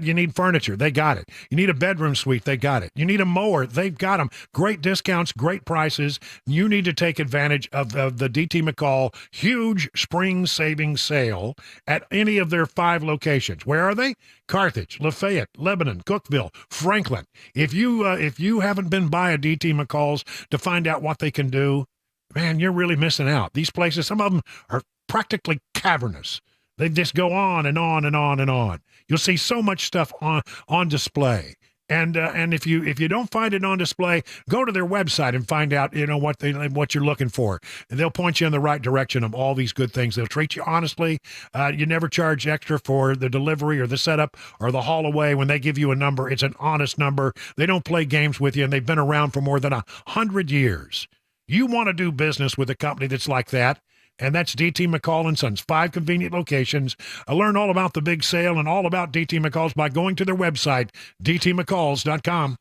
You need furniture. They got it. You need a bedroom suite. They got it. You need a mower. They've got them. Great discounts, great prices. You need to take advantage of the D.T. McCall huge spring savings sale at any of their 5 locations. Where are they? Carthage, Lafayette, Lebanon, Cookeville, Franklin. If you haven't been by a D.T. McCall's to find out what they can do, man, you're really missing out. These places, some of them are practically cavernous. They just go on and on and on and on. You'll see so much stuff on display. And if you don't find it on display, go to their website and find out what you're looking for. And they'll point you in the right direction of all these good things. They'll treat you honestly. You never charge extra for the delivery or the setup or the haul away. When they give you a number, it's an honest number. They don't play games with you, and they've been around for more than 100 years. You want to do business with a company that's like that. And that's D.T. McCall & Sons, 5 convenient locations. Learn all about the big sale and all about D.T. McCall's by going to their website, dtmccalls.com.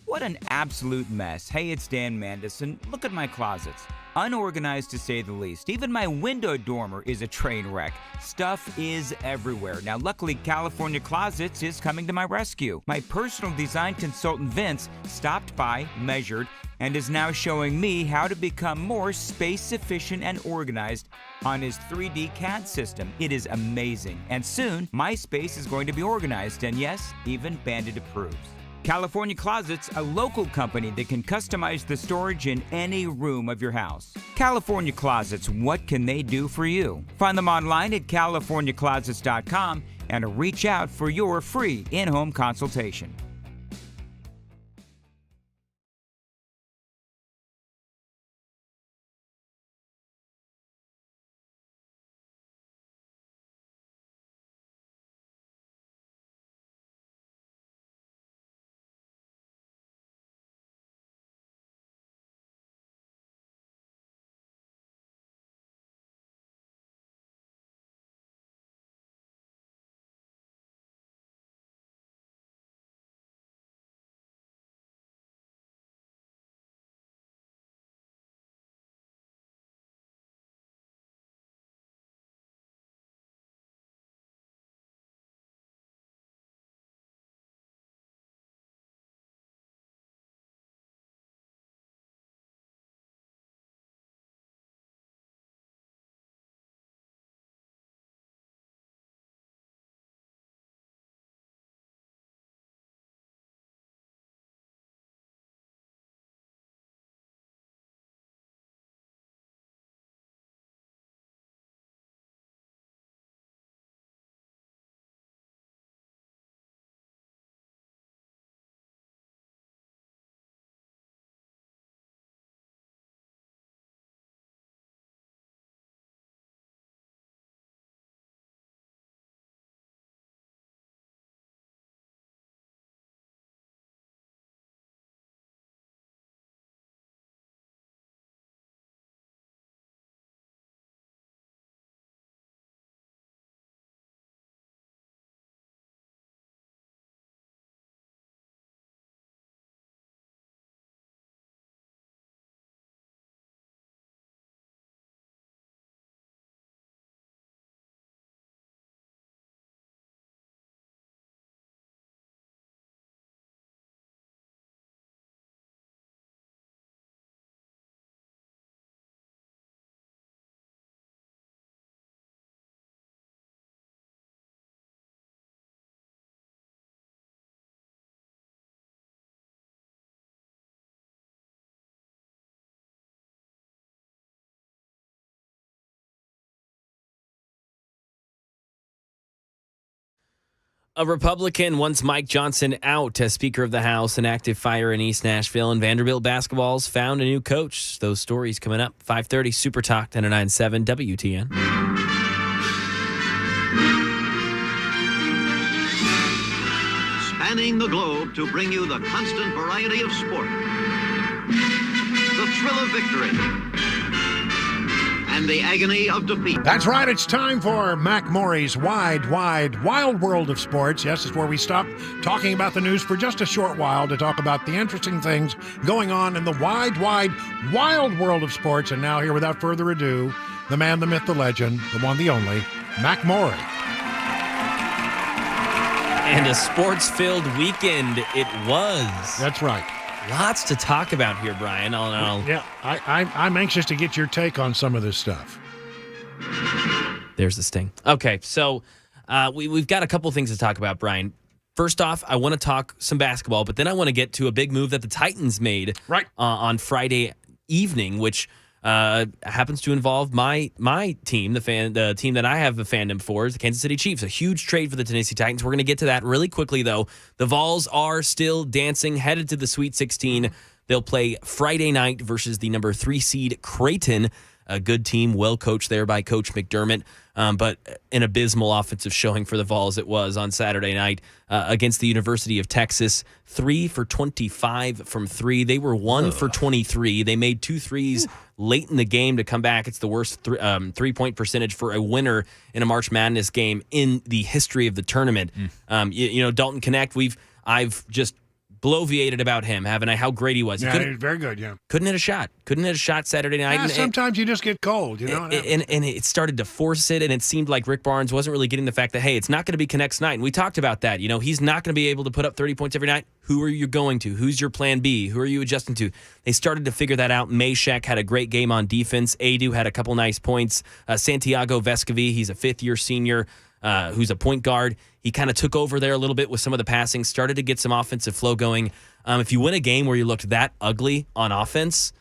What an absolute mess. Hey, it's Dan Mandison. Look at my closets. Unorganized to say the least. Even my window dormer is a train wreck. Stuff is everywhere. Now, luckily, California Closets is coming to my rescue. My personal design consultant, Vince, stopped by, measured, and is now showing me how to become more space efficient and organized on his 3D CAD system. It is amazing. And soon, my space is going to be organized, and yes, even Bandit approves. California Closets, a local company that can customize the storage in any room of your house. California Closets, what can they do for you? Find them online at californiaclosets.com and reach out for your free in-home consultation. A Republican wants Mike Johnson out as Speaker of the House. An active fire in East Nashville, and Vanderbilt basketball's found a new coach. Those stories coming up. 5:30 Super Talk 99.7 WTN. Spanning the globe to bring you the constant variety of sport, the thrill of victory, and the agony of defeat. That's right. It's time for Mac Morey's Wild World of Sports. Yes, it's where we stop talking about the news for just a short while to talk about the interesting things going on in the wild world of sports. And now here, without further ado, the man, the myth, the legend, the one, the only, Mac Morey. And a sports-filled weekend it was. That's right. Lots to talk about here, Brian. Yeah, I'm anxious to get your take on some of this stuff. There's the sting. Okay, so we've got a couple things to talk about, Brian. First off, I want to talk some basketball, but then I want to get to a big move that the Titans made on Friday evening, which happens to involve my team, the team that I have a fandom for, is the Kansas City Chiefs. A huge trade for the Tennessee Titans. We're going to get to that really quickly, though. The Vols are still dancing, headed to the Sweet 16. They'll play Friday night versus the number 3 seed Creighton, a good team, well coached there by Coach McDermott, but an abysmal offensive showing for the Vols it was on Saturday night against the University of Texas. 3 for 25 from 3. They were 1 for 23. They made 2 threes late in the game to come back. It's the worst three-point percentage for a winner in a March Madness game in the history of the tournament. You know, Dalton Connect, I've just bloviated about him, haven't I? How great he was. Yeah, he's very good, yeah. Couldn't hit a shot. Couldn't hit a shot Saturday night. Yeah, sometimes you just get cold, you know. And it started to force it, and it seemed like Rick Barnes wasn't really getting the fact that, hey, it's not going to be Connect's night. And we talked about that. He's not going to be able to put up 30 points every night. Who are you going to? Who's your plan B? Who are you adjusting to? They started to figure that out. Meshack had a great game on defense. Adu had a couple nice points. Santiago Vescovi, he's a fifth-year senior who's a point guard. He kind of took over there a little bit with some of the passing, started to get some offensive flow going. If you win a game where you looked that ugly on offense,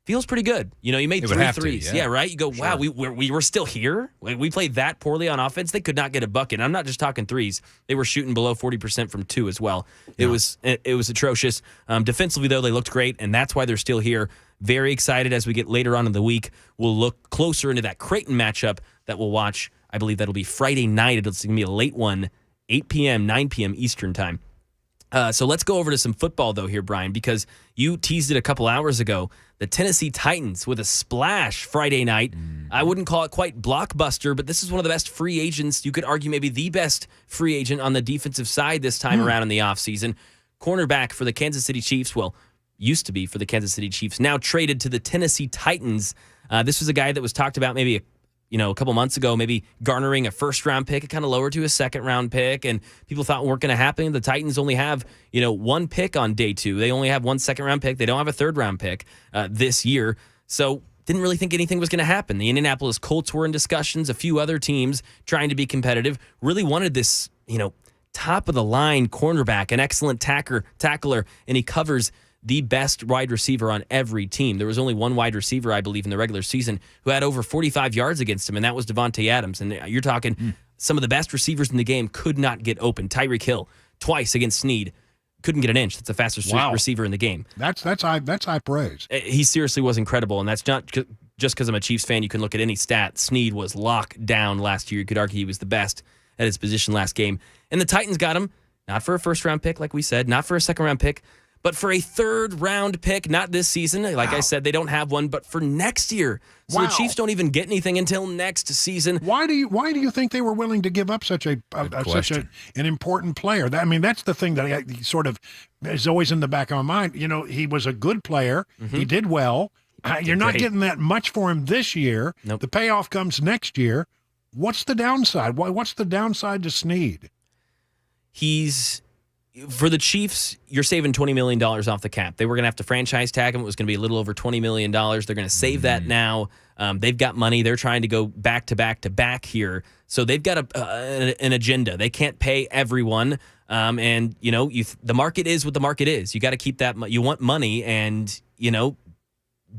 feels pretty good. You made 3 threes. Yeah, right? You go, wow, we were still here? We played that poorly on offense? They could not get a bucket. And I'm not just talking threes. They were shooting below 40% from 2 as well. Yeah. It was atrocious. Defensively, though, they looked great, and that's why they're still here. Very excited as we get later on in the week. We'll look closer into that Creighton matchup that we'll watch. I believe that'll be Friday night. It's going to be a late one, 8 p.m., 9 p.m. Eastern time. So let's go over to some football, though, here, Brian, because you teased it a couple hours ago. The Tennessee Titans with a splash Friday night. I wouldn't call it quite blockbuster, but this is one of the best free agents. You could argue maybe the best free agent on the defensive side this time around in the offseason. Cornerback for the Kansas City Chiefs, used to be for the Kansas City Chiefs, now traded to the Tennessee Titans. This was a guy that was talked about maybe a couple months ago, maybe garnering a first-round pick. It kind of lowered to a second-round pick, and people thought it weren't going to happen. The Titans only have, one pick on day 2. They only have one second-round pick. They don't have a third-round pick this year. So didn't really think anything was going to happen. The Indianapolis Colts were in discussions. A few other teams trying to be competitive really wanted this, top-of-the-line cornerback, an excellent tackler, and he covers the best wide receiver on every team. There was only one wide receiver, I believe, in the regular season who had over 45 yards against him, and that was Devontae Adams. And you're talking some of the best receivers in the game could not get open. Tyreek Hill, twice against Snead, couldn't get an inch. That's the fastest receiver in the game. That's high praise. He seriously was incredible, and that's not just because I'm a Chiefs fan. You can look at any stat. Snead was locked down last year. You could argue he was the best at his position last game. And the Titans got him, not for a first-round pick, like we said, not for a second-round pick, but for a third-round pick, not this season. Like I said, they don't have one, but for next year. So the Chiefs don't even get anything until next season. Why do you think they were willing to give up such an important player? That's the thing that sort of is always in the back of my mind. He was a good player. Mm-hmm. He did well. You're not getting that much for him this year. Nope. The payoff comes next year. What's the downside? What's the downside to Snead? For the Chiefs, you're saving $20 million off the cap. They were going to have to franchise tag him. It was going to be a little over $20 million. They're going to save that now. They've got money. They're trying to go back to back to back here. So they've got an agenda. They can't pay everyone. And, the market is what the market is. You got to keep that. You want money. And,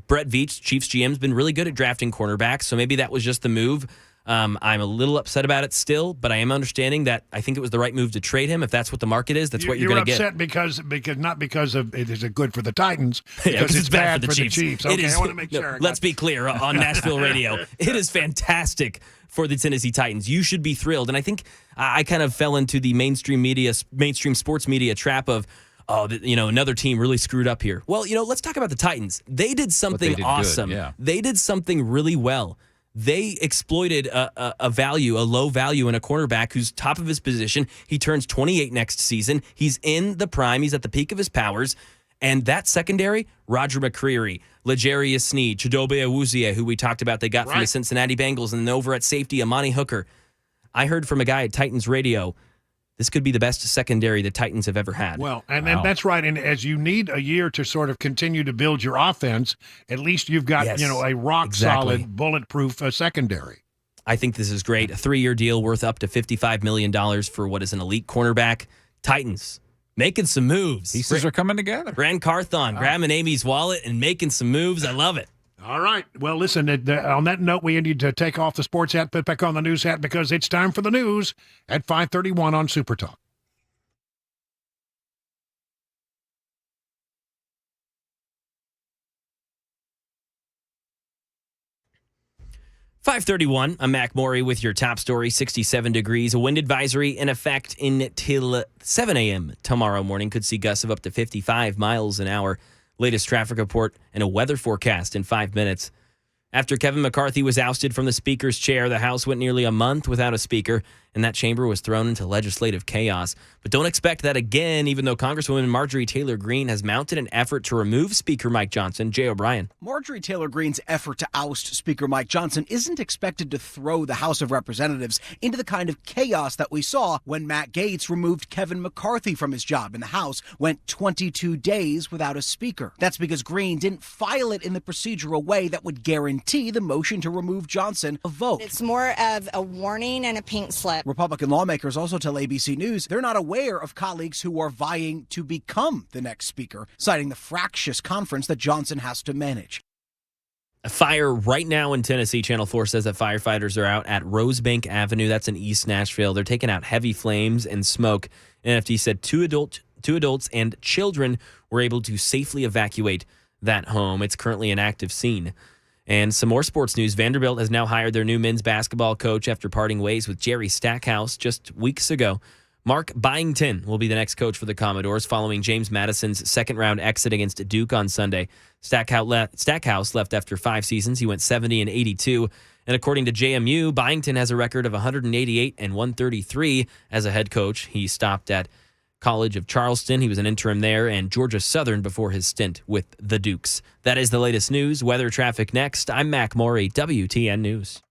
Brett Veach, Chiefs GM, has been really good at drafting cornerbacks. So maybe that was just the move. I'm a little upset about it still, but I am understanding that I think it was the right move to trade him. If that's what the market is, that's what you're going to get. You're upset because not because of it is good for the Titans, because it's bad for the Chiefs. Okay, I want to make sure. Let's be clear on Nashville radio. It is fantastic for the Tennessee Titans. You should be thrilled. And I think I kind of fell into the mainstream sports media trap of, another team really screwed up here. Well, let's talk about the Titans. They did something awesome. Good, yeah. They did something really well. They exploited a low value in a cornerback who's top of his position. He turns 28 next season. He's in the prime. He's at the peak of his powers. And that secondary, Roger McCreary, L'Jarius Sneed, Chidobe Awuzie, who we talked about, they got from the Cincinnati Bengals, and then over at safety, Amani Hooker. I heard from a guy at Titans Radio, this could be the best secondary the Titans have ever had. Well, and that's right. And as you need a year to sort of continue to build your offense, at least you've got, a rock-solid, bulletproof secondary. I think this is great. A 3-year deal worth up to $55 million for what is an elite cornerback. Titans making some moves. Pieces are coming together. Grant Carthon grabbing Amy's wallet and making some moves. I love it. All right. Well, listen, on that note, we need to take off the sports hat, put back on the news hat, because it's time for the news at 5:31 on Super Talk. .531, I'm Mac Maury with your top story. 67 degrees. A wind advisory in effect until 7 a.m. tomorrow morning. Could see gusts of up to 55 miles an hour. Latest traffic report and a weather forecast in 5 minutes. After Kevin McCarthy was ousted from the Speaker's chair, the House went nearly a month without a Speaker, and that chamber was thrown into legislative chaos. But don't expect that again, even though Congresswoman Marjorie Taylor Greene has mounted an effort to remove Speaker Mike Johnson. Jay O'Brien. Marjorie Taylor Greene's effort to oust Speaker Mike Johnson isn't expected to throw the House of Representatives into the kind of chaos that we saw when Matt Gaetz removed Kevin McCarthy from his job in the House, went 22 days without a speaker. That's because Greene didn't file it in the procedural way that would guarantee the motion to remove Johnson a vote. It's more of a warning and a pink slip. Republican lawmakers also tell ABC News they're not aware of colleagues who are vying to become the next speaker, citing the fractious conference that Johnson has to manage. A fire right now in Tennessee. Channel 4 says that firefighters are out at Rosebank Avenue. That's in East Nashville. They're taking out heavy flames and smoke. NFD said two adults and children were able to safely evacuate that home. It's currently an active scene. And some more sports news. Vanderbilt has now hired their new men's basketball coach after parting ways with Jerry Stackhouse just weeks ago. Mark Byington will be the next coach for the Commodores following James Madison's second-round exit against Duke on Sunday. Stackhouse left after 5 seasons. He went 70-82. And according to JMU, Byington has a record of 188-133 as a head coach. He stopped at College of Charleston. He was an interim there, and Georgia Southern before his stint with the Dukes. That is the latest news. Weather traffic next. I'm Mac Morey, WTN News.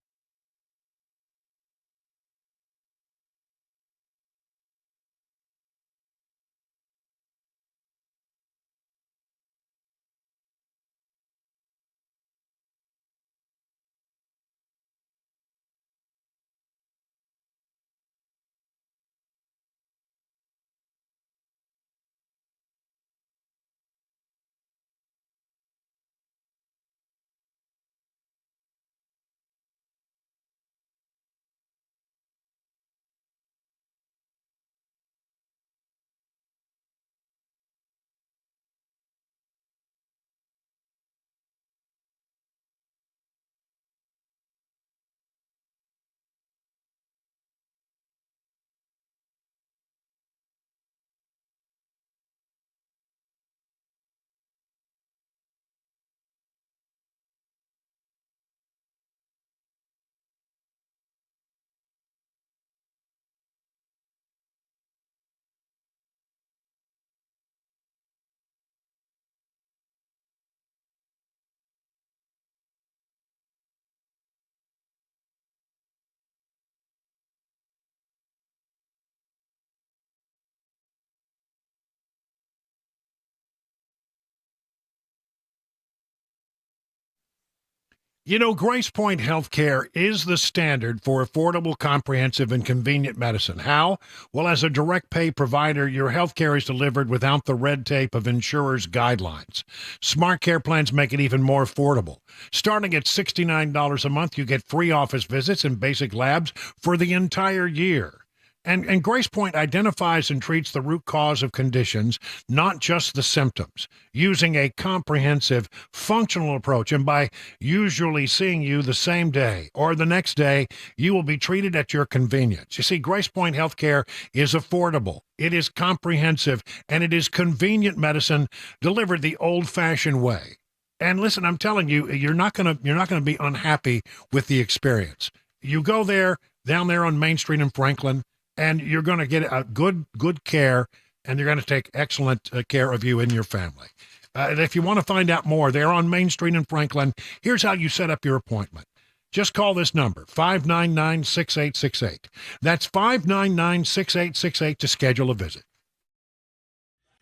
You know, Grace Point Healthcare is the standard for affordable, comprehensive, and convenient medicine. How? Well, as a direct pay provider, your healthcare is delivered without the red tape of insurers' guidelines. Smart Care plans make it even more affordable. Starting at $69 a month, you get free office visits and basic labs for the entire year. And Grace Point identifies and treats the root cause of conditions, not just the symptoms, using a comprehensive, functional approach. And by usually seeing you the same day or the next day, you will be treated at your convenience. You see, Grace Point Healthcare is affordable, it is comprehensive, and it is convenient medicine delivered the old-fashioned way. And listen, I'm telling you, you're not gonna be unhappy with the experience. You go there, down there on Main Street in Franklin, and you're going to get a good care, and they're going to take excellent care of you and your family. And if you want to find out more, they're on Main Street in Franklin. Here's how you set up your appointment. Just call this number, 599-6868. That's 599-6868 to schedule a visit.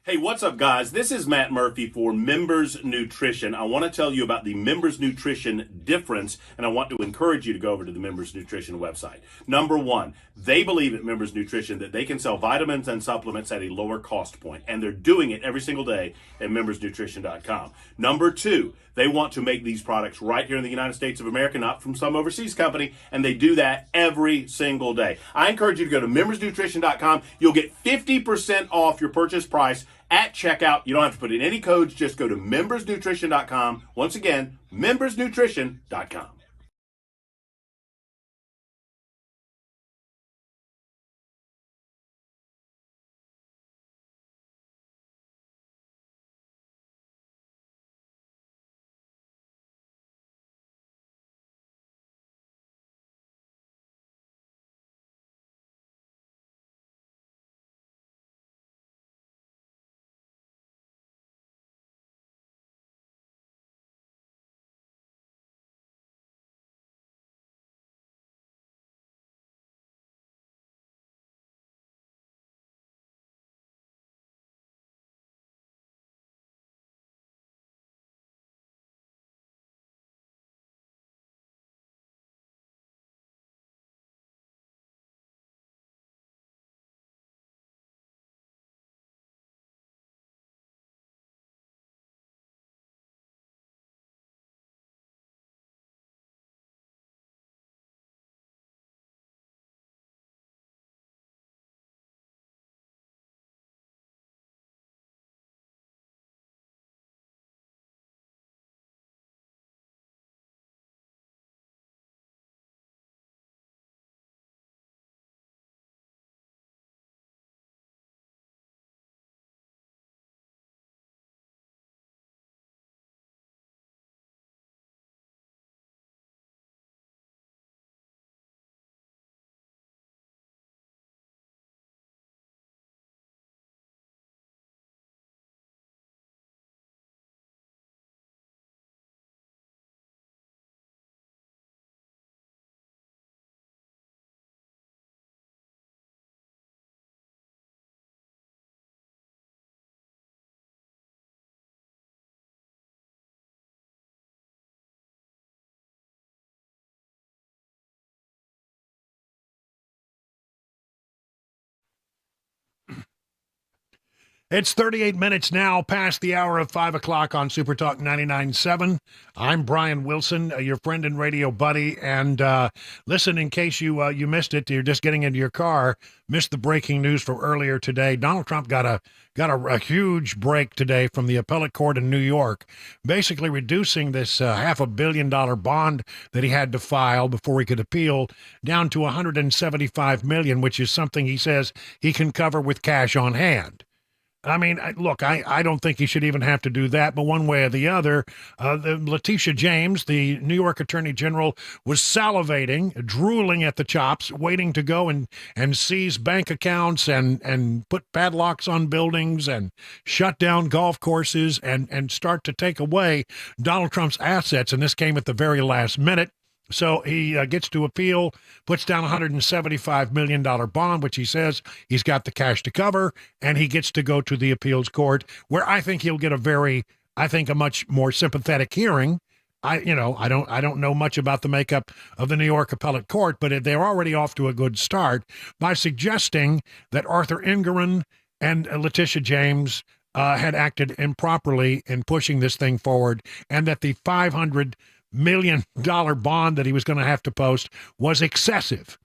Hey, what's up, guys? This is Matt Murphy for Members Nutrition. I want to tell you about the Members Nutrition difference, and I want to encourage you to go over to the Members Nutrition website. Number one, they believe at Members Nutrition that they can sell vitamins and supplements at a lower cost point, and they're doing it every single day at membersnutrition.com. Number two, they want to make these products right here in the United States of America, not from some overseas company, and they do that every single day. I encourage you to go to membersnutrition.com. You'll get 50% off your purchase price at checkout. You don't have to put in any codes. Just go to membersnutrition.com. Once again, membersnutrition.com. It's 38 minutes now past the hour of 5 o'clock on Super Talk 99.7. I'm Brian Wilson, your friend and radio buddy. And listen, in case you missed it, you're just getting into your car, missed the breaking news from earlier today. Donald Trump got a huge break today from the appellate court in New York, basically reducing this $500 million bond that he had to file before he could appeal down to $175 million, which is something he says he can cover with cash on hand. I mean, look, I don't think he should even have to do that, but one way or the other, Letitia James, the New York Attorney General, was salivating, drooling at the chops, waiting to go and seize bank accounts and put padlocks on buildings and shut down golf courses and start to take away Donald Trump's assets, and this came at the very last minute. So he gets to appeal, puts down a $175 million bond, which he says he's got the cash to cover, and he gets to go to the appeals court, where I think he'll get a much more sympathetic hearing. I don't know much about the makeup of the New York appellate court, but they're already off to a good start by suggesting that Arthur Engoron and Letitia James had acted improperly in pushing this thing forward, and that the $500 million bond that he was going to have to post was excessive.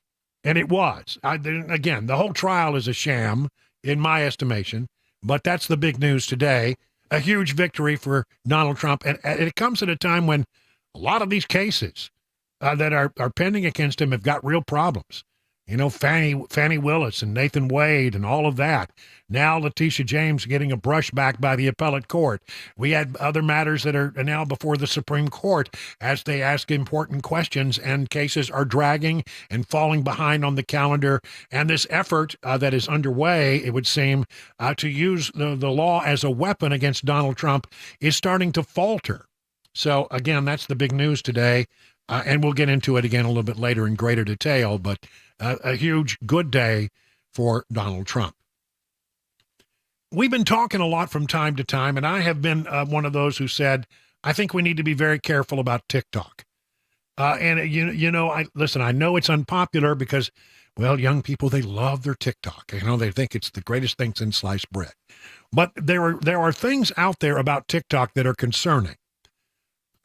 And it was. Again, the whole trial is a sham, in my estimation, but that's the big news today. A huge victory for Donald Trump. And it comes at a time when a lot of these cases that are pending against him have got real problems. You know, Fannie Willis and Nathan Wade and all of that. Now Letitia James getting a brushback by the appellate court. We had other matters that are now before the Supreme Court as they ask important questions, and cases are dragging and falling behind on the calendar. And this effort that is underway, it would seem, to use the law as a weapon against Donald Trump is starting to falter. So, again, that's the big news today. And we'll get into it again a little bit later in greater detail, but a huge good day for Donald Trump. We've been talking a lot from time to time, and I have been one of those who said, I think we need to be very careful about TikTok. And I know it's unpopular because, well, young people, they love their TikTok. You know, they think it's the greatest thing since sliced bread. But there are things out there about TikTok that are concerning.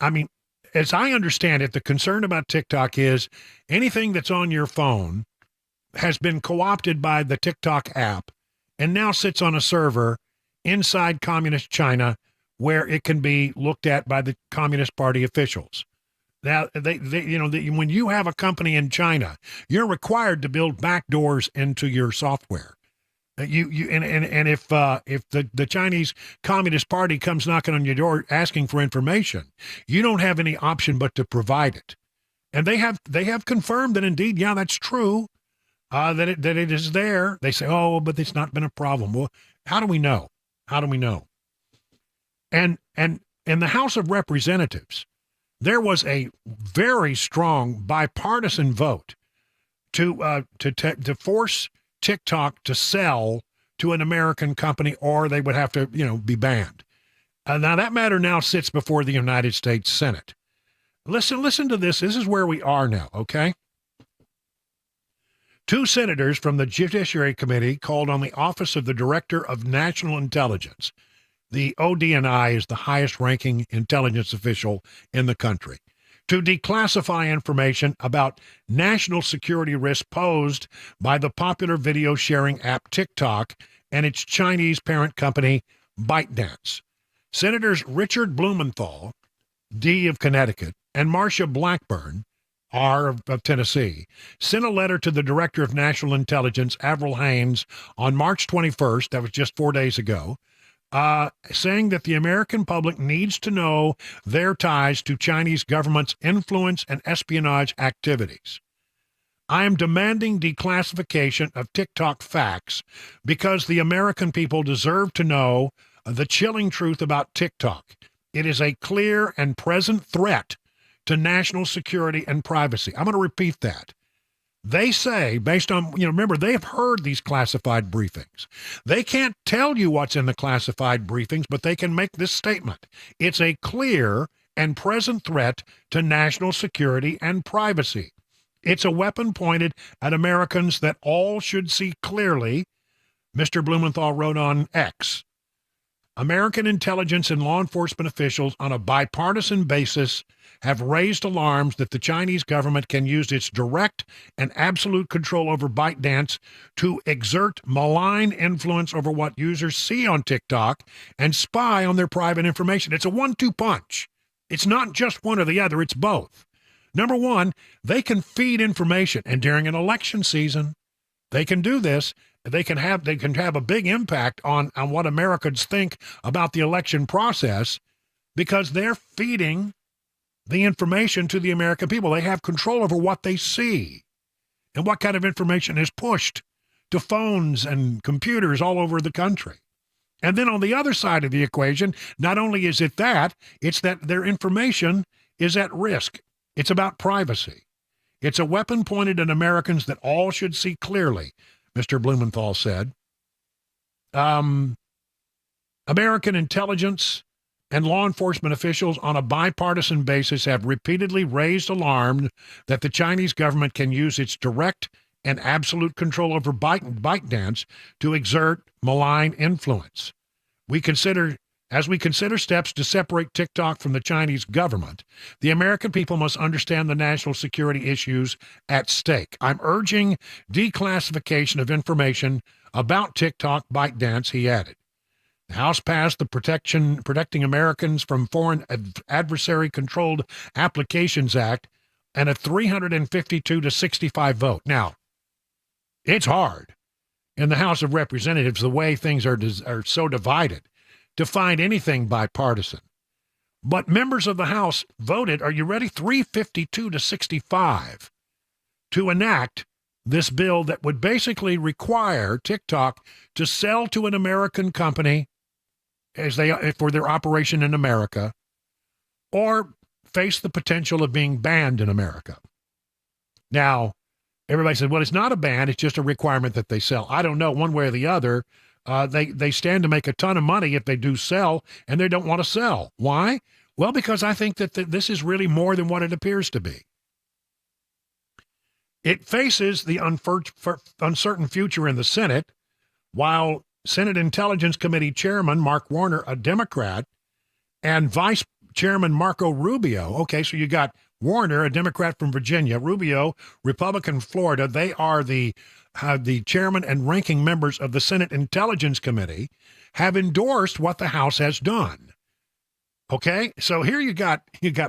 I mean, as I understand it, the concern about TikTok is anything that's on your phone has been co-opted by the TikTok app and now sits on a server inside communist China where it can be looked at by the Communist Party officials. Now, when you have a company in China, you're required to build backdoors into your software. If the Chinese Communist Party comes knocking on your door asking for information, you don't have any option but to provide it. And they have confirmed that indeed, yeah, that's true, that it is there. They say, oh, but it's not been a problem. Well, how do we know? How do we know? And in the House of Representatives, there was a very strong bipartisan vote to force TikTok to sell to an American company, or they would have to, be banned. Now that matter now sits before the United States Senate. Listen to this. This is where we are now, okay? 2 senators from the Judiciary Committee called on the Office of the Director of National Intelligence. The ODNI is the highest-ranking intelligence official in the country, to declassify information about national security risks posed by the popular video sharing app TikTok and its Chinese parent company, ByteDance. Senators Richard Blumenthal, D. of Connecticut, and Marcia Blackburn, R. of Tennessee, sent a letter to the Director of National Intelligence, Avril Haines, on March 21st, that was just 4 days ago, saying that the American public needs to know their ties to Chinese government's influence and espionage activities. I am demanding declassification of TikTok facts because the American people deserve to know the chilling truth about TikTok. It is a clear and present threat to national security and privacy. I'm going to repeat that. They say, based on, remember, they've heard these classified briefings. They can't tell you what's in the classified briefings, but they can make this statement. It's a clear and present threat to national security and privacy. It's a weapon pointed at Americans that all should see clearly, Mr. Blumenthal wrote on X, American intelligence and law enforcement officials on a bipartisan basis have raised alarms that the Chinese government can use its direct and absolute control over ByteDance to exert malign influence over what users see on TikTok and spy on their private information. It's a 1-2 punch. It's not just one or the other, it's both. Number one, they can feed information, and during an election season, they can do this. They can have a big impact on what Americans think about the election process because they're feeding the information to the American people. They have control over what they see and what kind of information is pushed to phones and computers all over the country. And then on the other side of the equation, not only is it that, it's that their information is at risk. It's about privacy. It's a weapon pointed at Americans that all should see clearly, Mr. Blumenthal said. American intelligence and law enforcement officials on a bipartisan basis have repeatedly raised alarm that the Chinese government can use its direct and absolute control over ByteDance to exert malign influence. As we consider steps to separate TikTok from the Chinese government, the American people must understand the national security issues at stake. I'm urging declassification of information about TikTok ByteDance, he added. The House passed the Protecting Americans from Foreign Adversary-Controlled Applications Act and a 352-65 vote. Now, it's hard in the House of Representatives, the way things are so divided, to find anything bipartisan. But members of the House voted, are you ready, 352-65 to enact this bill that would basically require TikTok to sell to an American company for their operation in America, or face the potential of being banned in America. Now, everybody said, well, it's not a ban, it's just a requirement that they sell. I don't know, one way or the other. They stand to make a ton of money if they do sell, and they don't want to sell. Why? Well, because I think that this is really more than what it appears to be. It faces the uncertain future in the Senate, while Senate Intelligence Committee Chairman Mark Warner, a Democrat, and Vice Chairman Marco Rubio, okay, so you got Warner, a Democrat from Virginia, Rubio, Republican Florida, they are the chairman and ranking members of the Senate Intelligence Committee, have endorsed what the House has done. Okay, so here you got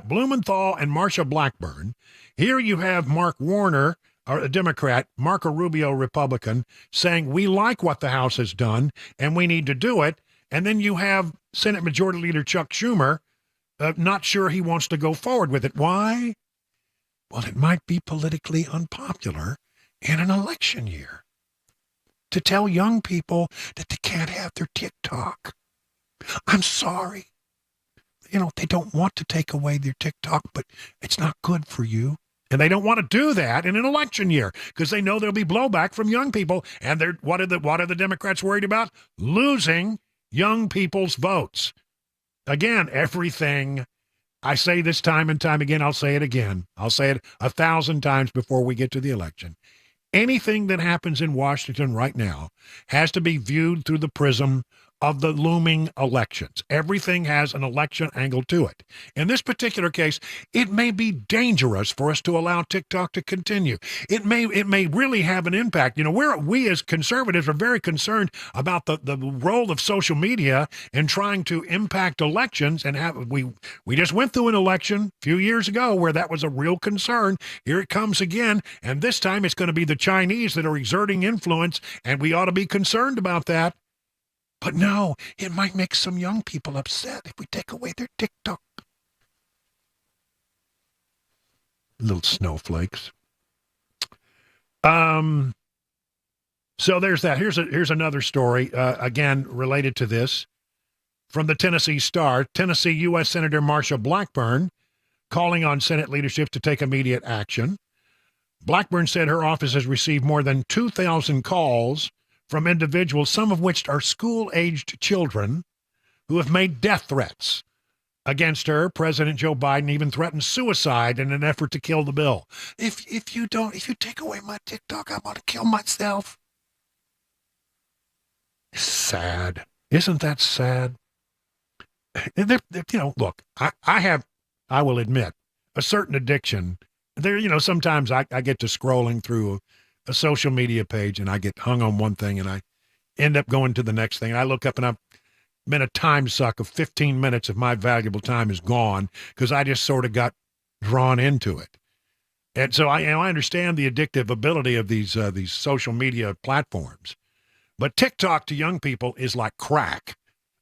Blumenthal and Marsha Blackburn. Here you have Mark Warner, a Democrat, Marco Rubio, Republican, saying we like what the House has done and we need to do it. And then you have Senate Majority Leader Chuck Schumer not sure he wants to go forward with it. Why? Well, it might be politically unpopular in an election year to tell young people that they can't have their TikTok. I'm sorry. They don't want to take away their TikTok, but it's not good for you. And they don't want to do that in an election year because they know there'll be blowback from young people. And what are the Democrats worried about? Losing young people's votes. Again, everything. I say this time and time again. I'll say it again. I'll say it 1,000 times before we get to the election. Anything that happens in Washington right now has to be viewed through the prism of the looming elections. Everything has an election angle to it. In this particular case, it may be dangerous for us to allow TikTok to continue. It may really have an impact. We as conservatives are very concerned about the role of social media in trying to impact elections. And we just went through an election a few years ago where that was a real concern. Here it comes again, and this time it's going to be the Chinese that are exerting influence, and we ought to be concerned about that. But no, it might make some young people upset if we take away their TikTok. Little snowflakes. So there's that. Here's another story, again, related to this. From the Tennessee Star, Tennessee U.S. Senator Marsha Blackburn calling on Senate leadership to take immediate action. Blackburn said her office has received more than 2,000 calls from individuals, some of which are school-aged children, who have made death threats against her. President Joe Biden even threatened suicide in an effort to kill the bill. If you take away my TikTok, I'm going to kill myself. Sad. Isn't that sad? Look, I will admit, a certain addiction. Sometimes I get to scrolling through a social media page and I get hung on one thing and I end up going to the next thing. And I look up and I've been a time suck of 15 minutes of my valuable time is gone because I just sort of got drawn into it. And so I understand the addictive ability of these social media platforms. But TikTok to young people is like crack,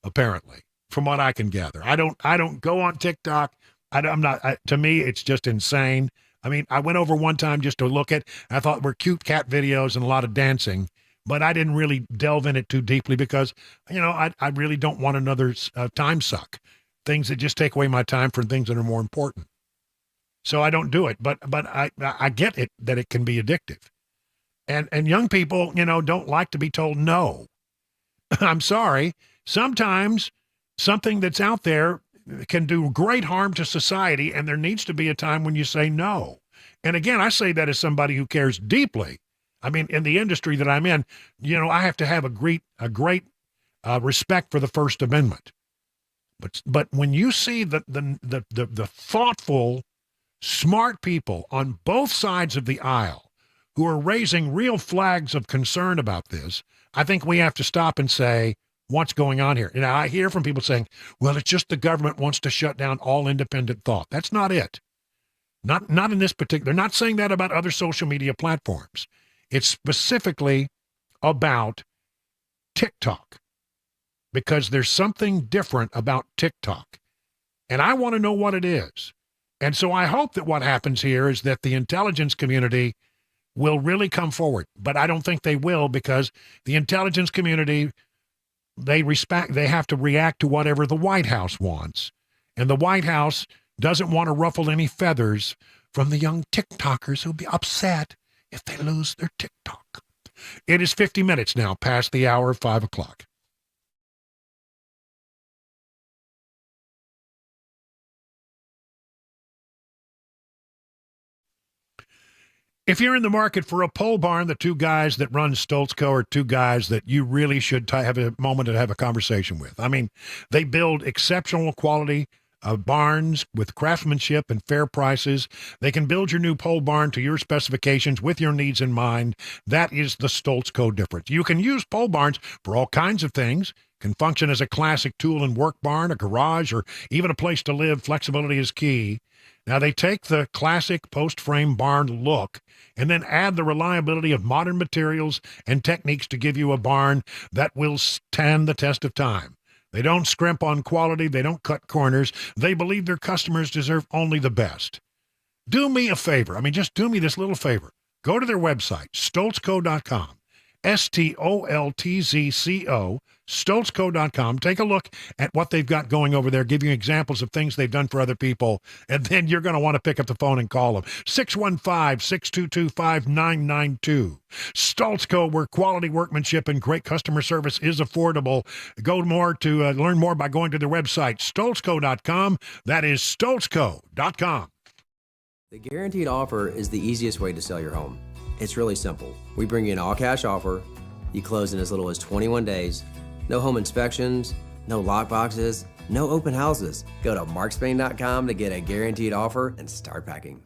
apparently, from what I can gather. I don't go on TikTok. To me, it's just insane. I mean, I went over one time just to look at, I thought were cute cat videos and a lot of dancing, but I didn't really delve in it too deeply because, I really don't want another time suck. Things that just take away my time from things that are more important. So I don't do it, but I get it that it can be addictive. And young people, don't like to be told no. I'm sorry. Sometimes something that's out there can do great harm to society, and there needs to be a time when you say no. And again, I say that as somebody who cares deeply. I mean, in the industry that I'm in, I have to have a great respect for the First Amendment. But when you see the thoughtful, smart people on both sides of the aisle who are raising real flags of concern about this, I think we have to stop and say, what's going on here? I hear from people saying, well, it's just the government wants to shut down all independent thought. That's not it. Not in this particular, they're not saying that about other social media platforms. It's specifically about TikTok because there's something different about TikTok. And I want to know what it is. And so I hope that what happens here is that the intelligence community will really come forward. But I don't think they will because the intelligence community, they have to react to whatever the White House wants. And the White House doesn't want to ruffle any feathers from the young TikTokers who'll be upset if they lose their TikTok. It is 50 minutes now past the hour of 5 o'clock. If you're in the market for a pole barn, the two guys that run Stoltzko are two guys that you really should have a moment to have a conversation with. I mean, they build exceptional quality barns with craftsmanship and fair prices. They can build your new pole barn to your specifications with your needs in mind. That is the Stoltzko difference. You can use pole barns for all kinds of things. Can function as a classic tool and work barn, a garage, or even a place to live. Flexibility is key. Now, they take the classic post-frame barn look and then add the reliability of modern materials and techniques to give you a barn that will stand the test of time. They don't scrimp on quality. They don't cut corners. They believe their customers deserve only the best. Do me a favor. I mean, just do me this little favor. Go to their website, stoltzco.com. Stoltzco, Stoltzco.com. Take a look at what they've got going over there, give you examples of things they've done for other people, and then you're going to want to pick up the phone and call them. 615-622-5992. Stoltzco, where quality workmanship and great customer service is affordable. Go more to learn more by going to their website, Stoltzco.com. That is Stoltzco.com. The guaranteed offer is the easiest way to sell your home. It's really simple. We bring you an all-cash offer. You close in as little as 21 days. No home inspections, no lockboxes, no open houses. Go to markspain.com to get a guaranteed offer and start packing.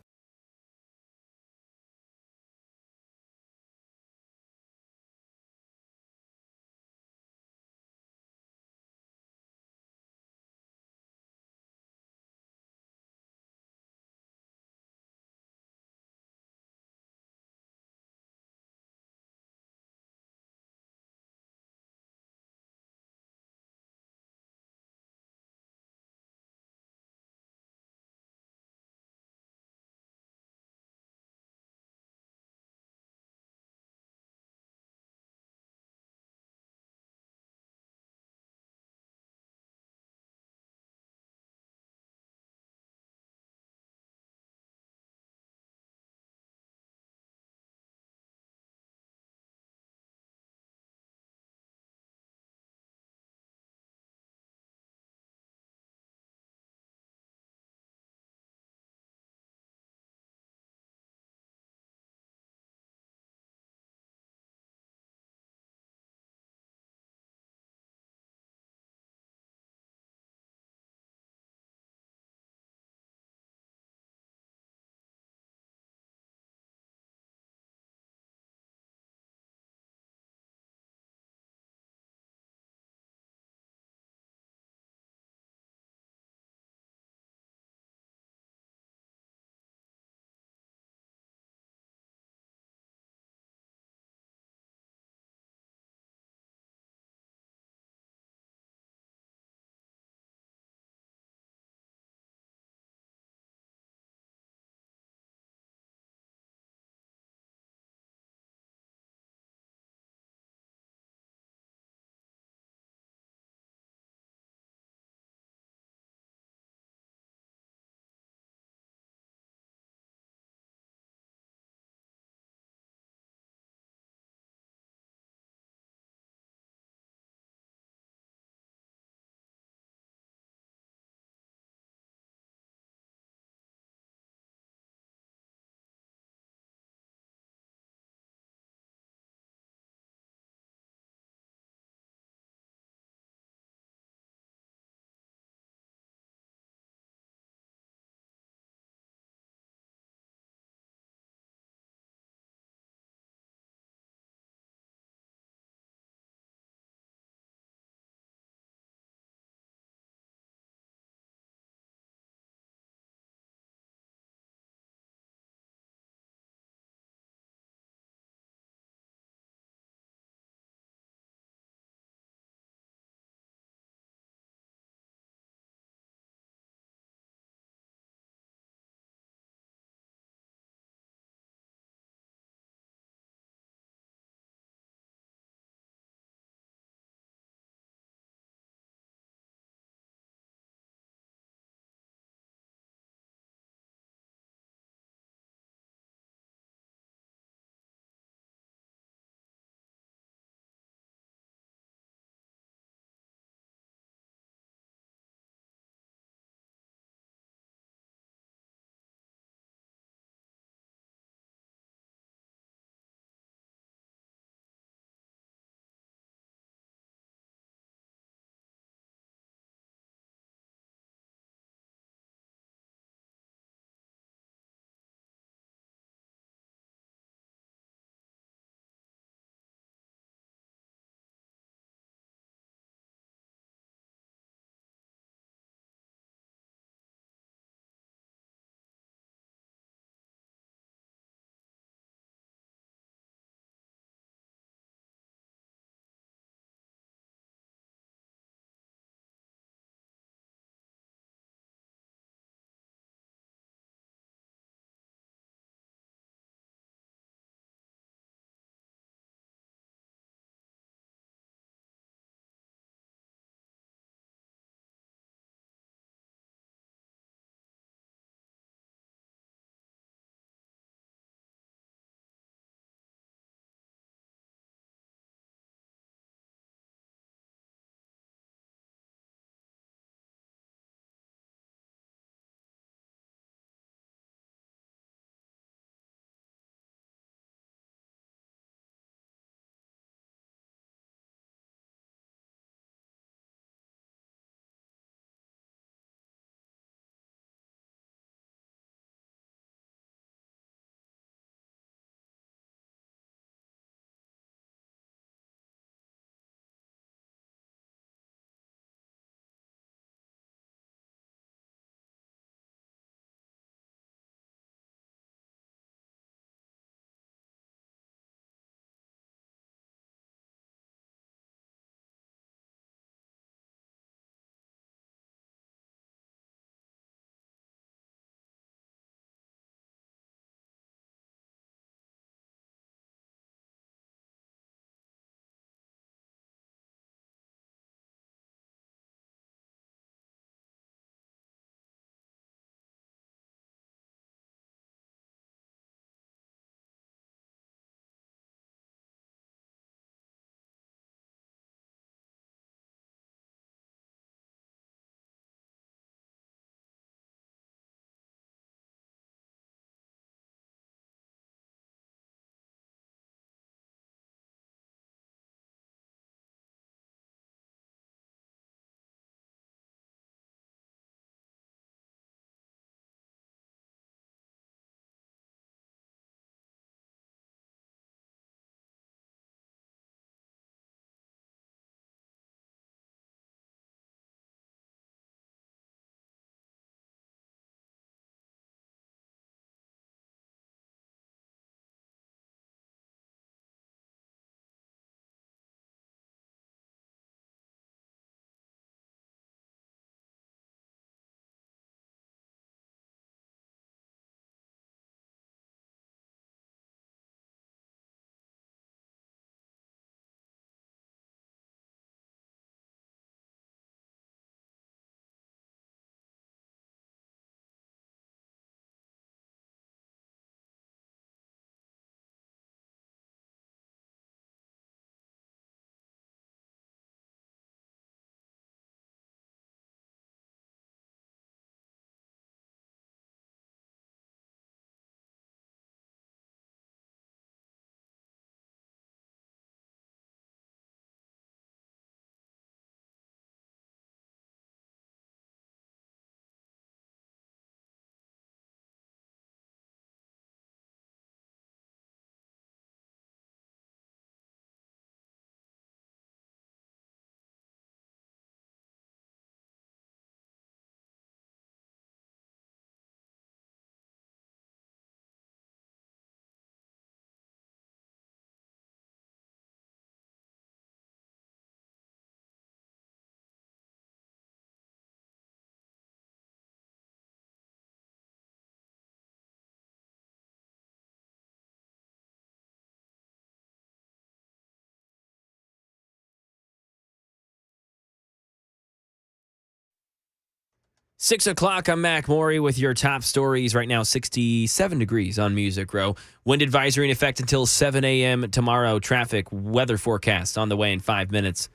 6 o'clock, I'm Mac Maury with your top stories. Right now, 67 degrees on Music Row. Wind advisory in effect until 7 a.m. tomorrow. Traffic weather forecast on the way in 5 minutes.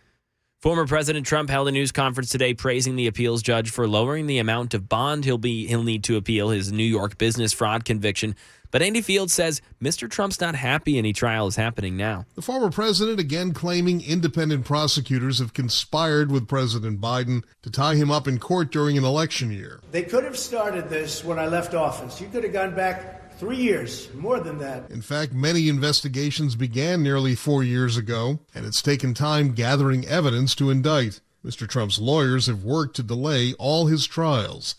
Former President Trump held a news conference today praising the appeals judge for lowering the amount of bond he'll need to appeal his New York business fraud conviction. But Andy Field says Mr. Trump's not happy any trial is happening now. The former president again claiming independent prosecutors have conspired with President Biden to tie him up in court during an election year. They could have started this when I left office. You could have gone back 3 years, more than that. In fact, many investigations began nearly 4 years ago, and it's taken time gathering evidence to indict. Mr. Trump's lawyers have worked to delay all his trials.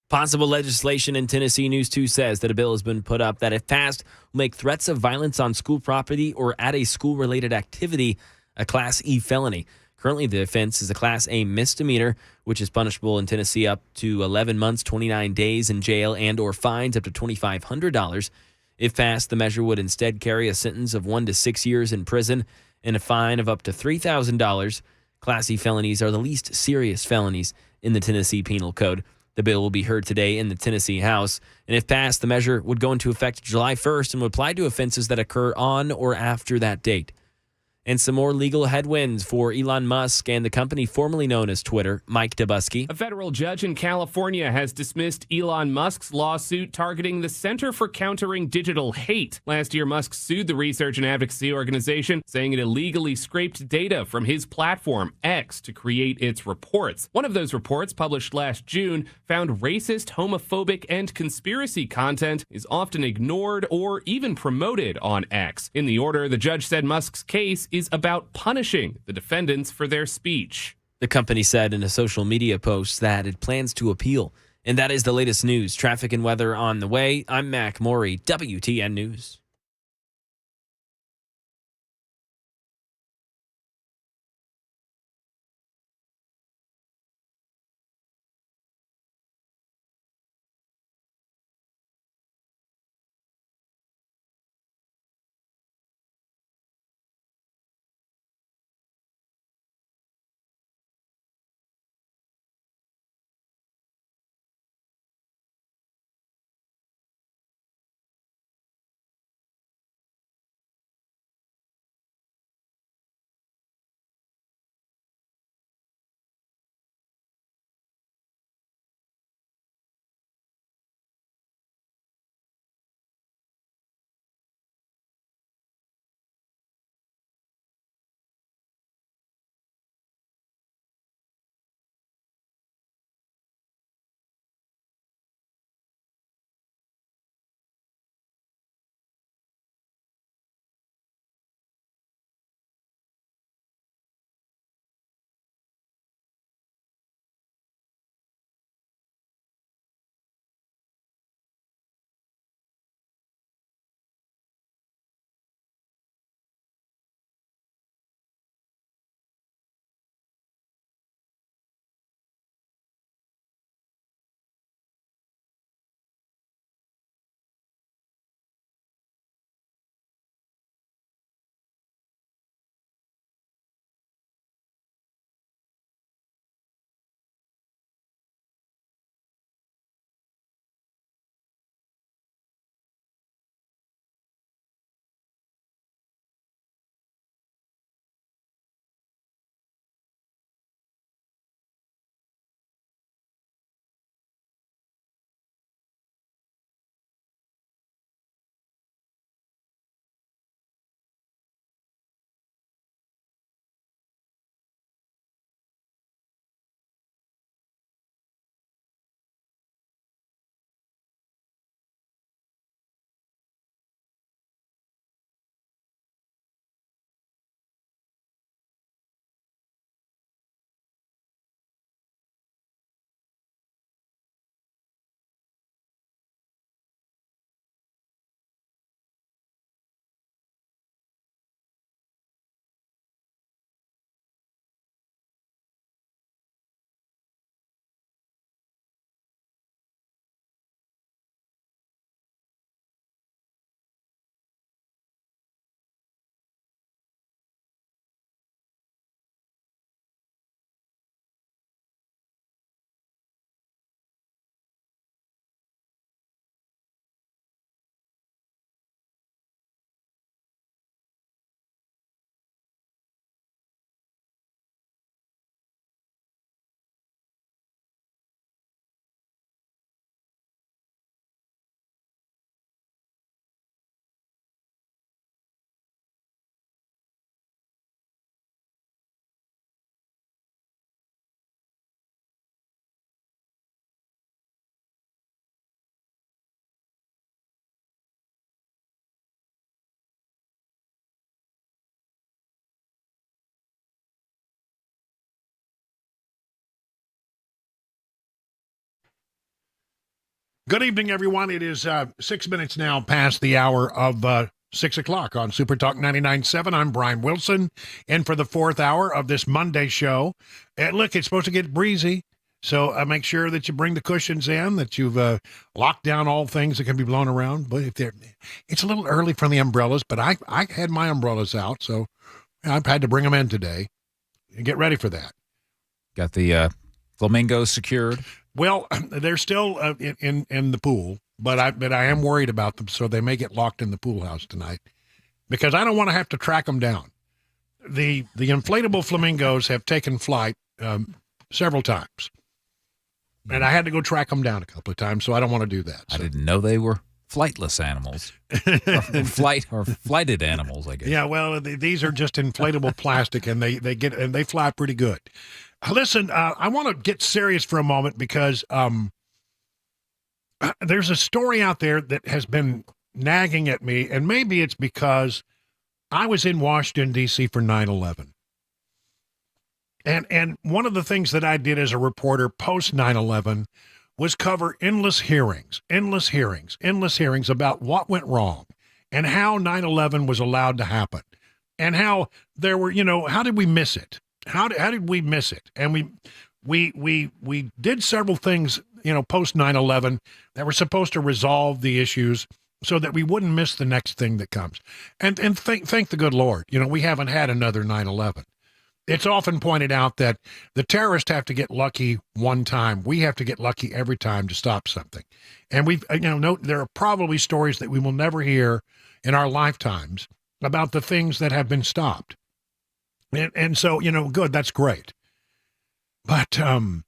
Possible legislation in Tennessee. News 2 says that a bill has been put up that, if passed, will make threats of violence on school property or at a school-related activity a Class E felony. Currently, the offense is a Class A misdemeanor, which is punishable in Tennessee up to 11 months, 29 days in jail, and or fines up to $2,500. If passed, the measure would instead carry a sentence of 1 to 6 years in prison and a fine of up to $3,000. Class E felonies are the least serious felonies in the Tennessee Penal Code. The bill will be heard today in the Tennessee House, and if passed, the measure would go into effect July 1st and would apply to offenses that occur on or after that date. And some more legal headwinds for Elon Musk and the company formerly known as Twitter. Mike Dubusky. A federal judge in California has dismissed Elon Musk's lawsuit targeting the Center for Countering Digital Hate. Last year, Musk sued the research and advocacy organization, saying it illegally scraped data from his platform, X, to create its reports. One of those reports, published last June, found racist, homophobic, and conspiracy content is often ignored or even promoted on X. In the order, the judge said Musk's case is about punishing the defendants for their speech. The company said in a social media post that it plans to appeal. And that is the latest news. Traffic and weather on the way. I'm Mac Maury, WTN News. Good evening, everyone. It is 6 minutes now past the hour of 6 o'clock on Super Talk 99.7. I'm Brian Wilson, and for the fourth hour of this Monday show. Look, it's supposed to get breezy, so make sure that you bring the cushions in, that you've locked down all things that can be blown around. But it's a little early for the umbrellas, but I had my umbrellas out, so I've had to bring them in today. Get ready for that. Got the flamingos secured? Well, they're still in the pool, but I am worried about them, so they may get locked in the pool house tonight because I don't want to have to track them down. The inflatable flamingos have taken flight several times, and I had to go track them down a couple of times, so I don't want to do that. So. I didn't know they were flightless animals. Flighted animals, I guess. Yeah, well, these are just inflatable plastic, and they fly pretty good. Listen, I want to get serious for a moment because there's a story out there that has been nagging at me, and maybe it's because I was in Washington, D.C. for 9/11. And one of the things that I did as a reporter post 9/11 was cover endless hearings about what went wrong and how 9/11 was allowed to happen and how there were, how did we miss it? How did we miss it? And we did several things, post 9/11 that were supposed to resolve the issues so that we wouldn't miss the next thing that comes. And thank the good Lord, we haven't had another 9/11. It's often pointed out that the terrorists have to get lucky one time. We have to get lucky every time to stop something. And there are probably stories that we will never hear in our lifetimes about the things that have been stopped. And so, good, that's great. But I'm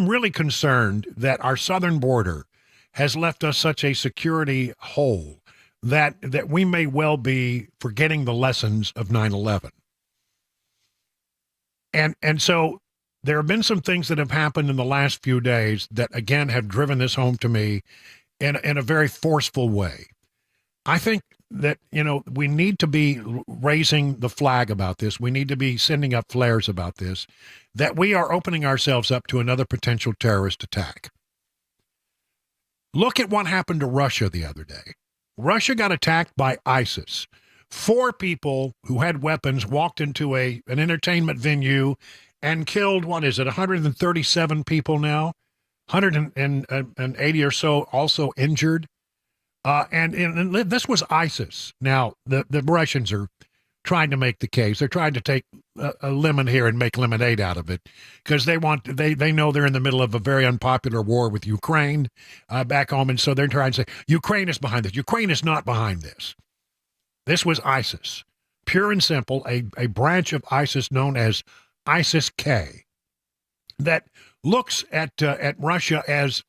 really concerned that our southern border has left us such a security hole that we may well be forgetting the lessons of 9/11. And so there have been some things that have happened in the last few days that, again, have driven this home to me in a very forceful way. I think that, we need to be raising the flag about this. We need to be sending up flares about this, that we are opening ourselves up to another potential terrorist attack. Look at what happened to Russia the other day. Russia got attacked by ISIS. 4 people who had weapons walked into an entertainment venue and killed, 137 people now? 180 or so also injured. And this was ISIS. Now, the Russians are trying to make the case. They're trying to take a lemon here and make lemonade out of it because they know they're in the middle of a very unpopular war with Ukraine back home. And so they're trying to say, Ukraine is behind this. Ukraine is not behind this. This was ISIS, pure and simple, a branch of ISIS known as ISIS-K that looks at Russia as,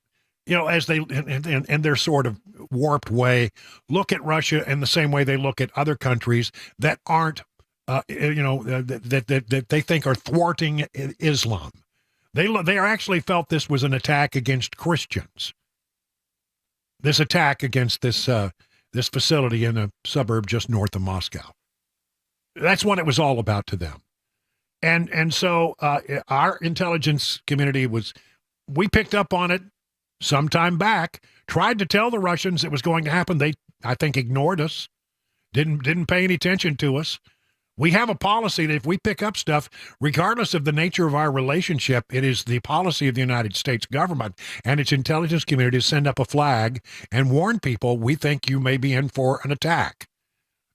as they, in their sort of warped way, look at Russia in the same way they look at other countries that aren't, that they think are thwarting Islam. They actually felt this was an attack against Christians. This attack against this facility in a suburb just north of Moscow. That's what it was all about to them. And so our intelligence community we picked up on it some time back, tried to tell the Russians it was going to happen. They, I think, ignored us, didn't pay any attention to us. We have a policy that if we pick up stuff, regardless of the nature of our relationship, it is the policy of the United States government and its intelligence community to send up a flag and warn people we think you may be in for an attack.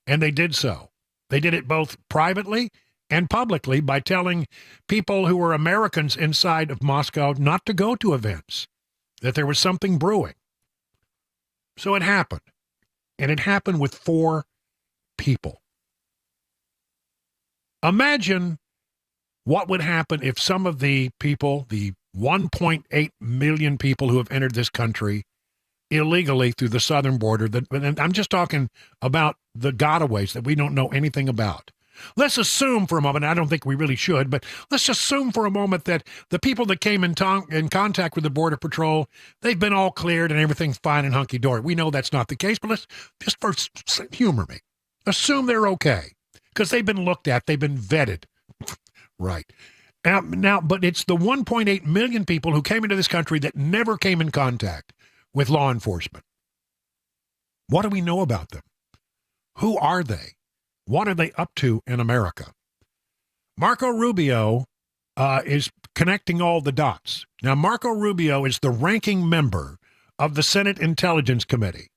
And they did so. They did it both privately and publicly by telling people who were Americans inside of Moscow not to go to events, that there was something brewing. So it happened. And it happened with 4 people. Imagine what would happen if some of the people, the 1.8 million people who have entered this country illegally through the southern border, and I'm just talking about the gotaways that we don't know anything about. Let's assume for a moment, I don't think we really should, but let's assume for a moment that the people that came in contact with the Border Patrol, they've been all cleared and everything's fine and hunky-dory. We know that's not the case, but let's just first humor me. Assume they're okay. Because they've been looked at, they've been vetted. Right. Now, but it's the 1.8 million people who came into this country that never came in contact with law enforcement. What do we know about them? Who are they? What are they up to in America? Marco Rubio is connecting all the dots. Now, Marco Rubio is the ranking member of the Senate Intelligence Committee,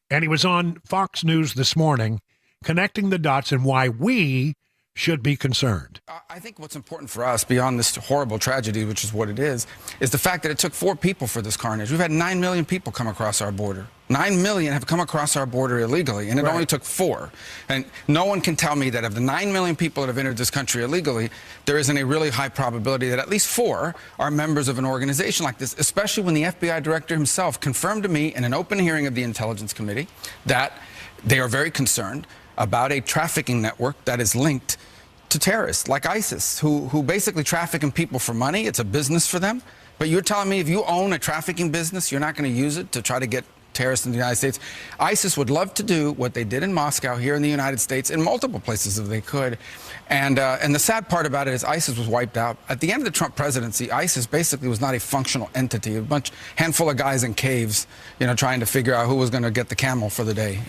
and he was on Fox News this morning connecting the dots and why we should be concerned. I think what's important for us, beyond this horrible tragedy, which is what it is the fact that it took 4 people for this carnage. We've had 9 million people come across our border. 9 million have come across our border illegally, and it only took 4. And no one can tell me that of the 9 million people that have entered this country illegally, there isn't a really high probability that at least 4 are members of an organization like this, especially when the FBI director himself confirmed to me in an open hearing of the Intelligence Committee that they are very concerned about a trafficking network that is linked to terrorists like ISIS, who basically traffic in people for money. It's a business for them. But you're telling me if you own a trafficking business, you're not going to use it to try to get terrorists in the United States? ISIS would love to do what they did in Moscow here in the United States, in multiple places if they could. And the sad part about it is ISIS was wiped out. At the end of the Trump presidency, ISIS basically was not a functional entity, a handful of guys in caves, trying to figure out who was going to get the camel for the day,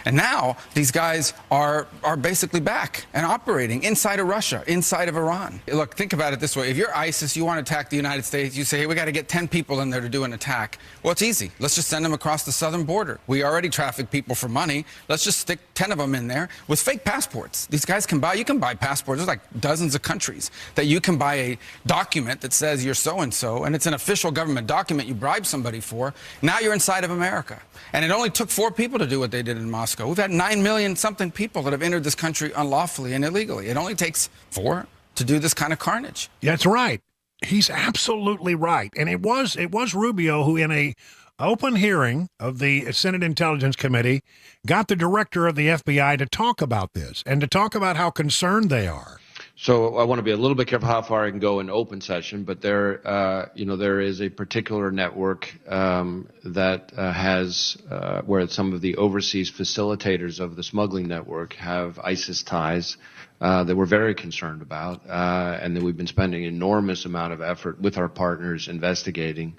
And now these guys are basically back and operating inside of Russia, inside of Iran. Look, think about it this way. If you're ISIS, you want to attack the United States, you say, hey, we got to get 10 people in there to do an attack. Well, it's easy. Let's just send them across the southern border. We already traffic people for money. Let's just stick 10 of them in there with fake passports. These guys you can buy passports. There's like dozens of countries that you can buy a document that says you're so-and-so, and it's an official government document you bribe somebody for. Now you're inside of America. And it only took 4 people to do what they did in Moscow. We've had 9 million something people that have entered this country unlawfully and illegally. It only takes 4 to do this kind of carnage. That's right. He's absolutely right. And it was Rubio who, in a open hearing of the Senate Intelligence Committee, got the director of the FBI to talk about this and to talk about how concerned they are. So I want to be a little bit careful how far I can go in open session, but there is a particular network that has where some of the overseas facilitators of the smuggling network have ISIS ties that we're very concerned about, and that we've been spending an enormous amount of effort with our partners investigating.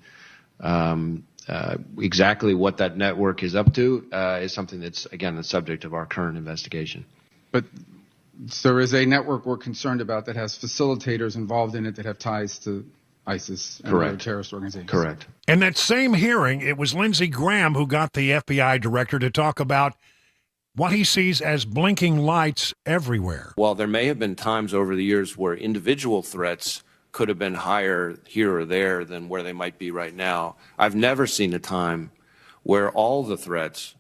Exactly what that network is up to is something that's, again, the subject of our current investigation. But there is a network we're concerned about that has facilitators involved in it that have ties to ISIS and other terrorist organizations. Correct. In that same hearing, it was Lindsey Graham who got the FBI director to talk about what he sees as blinking lights everywhere. While there may have been times over the years where individual threats could have been higher here or there than where they might be right now, I've never seen a time where all the threats,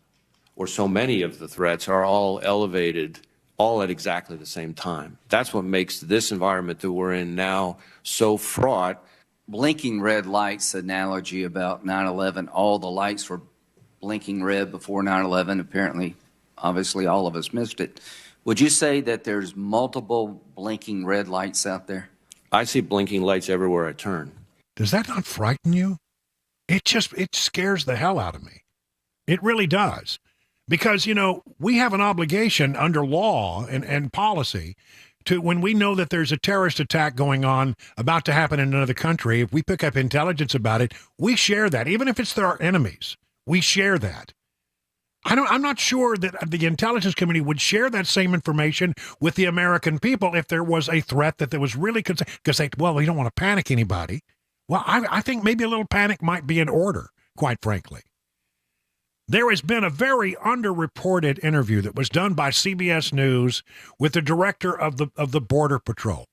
or so many of the threats, are all elevated all at exactly the same time. That's what makes this environment that we're in now so fraught. Blinking red lights analogy about 9/11, all the lights were blinking red before 9/11. Apparently, obviously, all of us missed it. Would you say that there's multiple blinking red lights out there? I see blinking lights everywhere I turn. Does that not frighten you? It scares the hell out of me. It really does. Because, we have an obligation under law and policy to, when we know that there's a terrorist attack going on, about to happen in another country, if we pick up intelligence about it, we share that. Even if it's our enemies, we share that. I'm not sure that the Intelligence Committee would share that same information with the American people if there was a threat that there was really concerned, because we don't want to panic anybody. Well, I think maybe a little panic might be in order, quite frankly. There has been a very underreported interview that was done by CBS News with the director of the Border Patrol.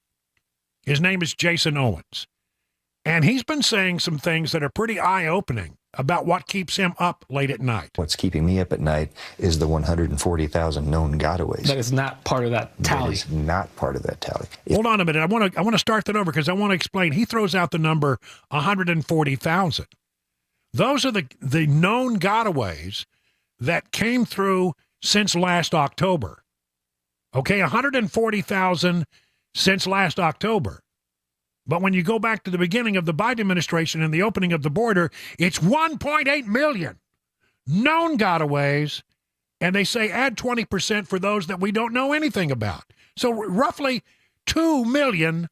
His name is Jason Owens. And he's been saying some things that are pretty eye-opening about what keeps him up late at night. What's keeping me up at night is the 140,000 known gotaways. That is not part of that tally. That is not part of that tally. Hold on a minute. I want to start that over because I want to explain. He throws out the number 140,000. Those are the known gotaways that came through since last October. Okay, 140,000 since last October. But when you go back to the beginning of the Biden administration and the opening of the border, it's 1.8 million known gotaways, and they say add 20% for those that we don't know anything about. So roughly 2 million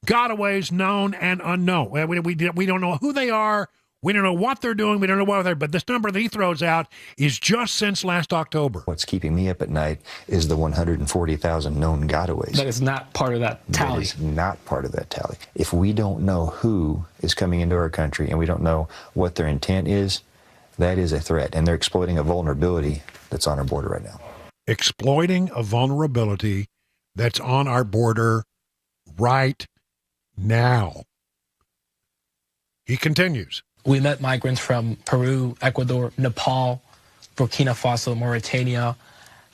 gotaways known and unknown. We don't know who they are, We don't know what they're doing. We don't know what they're, but this number that he throws out is just since last October. What's keeping me up at night is the 140,000 known gotaways. That is not part of that tally. That is not part of that tally. If we don't know who is coming into our country and we don't know what their intent is, that is a threat. And they're exploiting a vulnerability that's on our border right now. Exploiting a vulnerability that's on our border right now. He continues. We met migrants from Peru, Ecuador, Nepal, Burkina Faso, Mauritania.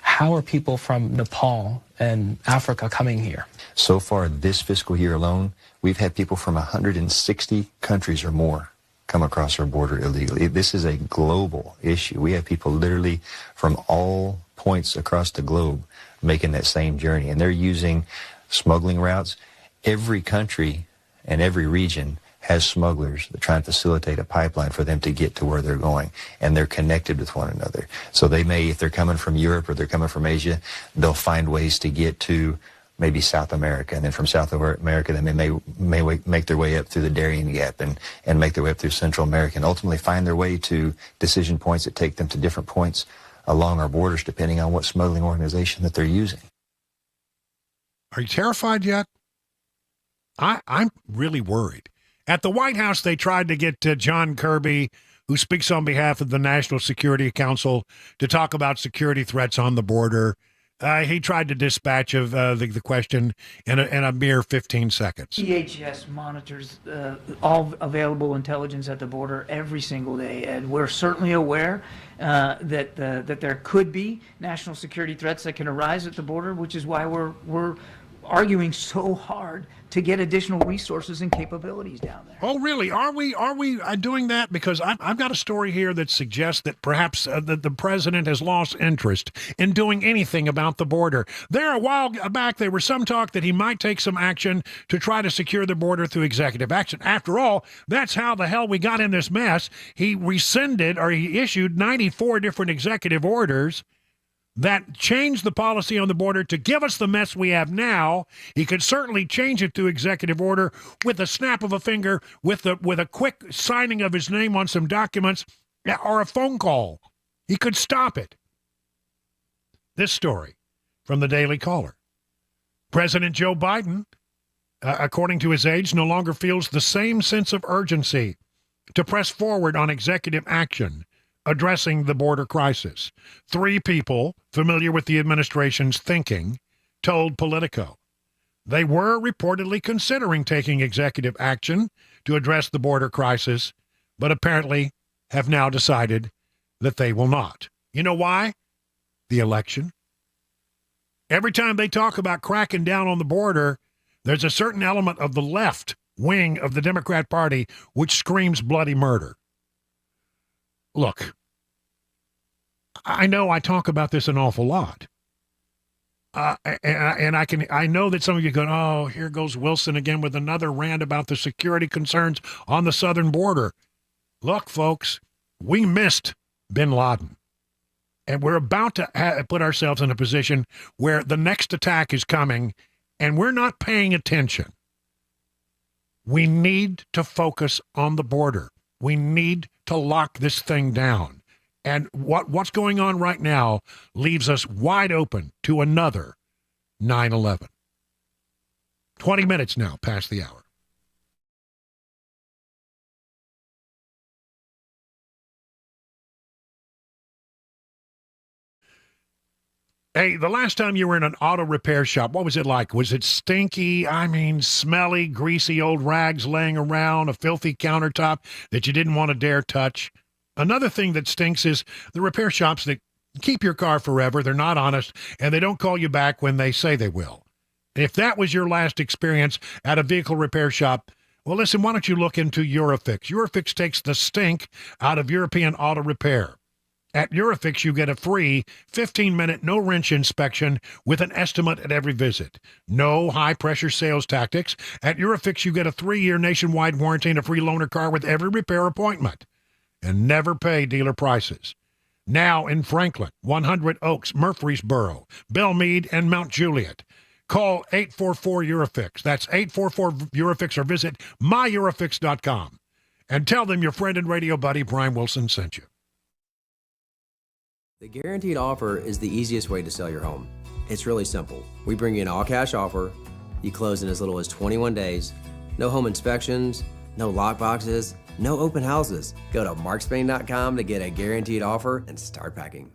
How are people from Nepal and Africa coming here? So far this fiscal year alone, we've had people from 160 countries or more come across our border illegally. This is a global issue. We have people literally from all points across the globe making that same journey, and they're using smuggling routes. Every country and every region has smugglers that try and facilitate a pipeline for them to get to where they're going, and they're connected with one another. So they may, if they're coming from Europe or they're coming from Asia, they'll find ways to get to maybe South America, and then from South America, then they may make their way up through the Darien Gap and make their way up through Central America, and ultimately find their way to decision points that take them to different points along our borders, depending on what smuggling organization that they're using. Are you terrified yet? I'm really worried. At the White House, they tried to get John Kirby, who speaks on behalf of the National Security Council, to talk about security threats on the border. He tried to dispatch of the question in a mere 15 seconds. DHS monitors all available intelligence at the border every single day, and we're certainly aware that there could be national security threats that can arise at the border, which is why we're arguing so hard to get additional resources and capabilities down there. Oh, really? Are we doing that? Because I've got a story here that suggests that perhaps the president has lost interest in doing anything about the border. There, a while back, there was some talk that he might take some action to try to secure the border through executive action. After all, that's how the hell we got in this mess. He issued 94 different executive orders that changed the policy on the border to give us the mess we have now. He could certainly change it through executive order with a snap of a finger, with a quick signing of his name on some documents, or a phone call. He could stop it. This story from the Daily Caller. President Joe Biden, according to his aides, no longer feels the same sense of urgency to press forward on executive action addressing the border crisis. 3 people familiar with the administration's thinking told Politico. They were reportedly considering taking executive action to address the border crisis, but apparently have now decided that they will not. You know why? The election. Every time they talk about cracking down on the border, there's a certain element of the left wing of the Democrat Party which screams bloody murder. Look, I know I talk about this an awful lot. And I know that some of you go, oh, here goes Wilson again with another rant about the security concerns on the southern border. Look, folks, we missed bin Laden. And we're about to put ourselves in a position where the next attack is coming, and we're not paying attention. We need to focus on the border. We need to lock this thing down. And what's going on right now leaves us wide open to another 9/11. 20 minutes now past the hour. Hey, the last time you were in an auto repair shop, what was it like? Was it stinky? I mean, smelly, greasy old rags laying around, a filthy countertop that you didn't want to dare touch? Another thing that stinks is the repair shops that keep your car forever. They're not honest, and they don't call you back when they say they will. If that was your last experience at a vehicle repair shop, well, listen, why don't you look into URFARB? URFARB takes the stink out of European auto repair. At URFARB, you get a free 15-minute no-wrench inspection with an estimate at every visit. No high-pressure sales tactics. At URFARB, you get a 3-year nationwide warranty and a free loaner car with every repair appointment. And never pay dealer prices. Now in Franklin, 100 Oaks, Murfreesboro, Belmead, and Mount Juliet. Call 844-URFARB. That's 844-URFARB, or visit myurafix.com. and tell them your friend and radio buddy Brian Wilson sent you. The guaranteed offer is the easiest way to sell your home. It's really simple. We bring you an all-cash offer. You close in as little as 21 days. No home inspections, no lock boxes, no open houses. Go to markspain.com to get a guaranteed offer and start packing.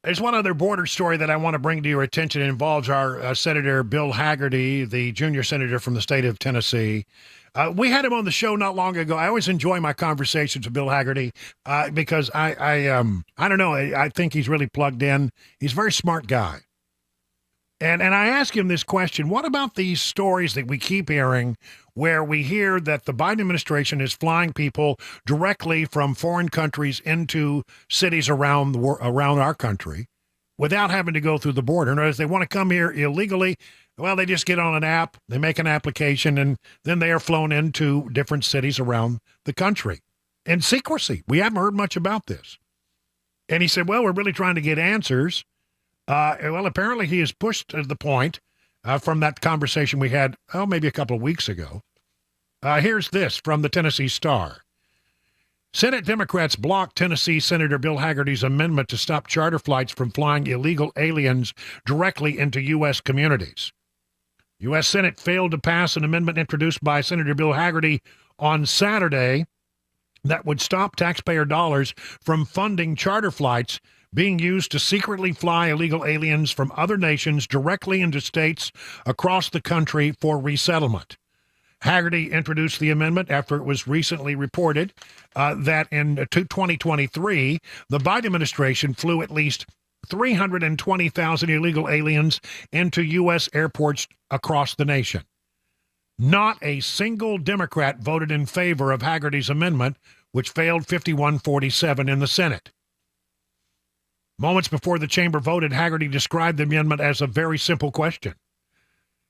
There's one other border story that I want to bring to your attention. It involves our Senator Bill Hagerty, the junior senator from the state of Tennessee. We had him on the show not long ago. I always enjoy my conversations with Bill Hagerty because I don't know. I think he's really plugged in. He's a very smart guy. And I asked him this question: what about these stories that we keep hearing where we hear that the Biden administration is flying people directly from foreign countries into cities around our country without having to go through the border? And as they want to come here illegally, well, they just get on an app, they make an application, and then they are flown into different cities around the country in secrecy. We haven't heard much about this. And he said, well, we're really trying to get answers. Well, apparently he has pushed to the point from that conversation we had, maybe a couple of weeks ago. Here's this from the Tennessee Star. Senate Democrats blocked Tennessee Senator Bill Hagerty's amendment to stop charter flights from flying illegal aliens directly into U.S. communities. U.S. Senate failed to pass an amendment introduced by Senator Bill Hagerty on Saturday that would stop taxpayer dollars from funding charter flights being used to secretly fly illegal aliens from other nations directly into states across the country for resettlement. Hagerty introduced the amendment after it was recently reported that in 2023, the Biden administration flew at least 320,000 illegal aliens into U.S. airports across the nation. Not a single Democrat voted in favor of Hagerty's amendment, which failed 51-47 in the Senate. Moments before the chamber voted, Haggerty described the amendment as a very simple question.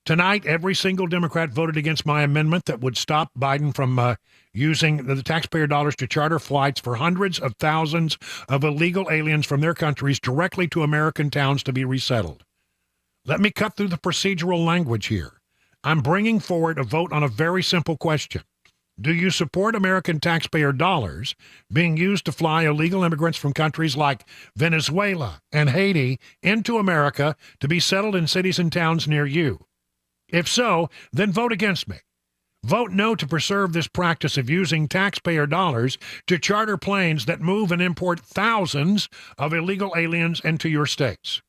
Tonight, every single Democrat voted against my amendment that would stop Biden from using the taxpayer dollars to charter flights for hundreds of thousands of illegal aliens from their countries directly to American towns to be resettled. Let me cut through the procedural language here. I'm bringing forward a vote on a very simple question. Do you support American taxpayer dollars being used to fly illegal immigrants from countries like Venezuela and Haiti into America to be settled in cities and towns near you? If so, then vote against me. Vote no to preserve this practice of using taxpayer dollars to charter planes that move and import thousands of illegal aliens into your states.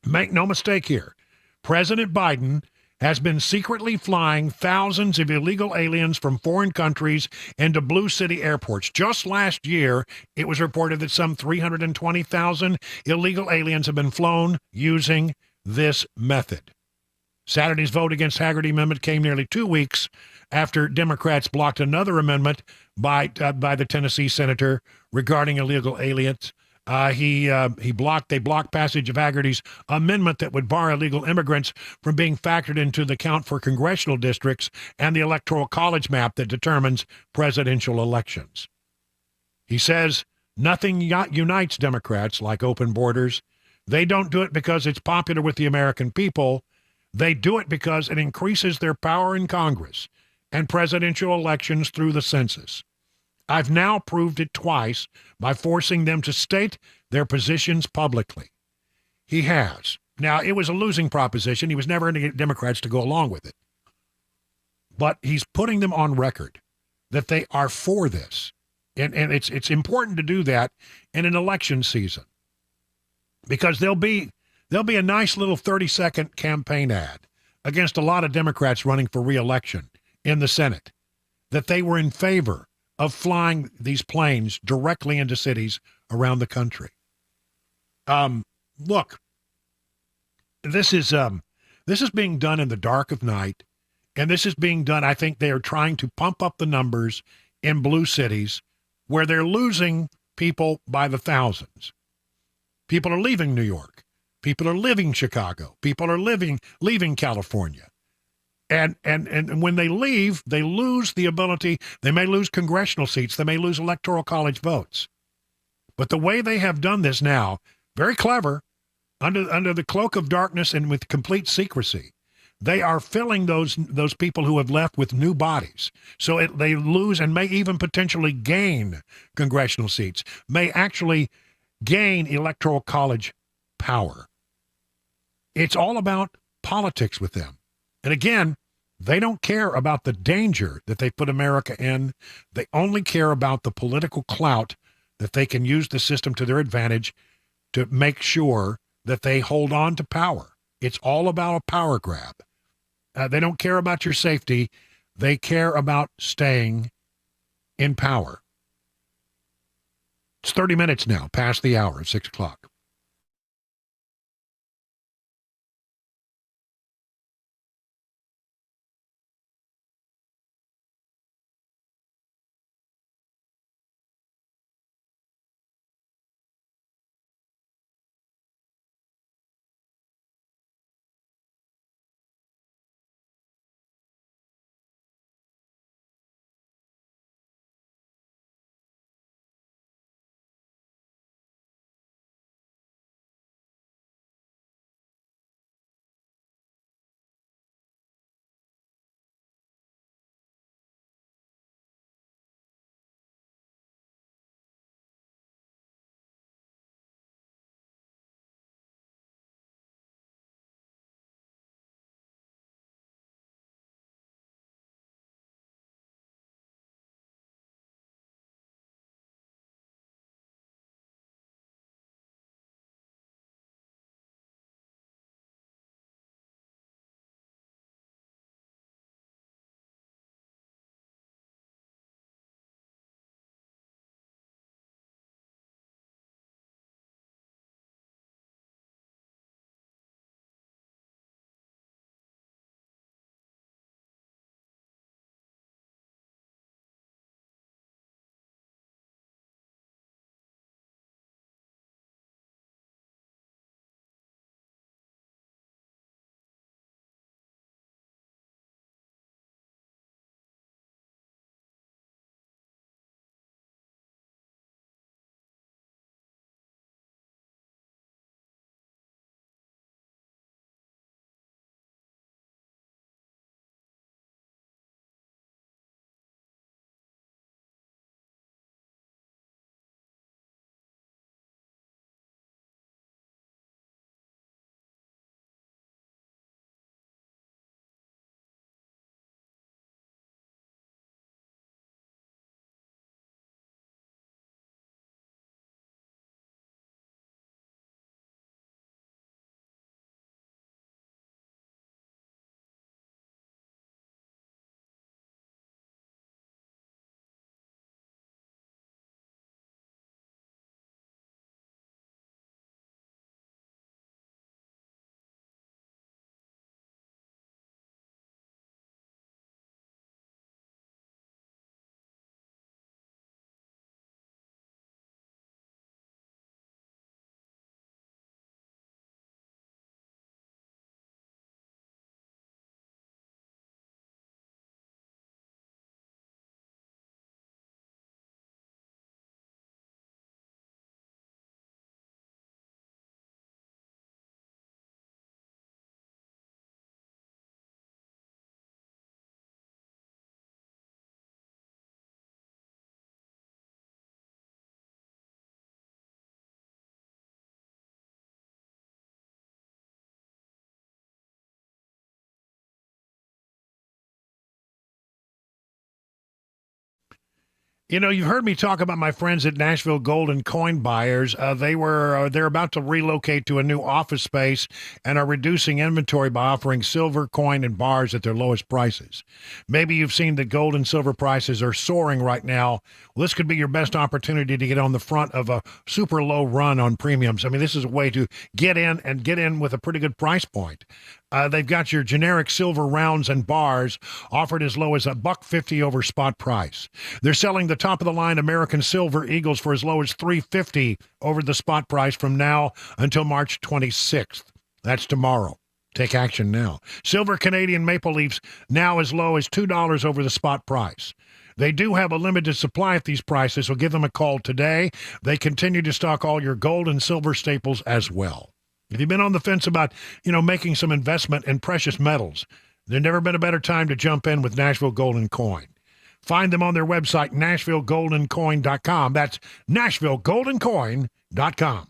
Make no mistake here. President Biden has been secretly flying thousands of illegal aliens from foreign countries into blue city airports. Just last year, it was reported that some 320,000 illegal aliens have been flown using this method. Saturday's vote against Haggerty amendment came nearly 2 weeks after Democrats blocked another amendment by the Tennessee senator regarding illegal aliens. They blocked passage of Haggerty's amendment that would bar illegal immigrants from being factored into the count for congressional districts and the electoral college map that determines presidential elections. He says nothing unites Democrats like open borders. They don't do it because it's popular with the American people. They do it because it increases their power in Congress and presidential elections through the census. I've now proved it twice by forcing them to state their positions publicly. He has. Now, it was a losing proposition. He was never going to get Democrats to go along with it. But he's putting them on record that they are for this. And it's important to do that in an election season because there'll be a nice little 30-second campaign ad against a lot of Democrats running for re-election in the Senate that they were in favor of flying these planes directly into cities around the country. Look, this is being done in the dark of night, and this is being done, I think they are trying to pump up the numbers in blue cities where they're losing people by the thousands. People are leaving New York. People are leaving Chicago. People are leaving California. And when they leave, they lose the ability. They may lose congressional seats. They may lose electoral college votes. But the way they have done this now, very clever, under the cloak of darkness and with complete secrecy, they are filling those people who have left with new bodies. So they lose and may even potentially gain congressional seats, may actually gain electoral college power. It's all about politics with them. And again, they don't care about the danger that they put America in. They only care about the political clout that they can use the system to their advantage to make sure that they hold on to power. It's all about a power grab. They don't care about your safety. They care about staying in power. It's 30 minutes now, past the hour of 6 o'clock. You know, you've heard me talk about my friends at Nashville Gold and Coin Buyers. They're about to relocate to a new office space and are reducing inventory by offering silver, coin, and bars at their lowest prices. Maybe you've seen that gold and silver prices are soaring right now. Well, this could be your best opportunity to get on the front of a super low run on premiums. I mean, this is a way to get in with a pretty good price point. They've got your generic silver rounds and bars offered as low as $1.50 over spot price. They're selling the top of the line American Silver Eagles for as low as $3.50 over the spot price from now until March 26th. That's tomorrow. Take action now. Silver Canadian Maple Leafs now as low as $2 over the spot price. They do have a limited supply at these prices, so give them a call today. They continue to stock all your gold and silver staples as well. If you've been on the fence about, making some investment in precious metals, there's never been a better time to jump in with Nashville Gold and Coin. Find them on their website, NashvilleGoldandCoin.com. That's NashvilleGoldandCoin.com.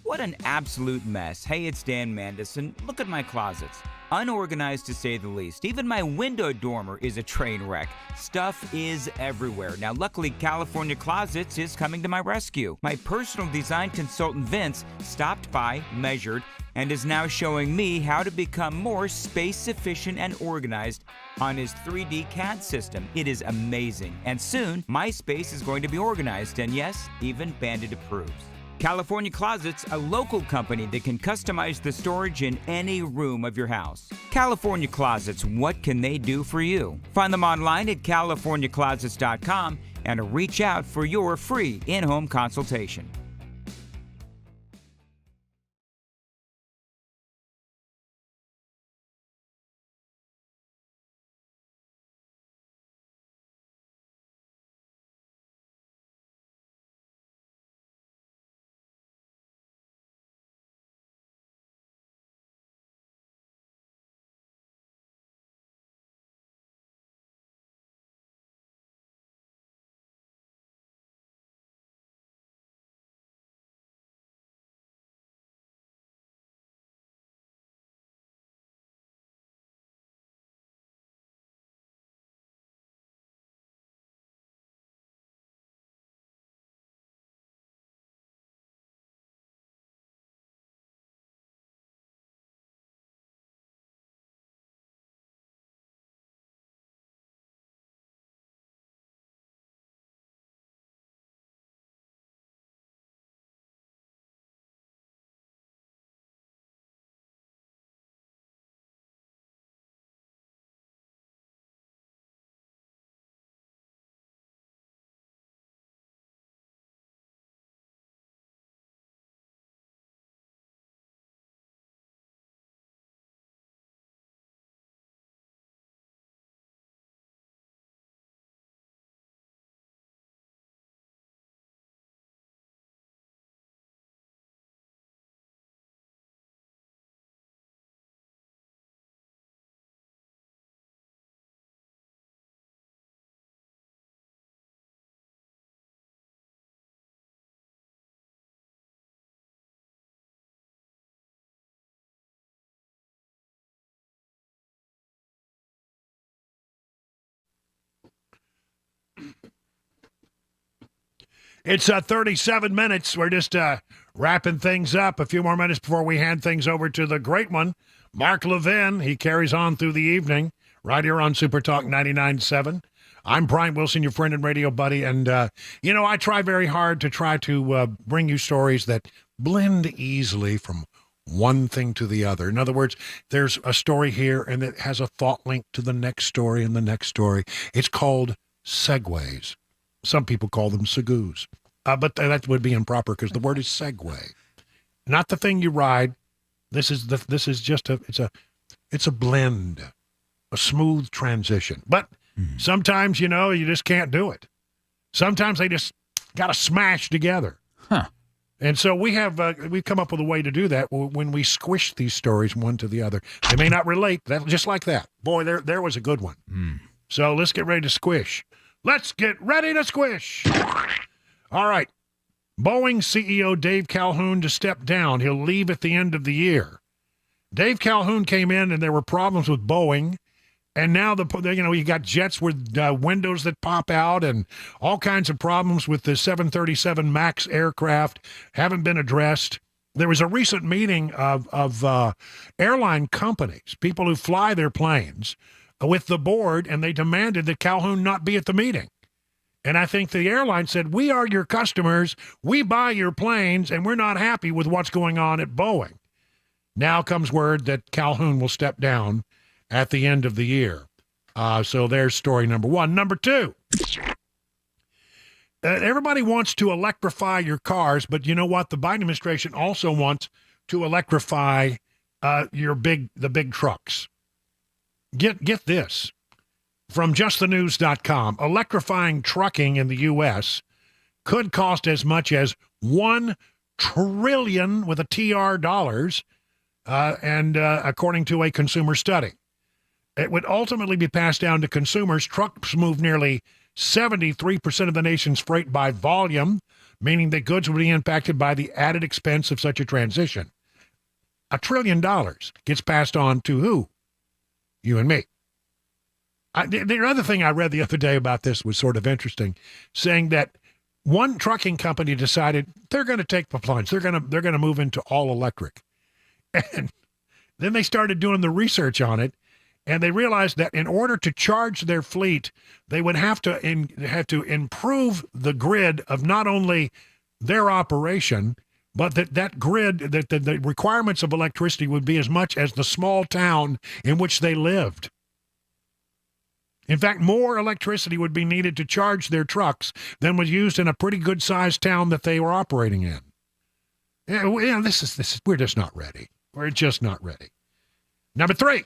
What an absolute mess. Hey, it's Dan Mandison. Look at my closets. Unorganized to say the least. Even my window dormer is a train wreck. Stuff is everywhere. Now, luckily, California Closets is coming to my rescue. My personal design consultant, Vince, stopped by, measured, and is now showing me how to become more space efficient and organized on his 3D CAD system. It is amazing. And soon, my space is going to be organized, and yes, even Bandit approves. California Closets, a local company that can customize the storage in any room of your house. California Closets, what can they do for you? Find them online at californiaclosets.com and reach out for your free in-home consultation. It's 37 minutes. We're just wrapping things up. A few more minutes before we hand things over to the great one, Mark Levin. He carries on through the evening right here on Super Talk 99.7. I'm Brian Wilson, your friend and radio buddy. And, I try very hard to bring you stories that blend easily from one thing to the other. In other words, there's a story here and it has a thought link to the next story and the next story. It's called segues. Some people call them segues, but that would be improper because the word is segue, not the thing you ride. This is just it's a blend, a smooth transition. But sometimes you just can't do it. Sometimes they just got to smash together. Huh. And so we've come up with a way to do that when we squish these stories one to the other. They may not relate, just like that. Boy, there was a good one. So let's get ready to squish. Let's get ready to squish. All right. Boeing CEO Dave Calhoun to step down. He'll leave at the end of the year. Dave Calhoun came in and there were problems with Boeing. And now you got jets with windows that pop out, and all kinds of problems with the 737 MAX aircraft haven't been addressed. There was a recent meeting of airline companies, people who fly their planes, with the board, and they demanded that Calhoun not be at the meeting. And I think the airline said, we are your customers, we buy your planes, and we're not happy with what's going on at Boeing. Now comes word that Calhoun will step down at the end of the year. So there's story number one. Number two, everybody wants to electrify your cars, but you know what? The Biden administration also wants to electrify the big trucks. Get this. From justthenews.com, electrifying trucking in the U.S. could cost as much as $1 trillion with a TR dollars, and according to a consumer study. It would ultimately be passed down to consumers. Trucks move nearly 73% of the nation's freight by volume, meaning that goods would be impacted by the added expense of such a transition. $1 trillion gets passed on to who? You and me. The other thing I read the other day about this was sort of interesting, saying that one trucking company decided they're going to take the plunge. They're going to move into all electric. And then they started doing the research on it, and they realized that in order to charge their fleet, they would have to improve the grid of not only their operation, but that grid, that the requirements of electricity would be as much as the small town in which they lived. In fact, more electricity would be needed to charge their trucks than was used in a pretty good-sized town that they were operating in. Yeah, we're just not ready. We're just not ready. Number three.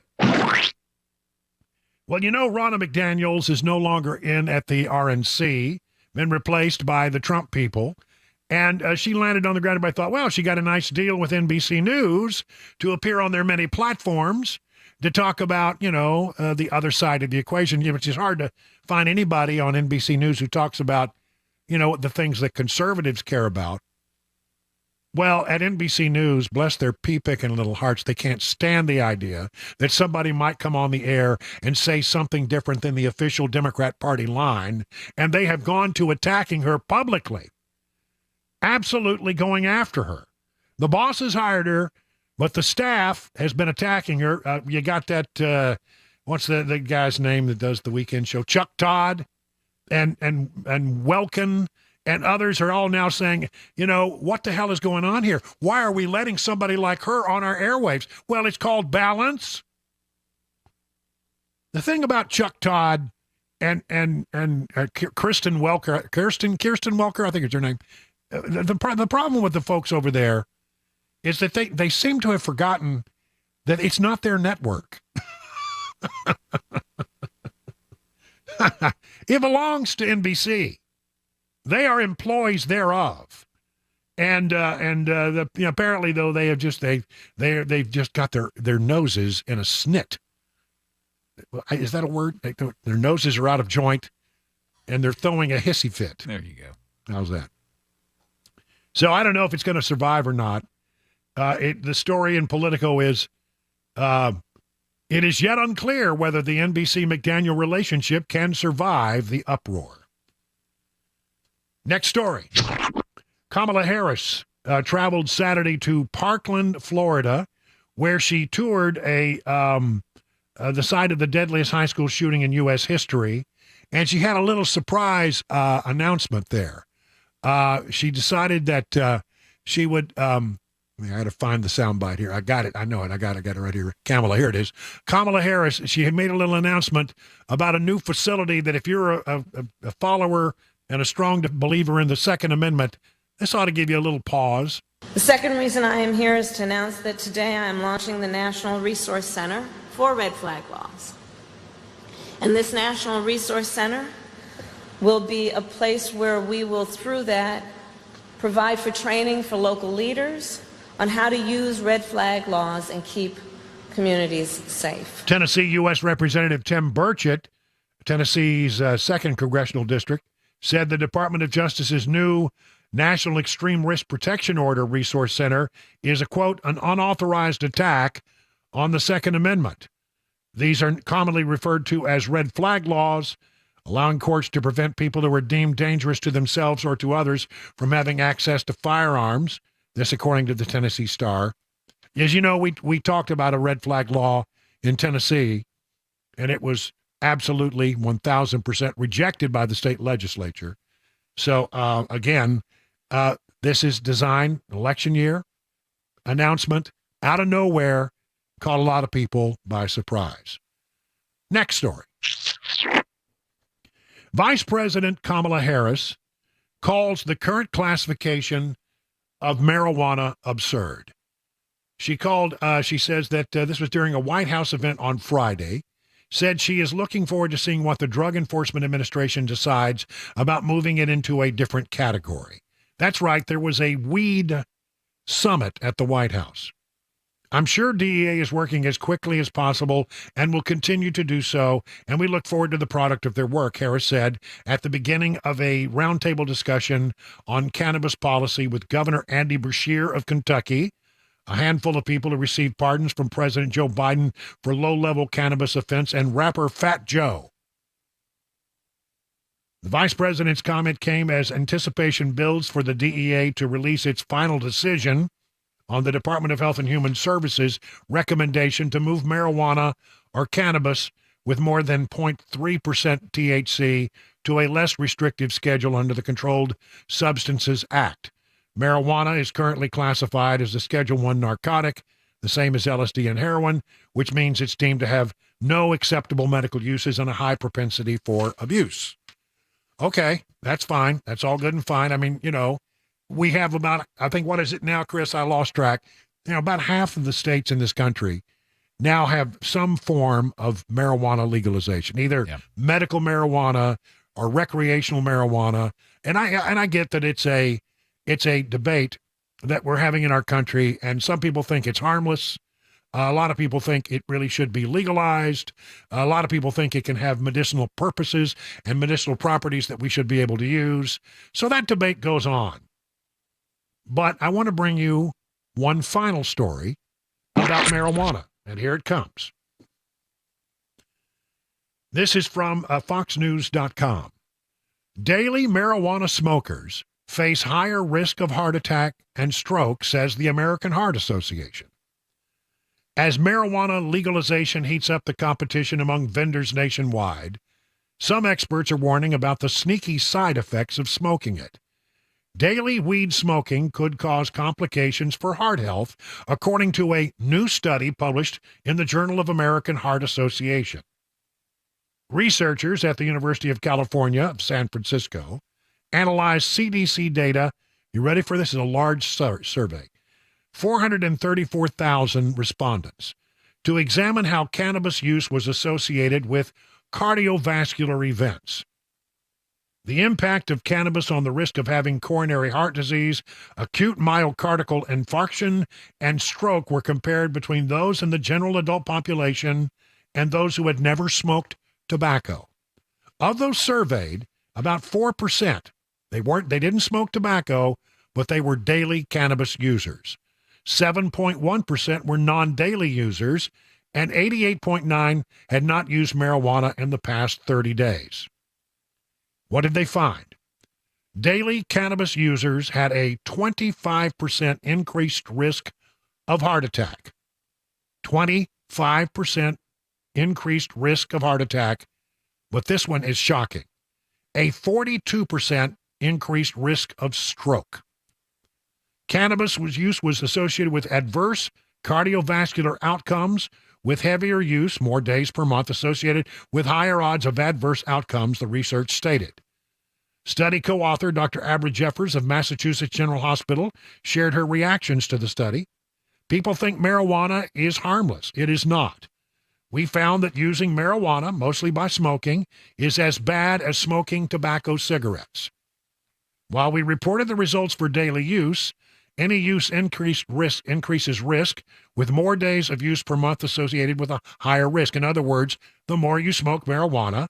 Well, you know, Ronna McDaniels is no longer in at the RNC, been replaced by the Trump people. And she landed on the ground. Everybody thought, well, she got a nice deal with NBC News to appear on their many platforms to talk about, the other side of the equation, which is hard to find anybody on NBC News who talks about, the things that conservatives care about. Well, at NBC News, bless their pea-picking little hearts, they can't stand the idea that somebody might come on the air and say something different than the official Democrat Party line, and they have gone to attacking her publicly, absolutely going after her. The boss has hired her, but the staff has been attacking her. You got that, what's the guy's name that does the weekend show? Chuck Todd and Welkin. And others are all now saying, what the hell is going on here? Why are we letting somebody like her on our airwaves? Well, it's called balance. The thing about Chuck Todd and Kirsten Welker, I think it's her name. The problem with the folks over there is that they seem to have forgotten that it's not their network. It belongs to NBC. They are employees thereof, and apparently though they've just got their noses in a snit. Is that a word? Their noses are out of joint, and they're throwing a hissy fit. There you go. How's that? So I don't know if it's going to survive or not. The story in Politico is, it is yet unclear whether the NBC-McDaniel relationship can survive the uproar. Next story. Kamala Harris traveled Saturday to Parkland, Florida, where she toured the site of the deadliest high school shooting in U.S. history, and she had a little surprise announcement there. She decided that she would I had to find the soundbite here. I got it. I know it. I got it right here. Kamala, here it is. Kamala Harris, she had made a little announcement about a new facility that if you're a follower and a strong believer in the Second Amendment, this ought to give you a little pause. The second reason I am here is to announce that today I am launching the National Resource Center for Red Flag Laws. And this National Resource Center will be a place where we will, through that, provide for training for local leaders on how to use red flag laws and keep communities safe. Tennessee U.S. Representative Tim Burchett, Tennessee's 2nd Congressional District, said the Department of Justice's new National Extreme Risk Protection Order Resource Center is a, quote, an unauthorized attack on the Second Amendment. These are commonly referred to as red flag laws, allowing courts to prevent people who are deemed dangerous to themselves or to others from having access to firearms. This, according to the Tennessee Star. As you know, we talked about a red flag law in Tennessee, and it was absolutely 1,000% rejected by the state legislature. So, again, this is designed, election year, announcement, out of nowhere, caught a lot of people by surprise. Next story. Vice President Kamala Harris calls the current classification of marijuana absurd. She says that this was during a White House event on Friday, said she is looking forward to seeing what the Drug Enforcement Administration decides about moving it into a different category. That's right, there was a weed summit at the White House. I'm sure DEA is working as quickly as possible and will continue to do so, and we look forward to the product of their work, Harris said at the beginning of a roundtable discussion on cannabis policy with Governor Andy Beshear of Kentucky, a handful of people who received pardons from President Joe Biden for low-level cannabis offense, and rapper Fat Joe. The vice president's comment came as anticipation builds for the DEA to release its final decision on the Department of Health and Human Services recommendation to move marijuana or cannabis with more than 0.3% THC to a less restrictive schedule under the Controlled Substances Act. Marijuana is currently classified as a Schedule I narcotic, the same as LSD and heroin, which means it's deemed to have no acceptable medical uses and a high propensity for abuse. Okay, that's fine. That's all good and fine. I mean, we have about, I think, what is it now, Chris? I lost track. About half of the states in this country now have some form of marijuana legalization, either medical marijuana or recreational marijuana. And I get that it's a debate that we're having in our country, and some people think it's harmless. A lot of people think it really should be legalized. A lot of people think it can have medicinal purposes and medicinal properties that we should be able to use. So that debate goes on. But I want to bring you one final story about marijuana, and here it comes. This is from FoxNews.com. Daily marijuana smokers face higher risk of heart attack and stroke, says the American Heart Association. As marijuana legalization heats up the competition among vendors nationwide, some experts are warning about the sneaky side effects of smoking it. Daily weed smoking could cause complications for heart health, according to a new study published in the Journal of American Heart Association. Researchers at the University of California, San Francisco, analyzed CDC data. You ready for this? It's a large survey. 434,000 respondents to examine how cannabis use was associated with cardiovascular events. The impact of cannabis on the risk of having coronary heart disease, acute myocardial infarction, and stroke were compared between those in the general adult population and those who had never smoked tobacco. Of those surveyed, about 4%, they didn't smoke tobacco, but they were daily cannabis users. 7.1% were non-daily users, and 88.9% had not used marijuana in the past 30 days. What did they find? Daily cannabis users had a 25% increased risk of heart attack. 25% increased risk of heart attack, but this one is shocking. A 42% increased risk of stroke. Cannabis use was associated with adverse cardiovascular outcomes, with heavier use, more days per month, associated with higher odds of adverse outcomes, the research stated. Study co-author Dr. Abra Jeffers of Massachusetts General Hospital shared her reactions to the study. People think marijuana is harmless. It is not. We found that using marijuana, mostly by smoking, is as bad as smoking tobacco cigarettes. While we reported the results for daily use, any use increases risk, with more days of use per month associated with a higher risk. In other words, the more you smoke marijuana,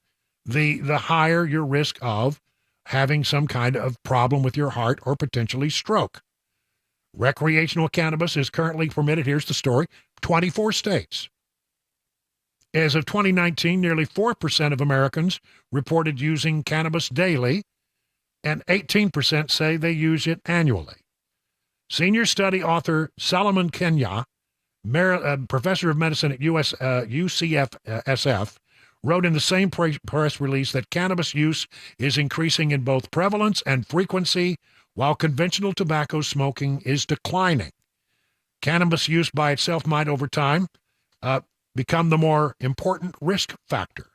the higher your risk of having some kind of problem with your heart or potentially stroke. Recreational cannabis is currently permitted, here's the story, 24 states. As of 2019, nearly 4% of Americans reported using cannabis daily, and 18% say they use it annually. Senior study author Solomon Kenya, professor of medicine at U.S. UCSF, wrote in the same press release that cannabis use is increasing in both prevalence and frequency, while conventional tobacco smoking is declining. Cannabis use by itself might, over time, become the more important risk factor.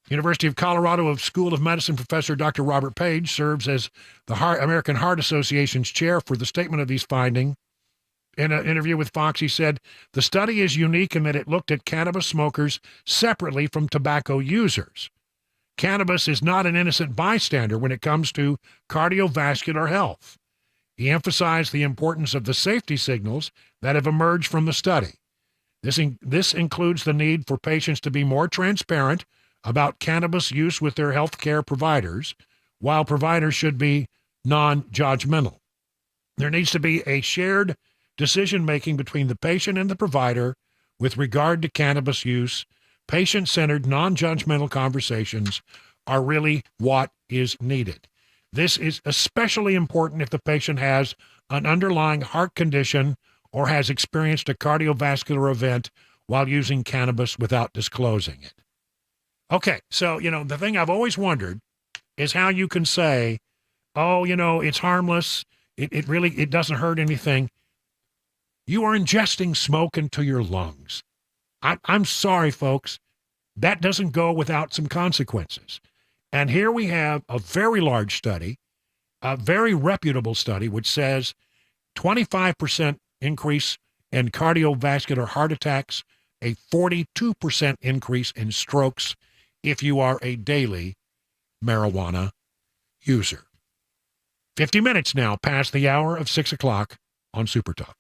University of Colorado School of Medicine professor Dr. Robert Page serves as the American Heart Association's chair for the statement of these findings. In an interview with Fox, he said, the study is unique in that it looked at cannabis smokers separately from tobacco users. Cannabis is not an innocent bystander when it comes to cardiovascular health. He emphasized the importance of the safety signals that have emerged from the study. This includes the need for patients to be more transparent about cannabis use with their health care providers, while providers should be non-judgmental. There needs to be a shared decision-making between the patient and the provider with regard to cannabis use. Patient-centered, non-judgmental conversations are really what is needed. This is especially important if the patient has an underlying heart condition or has experienced a cardiovascular event while using cannabis without disclosing it. Okay, so, the thing I've always wondered is how you can say, oh, it's harmless, it doesn't hurt anything. You are ingesting smoke into your lungs. I'm sorry, folks. That doesn't go without some consequences. And here we have a very large study, a very reputable study, which says 25% increase in cardiovascular heart attacks, a 42% increase in strokes if you are a daily marijuana user. 50 minutes now past the hour of 6 o'clock on Super Talk.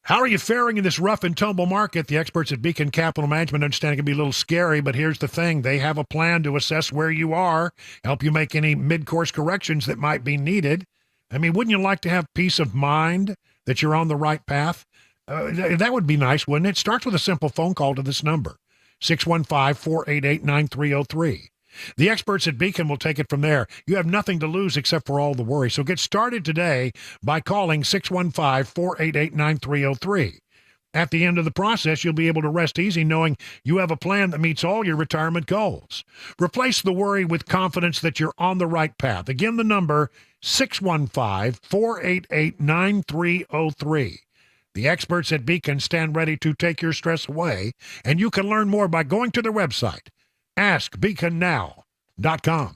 How are you faring in this rough and tumble market? The experts at Beacon Capital Management understand it can be a little scary, but here's the thing. They have a plan to assess where you are, help you make any mid-course corrections that might be needed. I mean, wouldn't you like to have peace of mind that you're on the right path? That would be nice, wouldn't it? Starts with a simple phone call to this number, 615-488-9303. The experts at Beacon will take it from there. You have nothing to lose except for all the worry. So get started today by calling 615-488-9303. At the end of the process, you'll be able to rest easy knowing you have a plan that meets all your retirement goals. Replace the worry with confidence that you're on the right path. Again, the number, 615-488-9303. The experts at Beacon stand ready to take your stress away, and you can learn more by going to their website, askbeaconnow.com.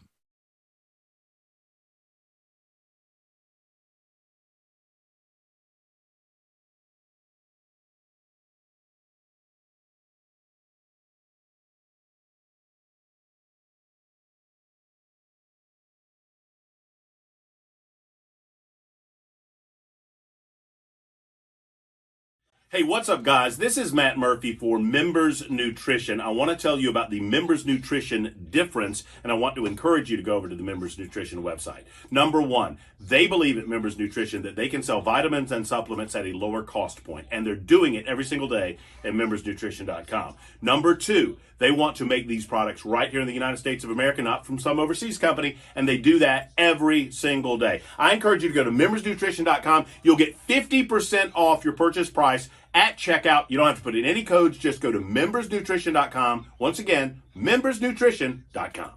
Hey, what's up, guys? This is Matt Murphy for Members Nutrition. I want to tell you about the Members Nutrition difference, and I want to encourage you to go over to the Members Nutrition website. Number one, they believe at Members Nutrition that they can sell vitamins and supplements at a lower cost point, and they're doing it every single day at membersnutrition.com. Number two, they want to make these products right here in the United States of America, not from some overseas company, and they do that every single day. I encourage you to go to membersnutrition.com. You'll get 50% off your purchase price at checkout. You don't have to put in any codes. Just go to membersnutrition.com. Once again, membersnutrition.com.